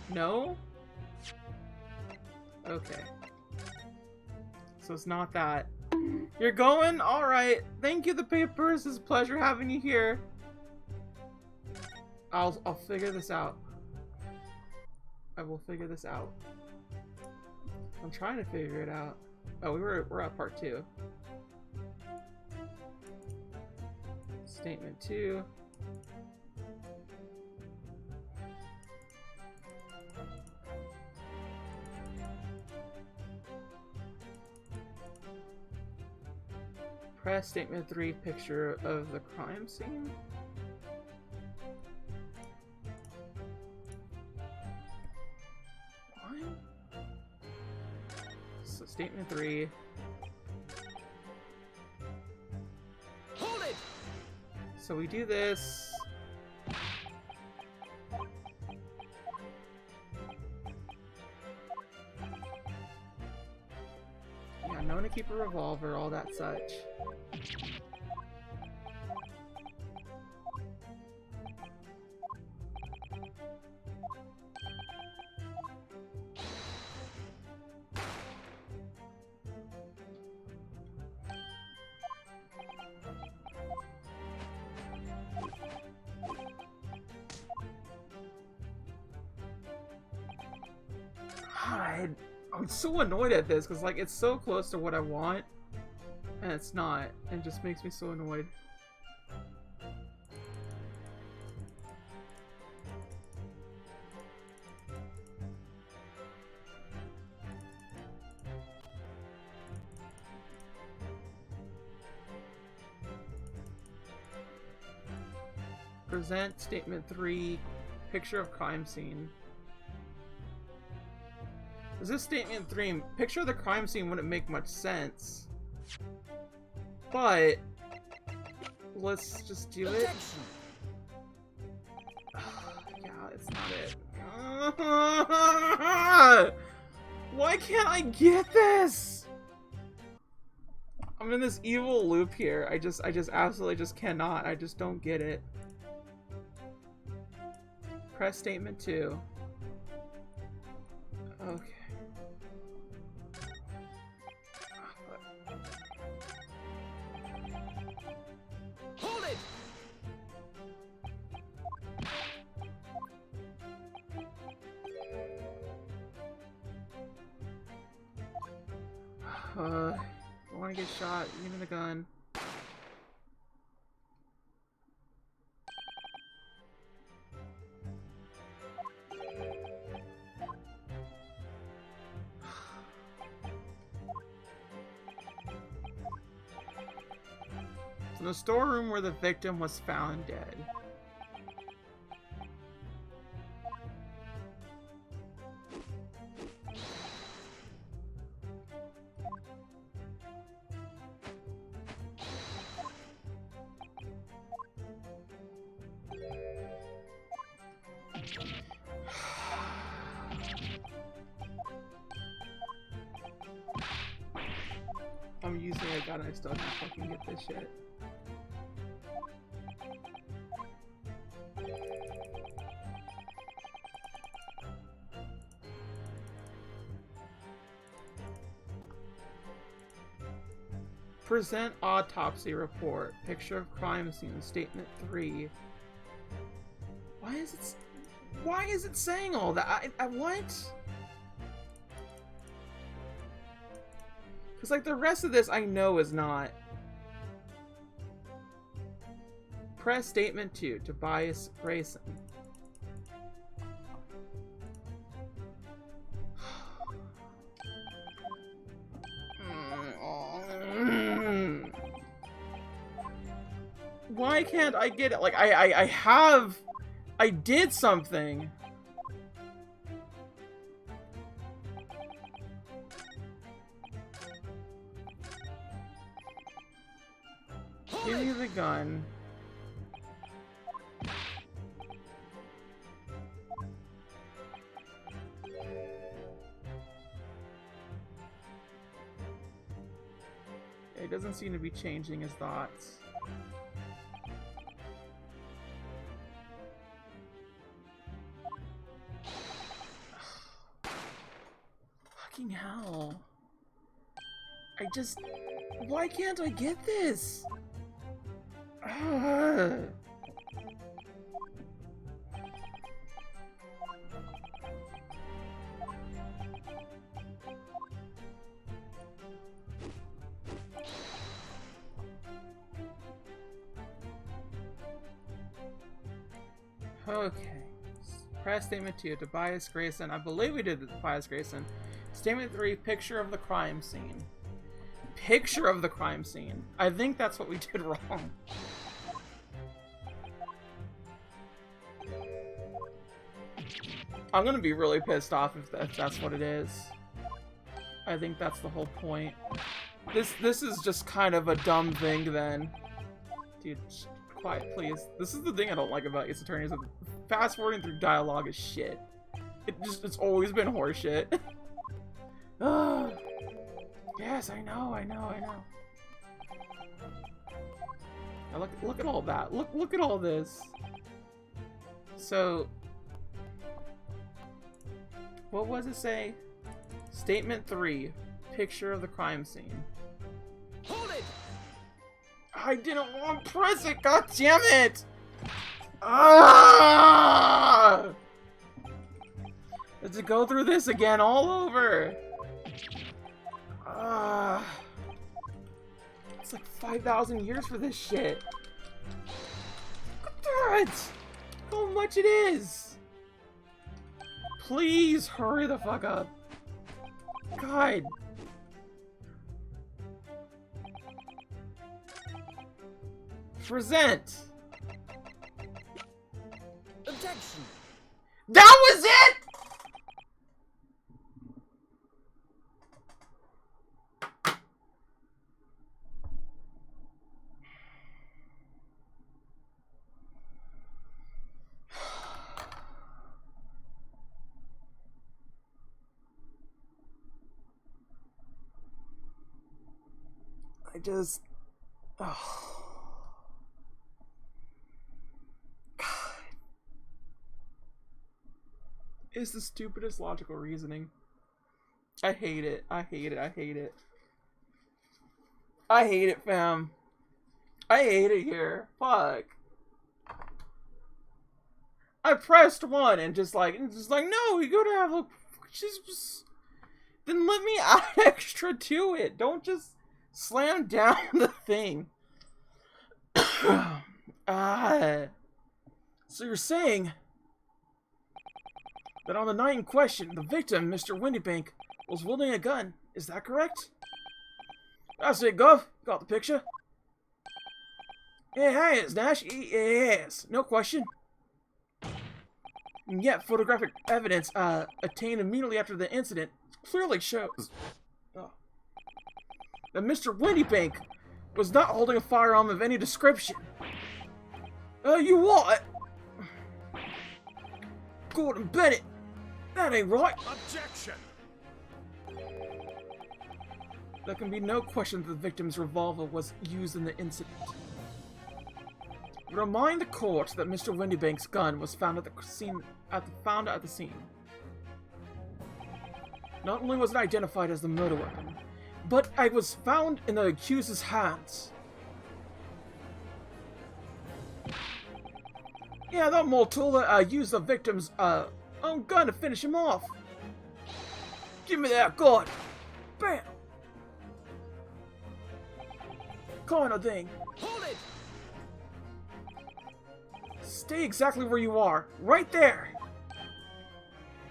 No? Okay. So it's not that. You're going? Alright. Thank you, the papers. It's a pleasure having you here. I'll figure this out. I will figure this out. I'm trying to figure it out. Oh, we're at part 2. Statement 2. Press statement 3, picture of the crime scene. What? So statement 3. Hold it. So we do this. Yeah, known to keep a revolver, all that such. I'm so annoyed at this because, like, it's so close to what I want, and it's not. It just makes me so annoyed. Present statement 3, picture of crime scene. Is this statement 3? Picture of the crime scene wouldn't make much sense. But let's just do it. Yeah, it's not it. Why can't I get this? I'm in this evil loop here. I just absolutely just cannot. I just don't get it. Press statement 2. Okay. Hold it. I want to get shot. Give me the gun. In the storeroom where the victim was found dead. I'm using a gun, I still can't fucking get this shit. Present autopsy report. Picture of crime scene. Statement 3. Why is it saying all that? I what? Because like the rest of this I know is not. Press statement 2. Tobias Grayson. Why can't I get it? Like, I did something. Give me the gun. It doesn't seem to be changing his thoughts. Fucking hell. Why can't I get this? Ugh. Okay. Press statement 2. Tobias Grayson. I believe we did the Tobias Grayson. Statement 3. Picture of the crime scene. Picture of the crime scene. I think that's what we did wrong. I'm gonna be really pissed off if that's what it is. I think that's the whole point. This is just kind of a dumb thing then. Dude, quiet, please. This is the thing I don't like about Ace Attorney, is that fast forwarding through dialogue is shit. It's always been horseshit. Yes, I know. Now look at all that. Look at all this. So, what was it say? Statement 3. Picture of the crime scene. Hold it! I didn't want to press it, god damn it! Ah! Let's go through this again all over. It's like 5,000 years for this shit. Look at that! How much it is! Please hurry the fuck up. God. Present. Objection. That was it! Oh. God. It's the stupidest logical reasoning. I hate it. I hate it, fam. I hate it here. Fuck. I pressed 1 and just like, no, you gotta have a... Then let me add extra to it. Don't just slam down the thing. So you're saying that on the night in question, the victim, Mr. Windybank, was wielding a gun. Is that correct? That's it, Gov. Got the picture? It has, Nash. It has. No question. And yet, photographic evidence obtained immediately after the incident clearly shows that Mr. Windybank was not holding a firearm of any description. You what? Gordon Bennett, that ain't right. Objection! There can be no question that the victim's revolver was used in the incident. Remind the court that Mr. Windybank's gun was found at the scene. Found at the scene. Not only was it identified as the murder weapon, but it was found in the accuser's hands. Yeah, that Mortola used the victim's own gun to finish him off. Give me that gun. Bam. Kind of thing. Hold it! Stay exactly where you are. Right there.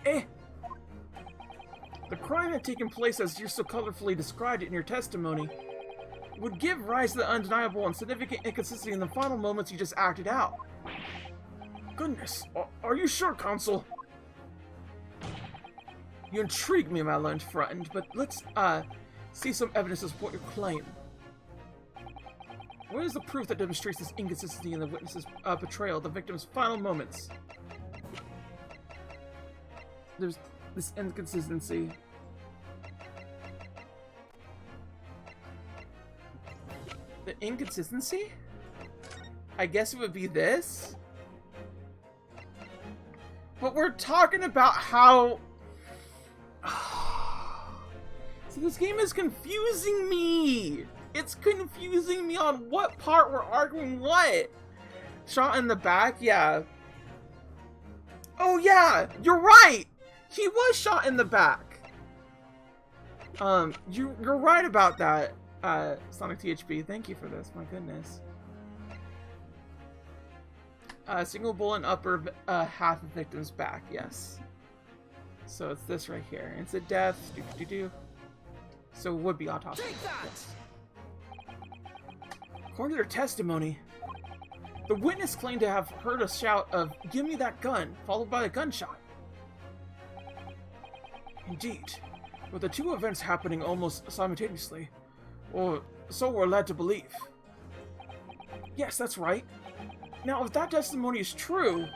The crime had taken place as you so colorfully described it in your testimony. Would give rise to the undeniable and significant inconsistency in the final moments you just acted out. Goodness, are you sure, Consul? You intrigue me, my learned friend, but let's, see some evidence to support your claim. What is the proof that demonstrates this inconsistency in the witness's portrayal of the victim's final moments? There's this inconsistency. The inconsistency? I guess it would be this? But we're talking about how... So this game is confusing me! It's confusing me on what part we're arguing what! Shot in the back? Yeah. Oh yeah! You're right! He was shot in the back! You're right about that, Sonic THB. Thank you for this, my goodness. Single bullet in upper half of victim's back, yes. So it's this right here. Instant death, So it would be autopsy. Take that! Yes. According to their testimony, the witness claimed to have heard a shout of, "Give me that gun," followed by a gunshot. Indeed, with the two events happening almost simultaneously, or so we're led to believe. Yes, that's right. Now, if that testimony is true,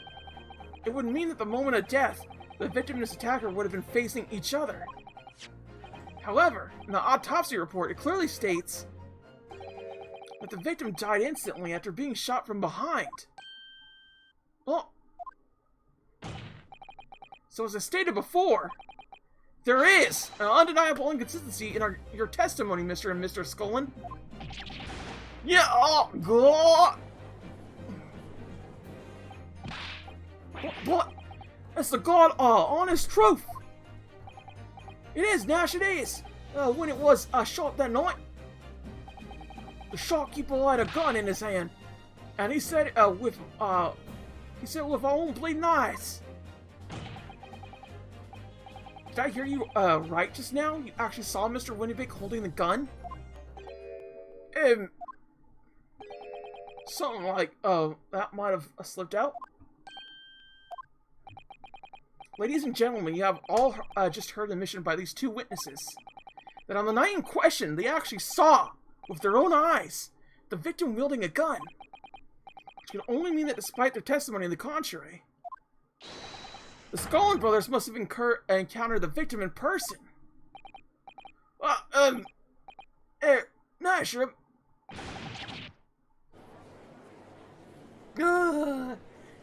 it would mean that the moment of death, the victim and his attacker would have been facing each other. However, in the autopsy report, it clearly states that the victim died instantly after being shot from behind. Well, so as I stated before, there is an undeniable inconsistency in your testimony, Mr. and Mr. Scullin. Yeah, oh, God. But that's the God, honest truth. It is, Nash, it is. When it was shot that night, the shopkeeper had a gun in his hand, and he said, with our own bleeding eyes. Did I hear you, right just now? You actually saw Mr. Windybank holding the gun? Something like, that might have slipped out. Ladies and gentlemen, you have all just heard the admission by these two witnesses that on the night in question, they actually saw, with their own eyes, the victim wielding a gun. Which can only mean that despite their testimony to the contrary, the Scullin brothers must have encountered the victim in person. Nash,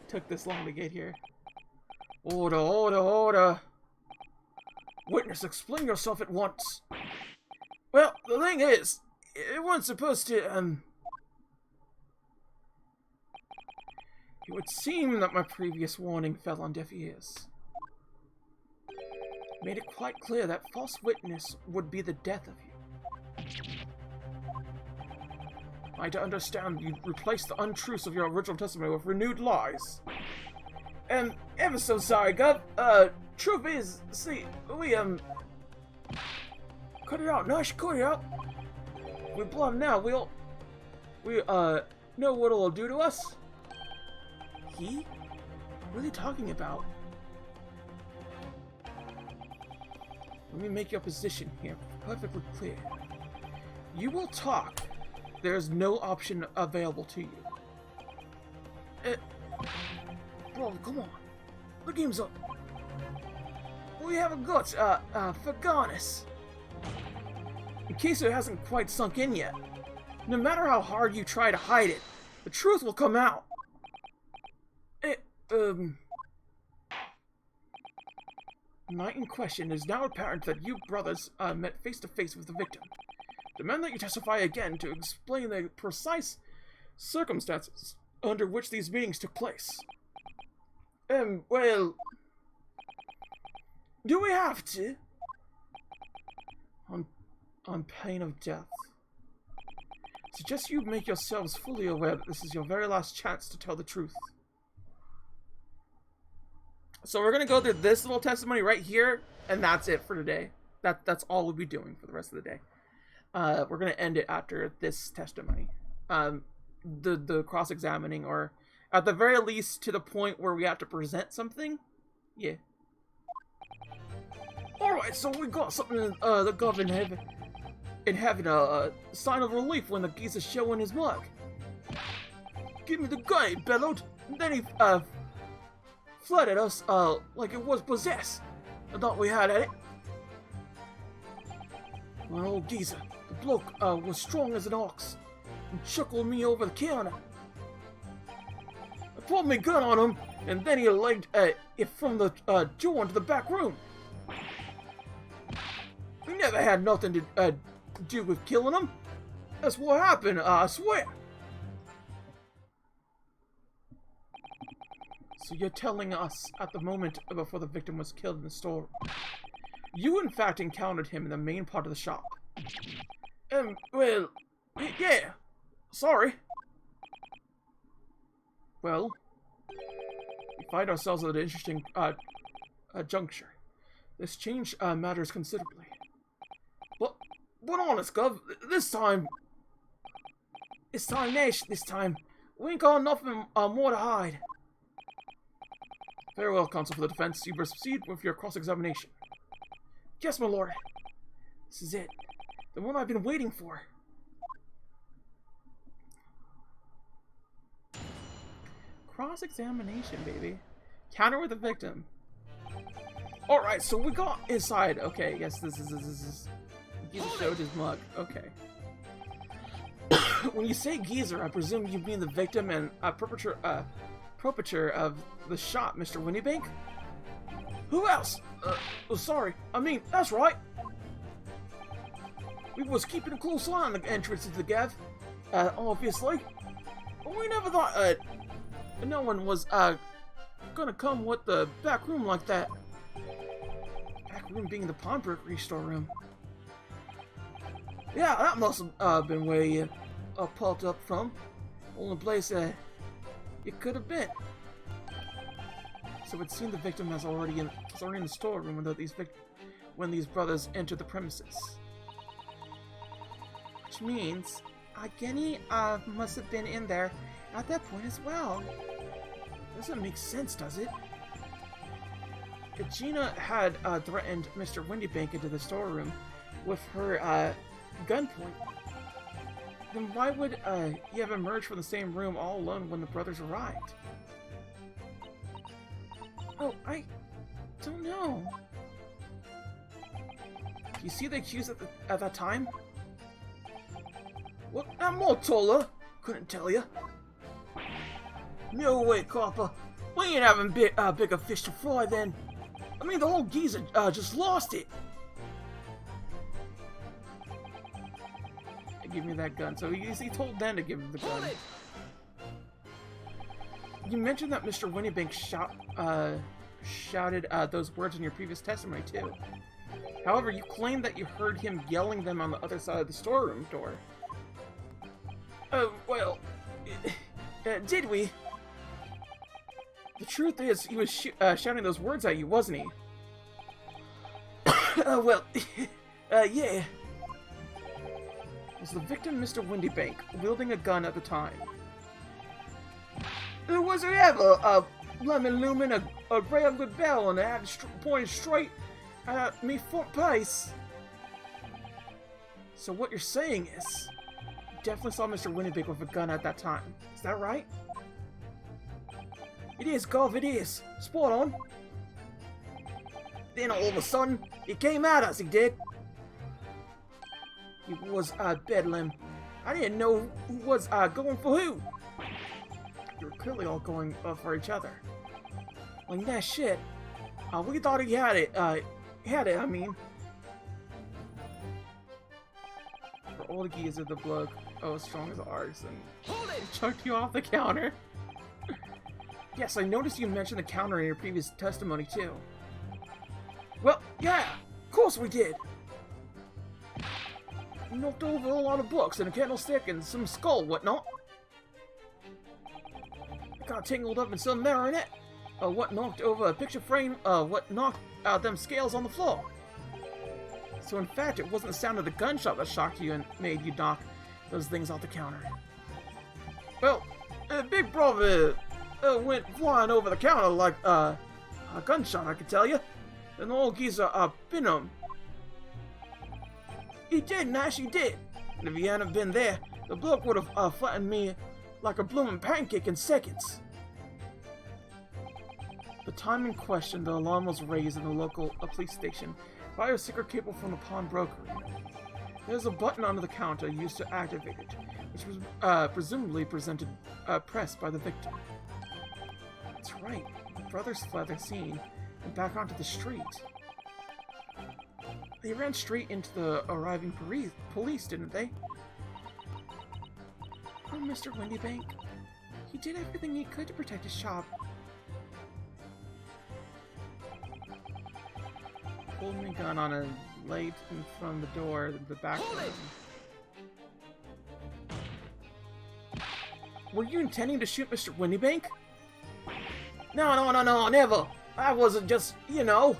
took this long to get here. Order. Witness, explain yourself at once. Well, the thing is, it wasn't supposed to, It would seem that my previous warning fell on deaf ears. made it quite clear that false witness would be the death of you. I to understand you replaced the untruths of your original testimony with renewed lies. Ever so sorry, Gov. Truth is, see, we, cut it out. No, I should cut it out. We bluff now. We know what it'll do to us. He? What are they talking about? Let me make your position here perfectly clear. You will talk. There is no option available to you. Bro, come on. The game's up. We haven't got, for goodness. In case it hasn't quite sunk in yet, no matter how hard you try to hide it, the truth will come out. The night in question, it is now apparent that you brothers met face to face with the victim. Demand that you testify again to explain the precise circumstances under which these meetings took place. Well, do we have to? On pain of death. Suggest you make yourselves fully aware that this is your very last chance to tell the truth. So we're gonna go through this little testimony right here, and that's it for today. That's all we'll be doing for the rest of the day. We're gonna end it after this testimony. The cross-examining, or at the very least to the point where we have to present something. Yeah. Alright, so we got something the governor in having a sign of relief when the geezer showing his mug. Give me the gun, he bellowed. And then he fled at us like it was possessed. I thought we had at it. My old geezer, the bloke was strong as an ox and chuckled me over the counter. I pulled my gun on him, and then he legged it from the door into the back room. We never had nothing to do with killing him. That's what happened, I swear. So you're telling us at the moment before the victim was killed in the store, you in fact encountered him in the main part of the shop? Well, yeah. Sorry. Well, we find ourselves at an interesting juncture. This change matters considerably. But honest, Gov, this time, Nash, we ain't got nothing more to hide. Very well, counsel for the defense. You proceed with your cross-examination. Yes, my lord. This is it. The one I've been waiting for. Cross-examination, baby. Counter with the victim. Alright, so we got inside. Okay, yes, this is Geezer showed his mug. Okay. When you say geezer, I presume you mean the victim and perpetrator of the shot, Mr. Winniebank? Who else? Oh, sorry. I mean, that's right. We was keeping a close eye on the entrance to the Gav, obviously. But we never thought, no one was, gonna come with the back room like that. Back room being the pawnbrokery storeroom. Yeah, that must have been where you popped up from. Only place it could have been. So it seemed the victim was already in the storeroom when these brothers entered the premises. Which means Genny must have been in there at that point as well. Doesn't make sense, does it? If Gina had threatened Mr. Windybank into the storeroom with her gunpoint, then why would he have emerged from the same room all alone when the brothers arrived? Oh, I don't know. Do you see the accused at that time? Well, I'm more taller. Couldn't tell you. No way, copper. We ain't having bigger fish to fry then. I mean, the whole geezer just lost it. Give me that gun. So he told Dan to give him the gun. You mentioned that Mr. Winniebank shot shouted those words in your previous testimony, too. However, you claimed that you heard him yelling them on the other side of the storeroom door. Oh, well, did we? The truth is, he was shouting those words at you, wasn't he? Well, yeah. Was the victim Mr. Windybank, wielding a gun at the time? Was there ever a lemon looming a ram good bell and it had pointed straight at me front face? So what you're saying is, you definitely saw Mr. Windybank with a gun at that time. Is that right? It is, Gov, it is. Spot on. Then all of a sudden, he came at us, he did. He was, bedlam. I didn't know who was, going for who. You were clearly all going for each other. Like that shit. We thought he had it, I mean. For all the geezer, the blood, as strong as ours, and chucked you off the counter. Yes, I noticed you mentioned the counter in your previous testimony, too. Well, yeah, of course we did. We knocked over a lot of books and a candlestick and some skull, whatnot. I got tangled up in some marionette. What knocked over a picture frame, what knocked out them scales on the floor. So in fact, it wasn't the sound of the gunshot that shocked you and made you knock those things off the counter. Well, Big Brother went flying over the counter like a gunshot, I can tell you. And the old geezer pinned him. He did, Nash, he did. And if he hadn't been there, the bloke would have flattened me like a blooming pancake in seconds. The time in question, the alarm was raised in the local police station by a secret cable from the pawnbroker. There's a button under the counter used to activate it, which was presumably pressed by the victim. That's right, the brothers fled the scene and back onto the street. They ran straight into the arriving police, didn't they? Oh, Mr. Windybank. He did everything he could to protect his shop. Holding a gun on a light in front of the door of the back room. Were you intending to shoot Mr. Windybank? No, never. I wasn't just, you know.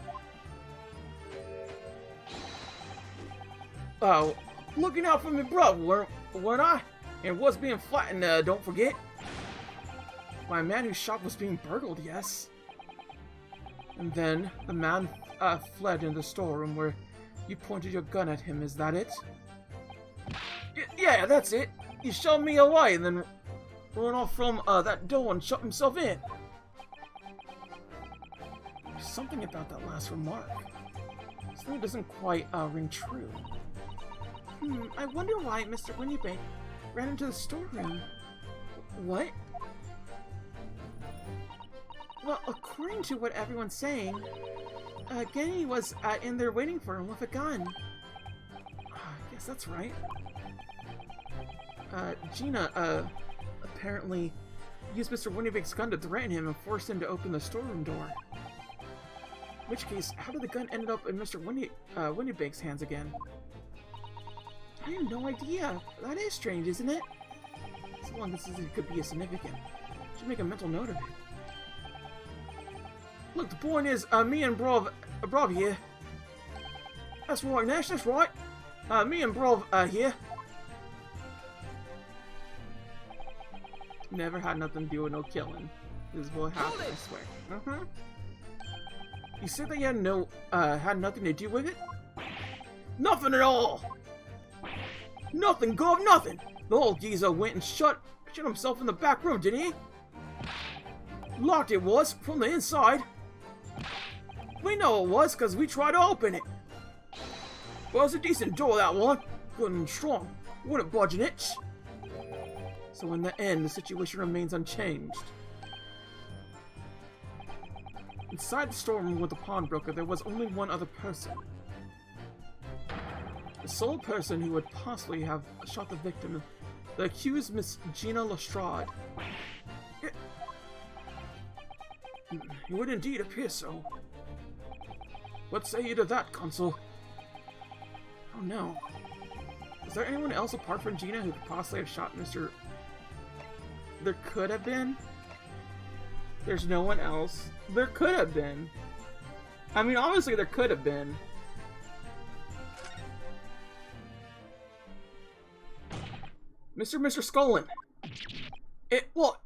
Oh, looking out for me brother, weren't I? And was being flattened, don't forget. My man whose shop was being burgled, yes. And then the man fled in the storeroom where you pointed your gun at him, is that it? Yeah, that's it. He shoved me away and then ran off from that door and shut himself in. There's something about that last remark. Something doesn't quite ring true. I wonder why Mr. Windybank ran into the storeroom. What? Well, according to what everyone's saying, Genny was in there waiting for him with a gun. Yes, that's right. Gina, apparently used Mr. Windybank's gun to threaten him and forced him to open the storeroom door. In which case, how did the gun end up in Mr. Windybank's hands again? I have no idea. That is strange, isn't it? So long as it could be significant. Should make a mental note of it. Look, the point is, me and Brav here. That's right, Nash, that's right. Me and Brav here. Never had nothing to do with no killing. This is what happened, I swear. You said that you had nothing to do with it? Nothing at all! Nothing, Gov, nothing! The old geezer went and shut himself in the back room, didn't he? Locked it was, from the inside. We know it was, because we tried to open it. Well, it's a decent door, that one. Good and strong. Wouldn't budge an inch. So in the end, the situation remains unchanged. Inside the storeroom with the pawnbroker, there was only one other person. The sole person who would possibly have shot the victim, the accused Miss Gina Lestrade. It would indeed appear so. What say you to that, Consul? Oh no. Is there anyone else apart from Gina who could possibly have shot Mr. There could have been? There's no one else. There could have been. I mean, obviously there could have been. Mr. Scullin! What?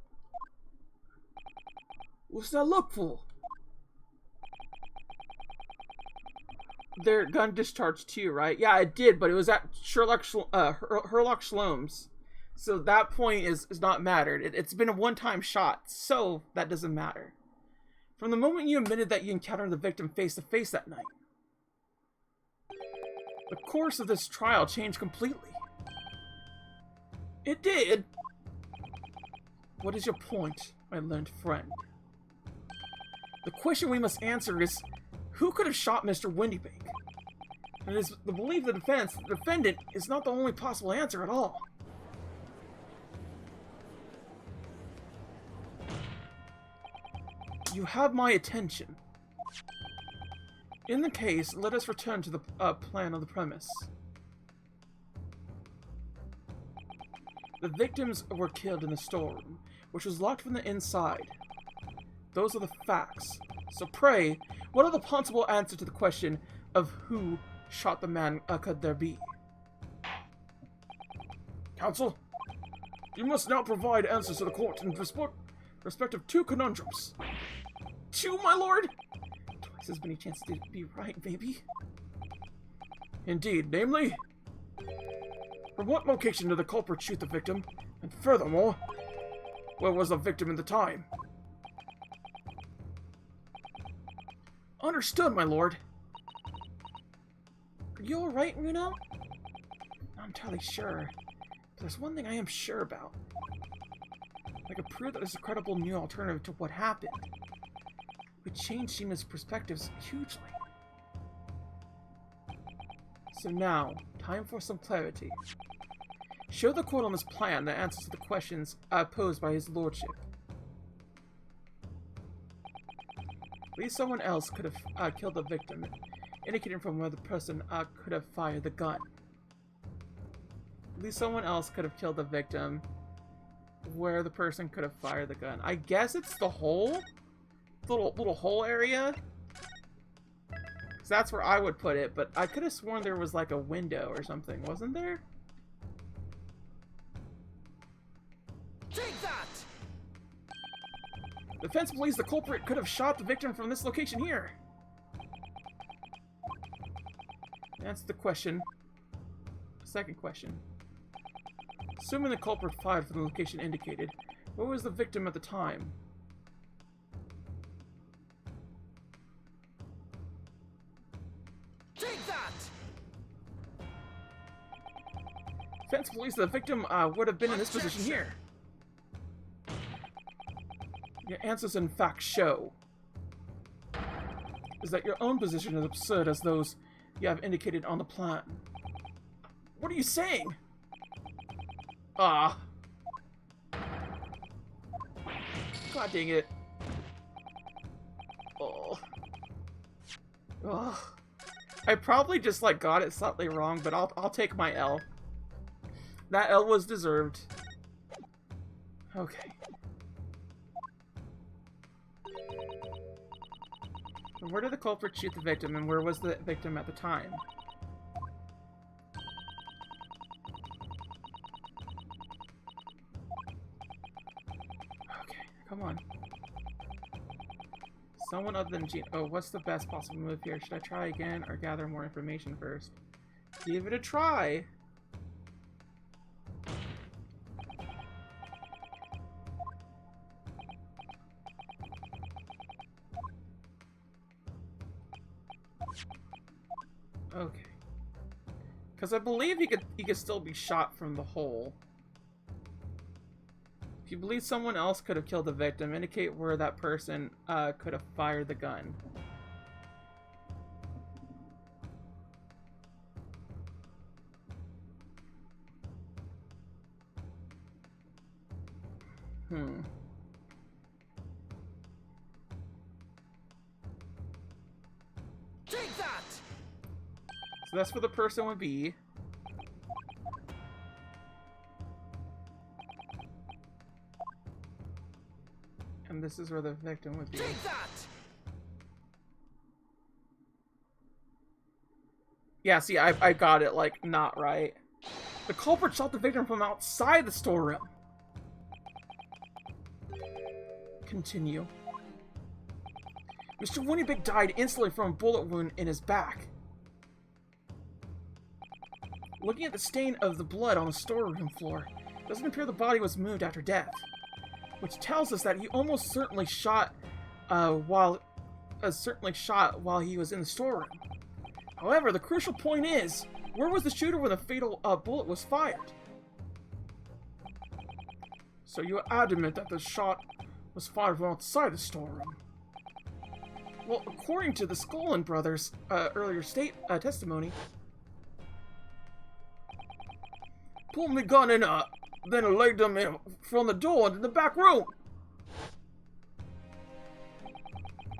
What's that look for? Their gun discharged too, right? Yeah, it did, but it was at Herlock Shlom's. So that point is not mattered. It's been a one-time shot, so that doesn't matter. From the moment you admitted that you encountered the victim face-to-face that night, the course of this trial changed completely. It did? What is your point, my learned friend? The question we must answer is, who could have shot Mr. Windybank? And it is the belief of the defendant is not the only possible answer at all. You have my attention. In the case, let us return to the plan of the premise. The victims were killed in the storeroom, which was locked from the inside. Those are the facts. So pray, what are the possible answers to the question of who shot the man could there be? Counsel, you must now provide answers to the court in respect of two conundrums. Two, my lord? Twice as many chances to be right, baby. Indeed, namely, from what location did the culprit shoot the victim? And furthermore, where was the victim at the time? Understood, my lord. Are you alright, Runo? Not entirely sure. But there's one thing I am sure about. I could prove that there's a credible new alternative to what happened. It would change Shima's perspectives hugely. So now, time for some clarity. Show the court on this plan the answers to the questions posed by his lordship. At least someone else could have killed the victim, indicating from where the person could have fired the gun. At least someone else could have killed the victim where the person could have fired the gun. I guess it's the hole? Little hole area? 'Cause that's where I would put it, but I could have sworn there was like a window or something, wasn't there? Take that! The defense believes the culprit could have shot the victim from this location here. That's the question. Second question. Assuming the culprit fired from the location indicated, where was the victim at the time? Take that! Defense believes the victim would have been in this position here. Your answers in fact show is that your own position is absurd as those you have indicated on the plan. What are you saying? Ah. God dang it. Oh. Ugh. I probably just like got it slightly wrong, but I'll take my L. That L was deserved. Okay. Where did the culprit shoot the victim, and where was the victim at the time? Okay, come on. Someone other than Gene. Oh, what's the best possible move here? Should I try again or gather more information first? Give it a try. Okay. Because I believe he could still be shot from the hole. If you believe someone else could have killed the victim, indicate where that person could have fired the gun. So that's where the person would be. And this is where the victim would be. Take that! Yeah, see, I got it, like, not right. The culprit shot the victim from outside the storeroom. Continue. Mr. Winnipeg died instantly from a bullet wound in his back. Looking at the stain of the blood on the storeroom floor, it doesn't appear the body was moved after death, which tells us that he almost certainly shot while he was in the storeroom. However, the crucial point is, where was the shooter when the fatal bullet was fired? So you're adamant that the shot was fired from outside the storeroom? Well, according to the Scullin brothers' earlier testimony, pulled the gun in, then laid them in from the door into the back room.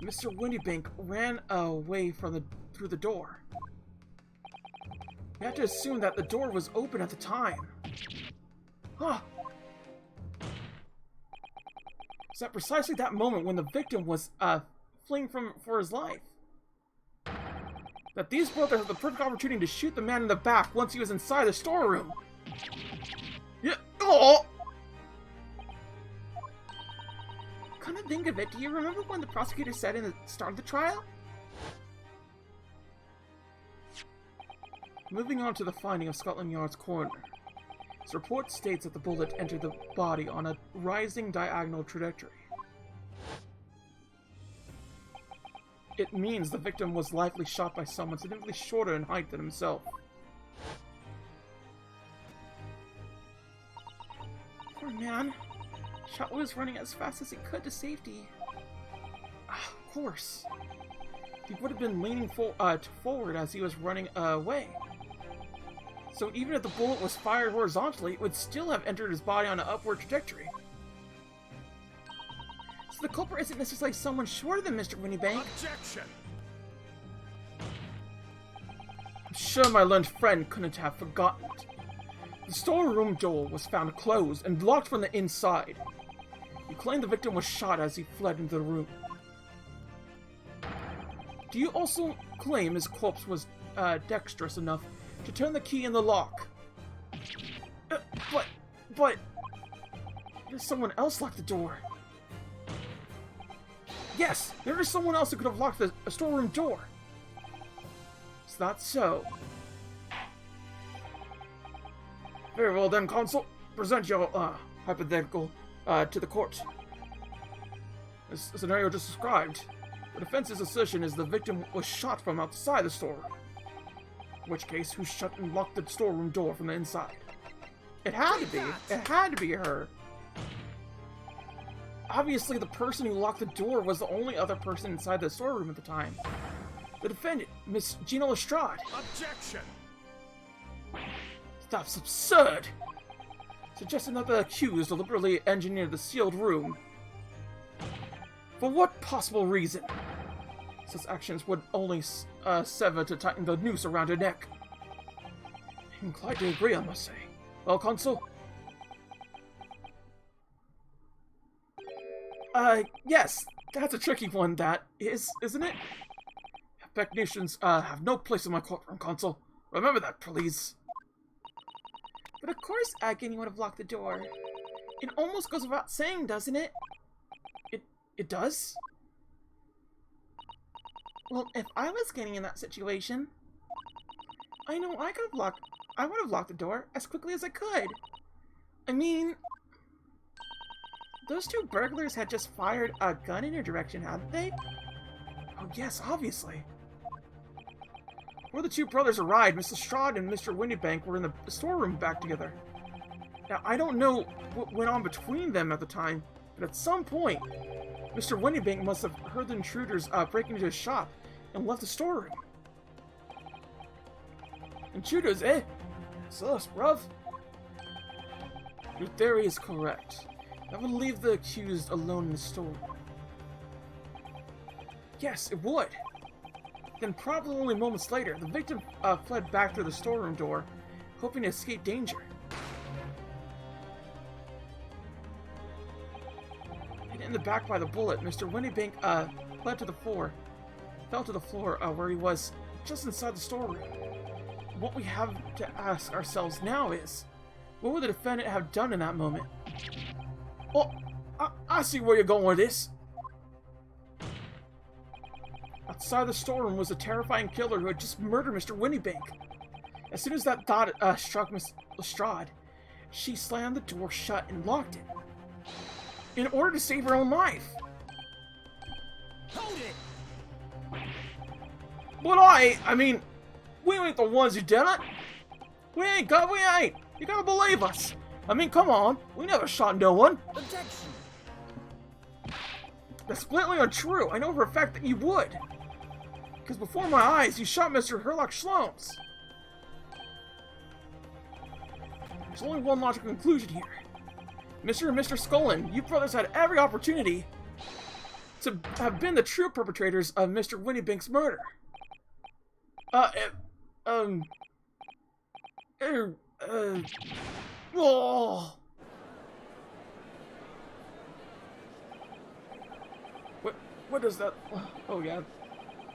Mr. Windybank ran away through the door. You have to assume that the door was open at the time. Huh. Is that precisely that moment when the victim was fleeing for his life? That these brothers had the perfect opportunity to shoot the man in the back once he was inside the storeroom. Yeah. Oh. Come to think of it, do you remember when the prosecutor said in the start of the trial? Moving on to the finding of Scotland Yard's coroner. His report states that the bullet entered the body on a rising diagonal trajectory. It means the victim was likely shot by someone significantly shorter in height than himself. Poor man. Shot was running as fast as he could to safety. Of course. He would have been leaning forward as he was running away. So even if the bullet was fired horizontally, it would still have entered his body on an upward trajectory. So the culprit isn't necessarily someone shorter than Mr. Windybank. Objection! I'm sure my learned friend couldn't have forgotten it. The storeroom door was found closed and locked from the inside. You claim the victim was shot as he fled into the room. Do you also claim his corpse was dexterous enough to turn the key in the lock? But... There's someone else locked the door. Yes, there is someone else who could have locked the storeroom door. Is that so? Very well then, Consul. Present your hypothetical to the court. As the scenario just described, the defense's assertion is the victim was shot from outside the storeroom. In which case, who shut and locked the storeroom door from the inside? It had to be. It had to be her. Obviously, the person who locked the door was the only other person inside the storeroom at the time. The defendant, Miss Gina Lestrade. Objection! That's absurd! Suggesting that the accused deliberately engineered the sealed room. For what possible reason? Such actions would only sever to tighten the noose around her neck. I'm inclined to agree, I must say. Well, Consul? Yes, that's a tricky one, that is, isn't it? Technicians, have no place in my courtroom, Consul. Remember that, please. But of course Agony would have locked the door. It almost goes without saying, doesn't it? It does? Well, if I was getting in that situation, I know I would have locked the door as quickly as I could. I mean, those two burglars had just fired a gun in your direction, hadn't they? Oh yes, obviously. Before the two brothers arrived, Mr. Strahd and Mr. Windybank were in the storeroom back together. Now, I don't know what went on between them at the time, but at some point, Mr. Windybank must have heard the intruders break into his shop and left the storeroom. Intruders, eh? Sus, bruv. Your theory is correct. That would leave the accused alone in the storeroom. Yes, it would. Then, probably only moments later, the victim fled back through the storeroom door, hoping to escape danger. Hit in the back by the bullet, Mr. Winniebank fell to the floor where he was, just inside the storeroom. What we have to ask ourselves now is, what would the defendant have done in that moment? Oh, I see where you're going with this. Outside the storeroom was a terrifying killer who had just murdered Mr. Winniebank. As soon as that thought struck Miss Lestrade, she slammed the door shut and locked it, in order to save her own life. Hold it! But I mean, we ain't the ones who did it. We ain't. You gotta believe us. I mean, come on. We never shot no one. Objection! That's blatantly untrue. I know for a fact that you would. Because before my eyes, you shot Mr. Herlock Sholmes. There's only one logical conclusion here. Mr. and Mr. Scullin, you brothers had every opportunity to have been the true perpetrators of Mr. Winniebank's murder. Oh. What does that? Oh yeah,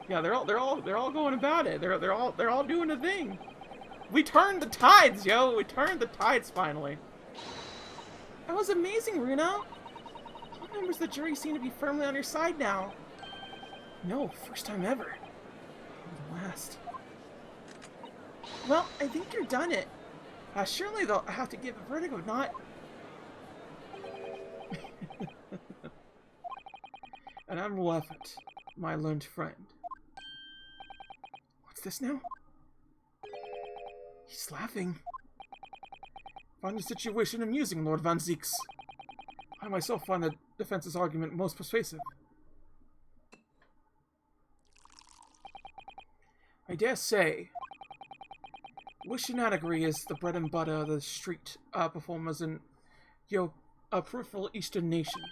yeah. They're all going about it. They're all doing a thing. We turned the tides, yo. We turned the tides finally. That was amazing, Runo. All members of the jury seem to be firmly on your side now. No, first time ever. Or the last. Well, I think you're done it. Surely they'll have to give a verdict or not. And I'm left, my learned friend. What's this now? He's laughing. Find the situation amusing, Lord Van Zieks. I myself find the defense's argument most persuasive. I dare say, we should not agree is the bread and butter of the street performers in your peripheral Eastern nation.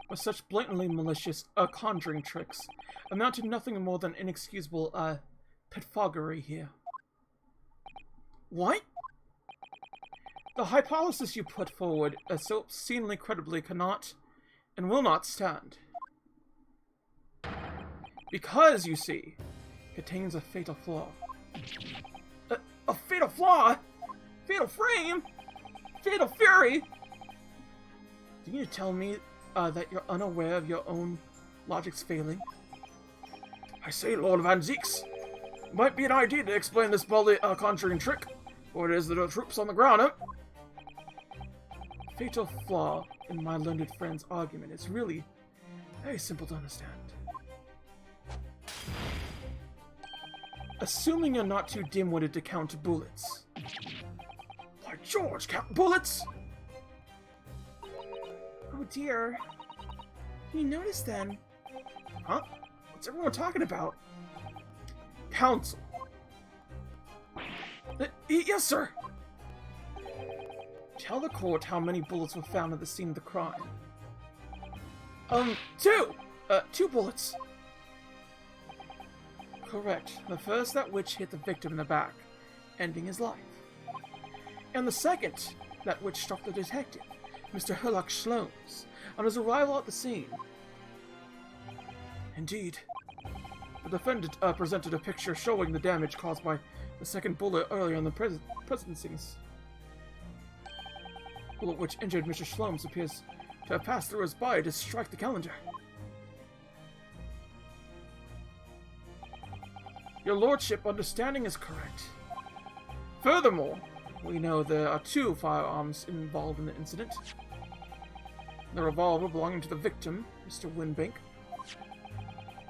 But such blatantly malicious conjuring tricks amount to nothing more than inexcusable petfoggery here. What? The hypothesis you put forward so obscenely credibly cannot and will not stand. Because, you see, contains a fatal flaw. A fatal flaw? Fatal frame? Fatal fury? Do you tell me that you're unaware of your own logic's failing? I say, Lord Van Zieks, it might be an idea to explain this bully conjuring trick, or it is the troops on the ground, huh? Fatal flaw in my learned friend's argument is really very simple to understand. Assuming you're not too dim-witted to count bullets. By George, count bullets! Oh dear. You noticed then? Huh? What's everyone talking about? Counsel. Yes, sir! Tell the court how many bullets were found at the scene of the crime. Two! Two bullets. Correct. The first that which hit the victim in the back, ending his life. And the second that which struck the detective, Mr. Herlock Sholmes, on his arrival at the scene. Indeed. The defendant presented a picture showing the damage caused by the second bullet earlier in the prison scenes. The bullet which injured Mr. Sholmes appears to have passed through his body to strike the calendar. Your lordship understanding is correct. Furthermore, we know there are two firearms involved in the incident. The revolver belonging to the victim, Mr. Winbank,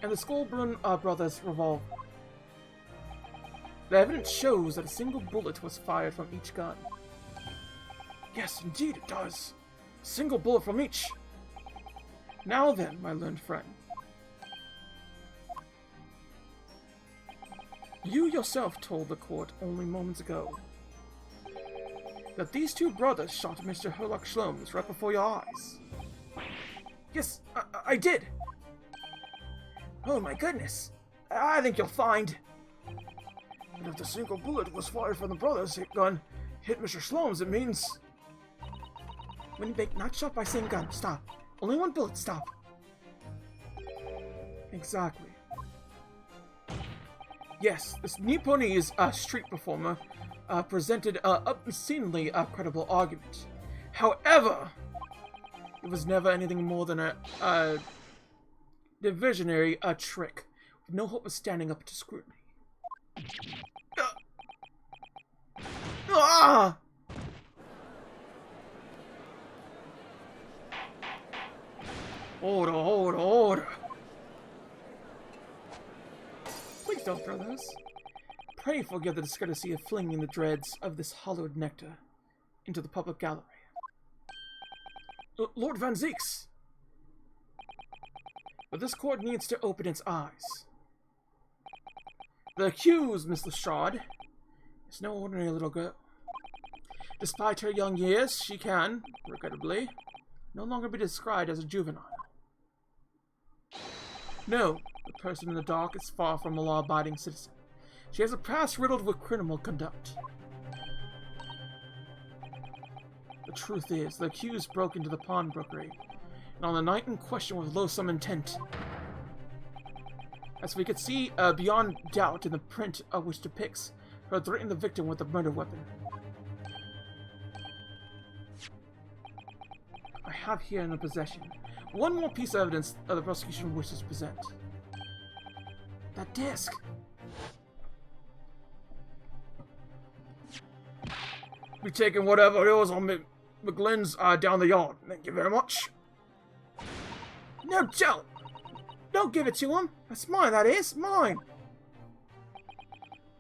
and the Skullbrun brothers' revolver. The evidence shows that a single bullet was fired from each gun. Yes, indeed it does. A single bullet from each. Now then, my learned friend. You yourself told the court only moments ago that these two brothers shot Mr. Herlock Sholmes right before your eyes. Yes, I did. Oh my goodness. I think you'll find. And if the single bullet was fired from the brother's gun hit Mr. Sloan's, it means... Windibank, not shot by same gun. Stop. Only one bullet. Stop. Exactly. Yes, this Nipponese street performer presented an obscenely credible argument. However, it was never anything more than a divisionary trick, with no hope of standing up to scrutiny. Ah! Order. Please don't throw those. Pray forgive the discourtesy of flinging the dregs of this hollowed nectar into the public gallery. Lord Van Zeeks! But this court needs to open its eyes. The accused, Miss Lestrade, is no ordinary little girl. Despite her young years, she can, regrettably, no longer be described as a juvenile. No, the person in the dock is far from a law-abiding citizen. She has a past riddled with criminal conduct. The truth is, the accused broke into the pawnbrokery, and on the night in question with loathsome intent. As we could see beyond doubt in the print which depicts her threatening the victim with a murder weapon. I have here in the possession one more piece of evidence the prosecution wishes to present. That disc! Be taking whatever it was on McGlynn's down the yard. Thank you very much. No joke! Don't give it to him! That's mine, that is! Mine!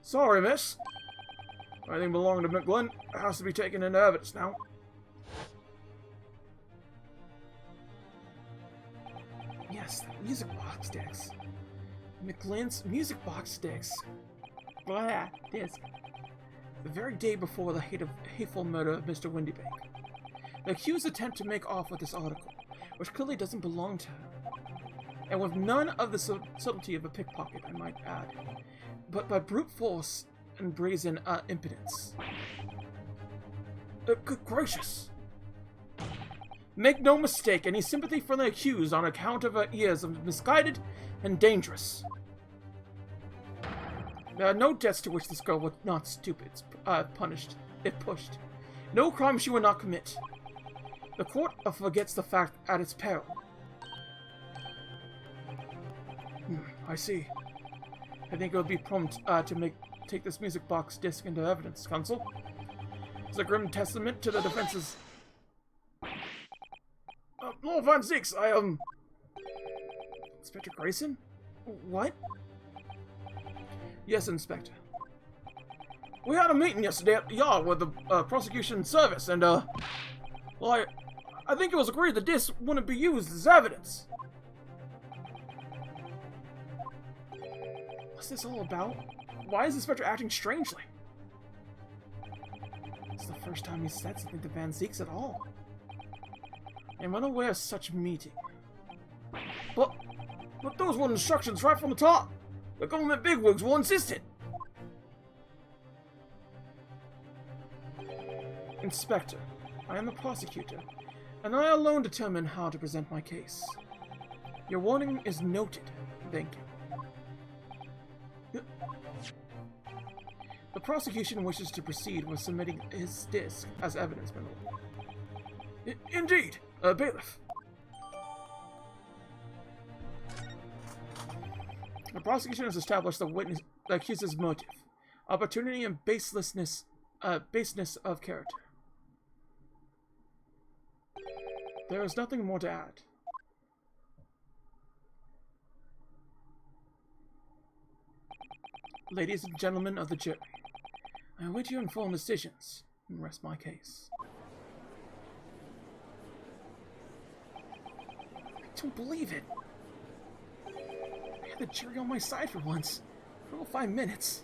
Sorry, miss. Anything belonging to McGlynn has to be taken into evidence now. Yes, the music box discs. McGlynn's music box discs. Blah, disc. The very day before the hateful murder of Mr. Windibank. The accused attempt to make off with this article, which clearly doesn't belong to her. And with none of the subtlety of a pickpocket, I might add, but by brute force and brazen impudence. Good gracious! Make no mistake, any sympathy for the accused on account of her years of misguided and dangerous. There are no debts to which this girl was not stupid, punished, if pushed. No crime she would not commit. The court forgets the fact at its peril. I see. I think it would be prompt to take this music box disc into evidence, counsel. It's a grim testament to the defense's... Lord Van Zeeks, Inspector Grayson? What? Yes, Inspector. We had a meeting yesterday at the yard with the prosecution service, and, well, I think it was agreed that this wouldn't be used as evidence. What's this all about? Why is the Inspector acting strangely? It's the first time he said something to Van Zeeks at all. I'm unaware of such meeting. But those were instructions right from the top. The government bigwigs will insist it. Inspector, I am the prosecutor, and I alone determine how to present my case. Your warning is noted. Thank you. The prosecution wishes to proceed with submitting his disc as evidence, my lord. Indeed, bailiff. The prosecution has established the accused's motive, opportunity, and baselessness of character. There is nothing more to add. Ladies and gentlemen of the jury, I await your informed decisions and rest my case. I don't believe it. I had the jury on my side for once. For all 5 minutes.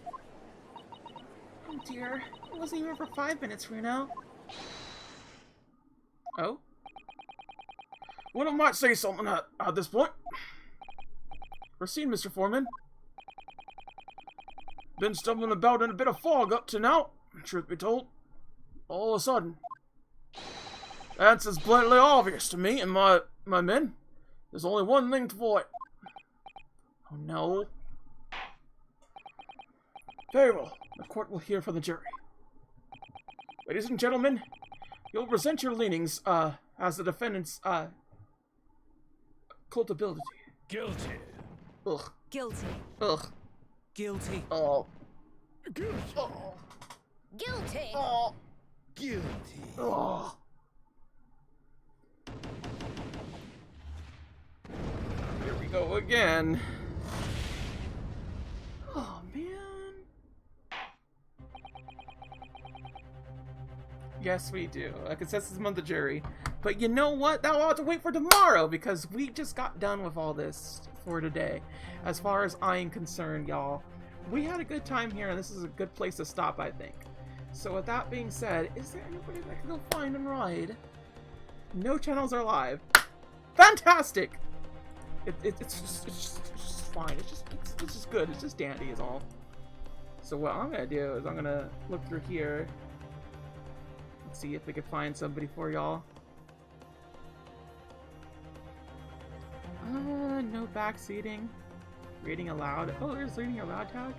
Oh dear, it wasn't even for 5 minutes, Reno. Oh? Well, I might say something at this point. Proceed, Mr. Foreman. Been stumbling about in a bit of fog up to now, truth be told. All of a sudden. That's as blatantly obvious to me and my men. There's only one thing to avoid. Oh no. Very well. The court will hear from the jury. Ladies and gentlemen, you'll present your leanings, as the defendant's, culpability. Guilty. Ugh. Guilty. Ugh. Guilty. Oh. Guilty. Oh. Guilty. Oh. Guilty. Oh. Here we go again. Oh, man. Yes, we do. A consensus among the jury. But you know what? That will have to wait for tomorrow because we just got done with all this for today. As far as I am concerned, y'all, we had a good time here, and this is a good place to stop, I think. So with that being said, is there anybody that I can go find and ride? No channels are live. Fantastic! It's just fine. It's just good. It's just dandy is all. So what I'm gonna do is I'm gonna look through here. Let's see if we can find somebody for y'all. No backseating. Reading aloud. Oh, there's reading aloud tag.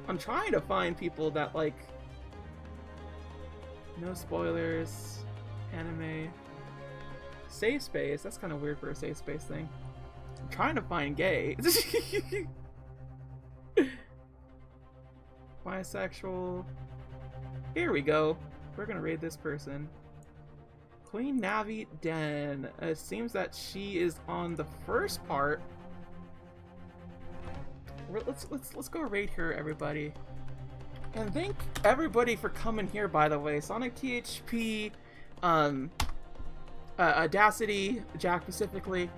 I'm trying to find people that like no spoilers, anime, safe space. That's kind of weird for a safe space thing. I'm trying to find gay. Bisexual. Here we go. We're gonna raid this person. Queen Navi Den. It seems that she is on the first part. Let's go raid her, everybody. And thank everybody for coming here, by the way. Sonic THP, Audacity, Jack specifically,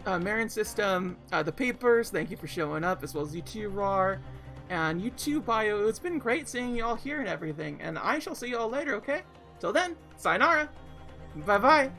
Marin System, the Papers, thank you for showing up, as well as U2 RAR, and U2 Bio. It's been great seeing you all here and everything, and I shall see you all later, okay? Till then, sayonara! Bye-bye!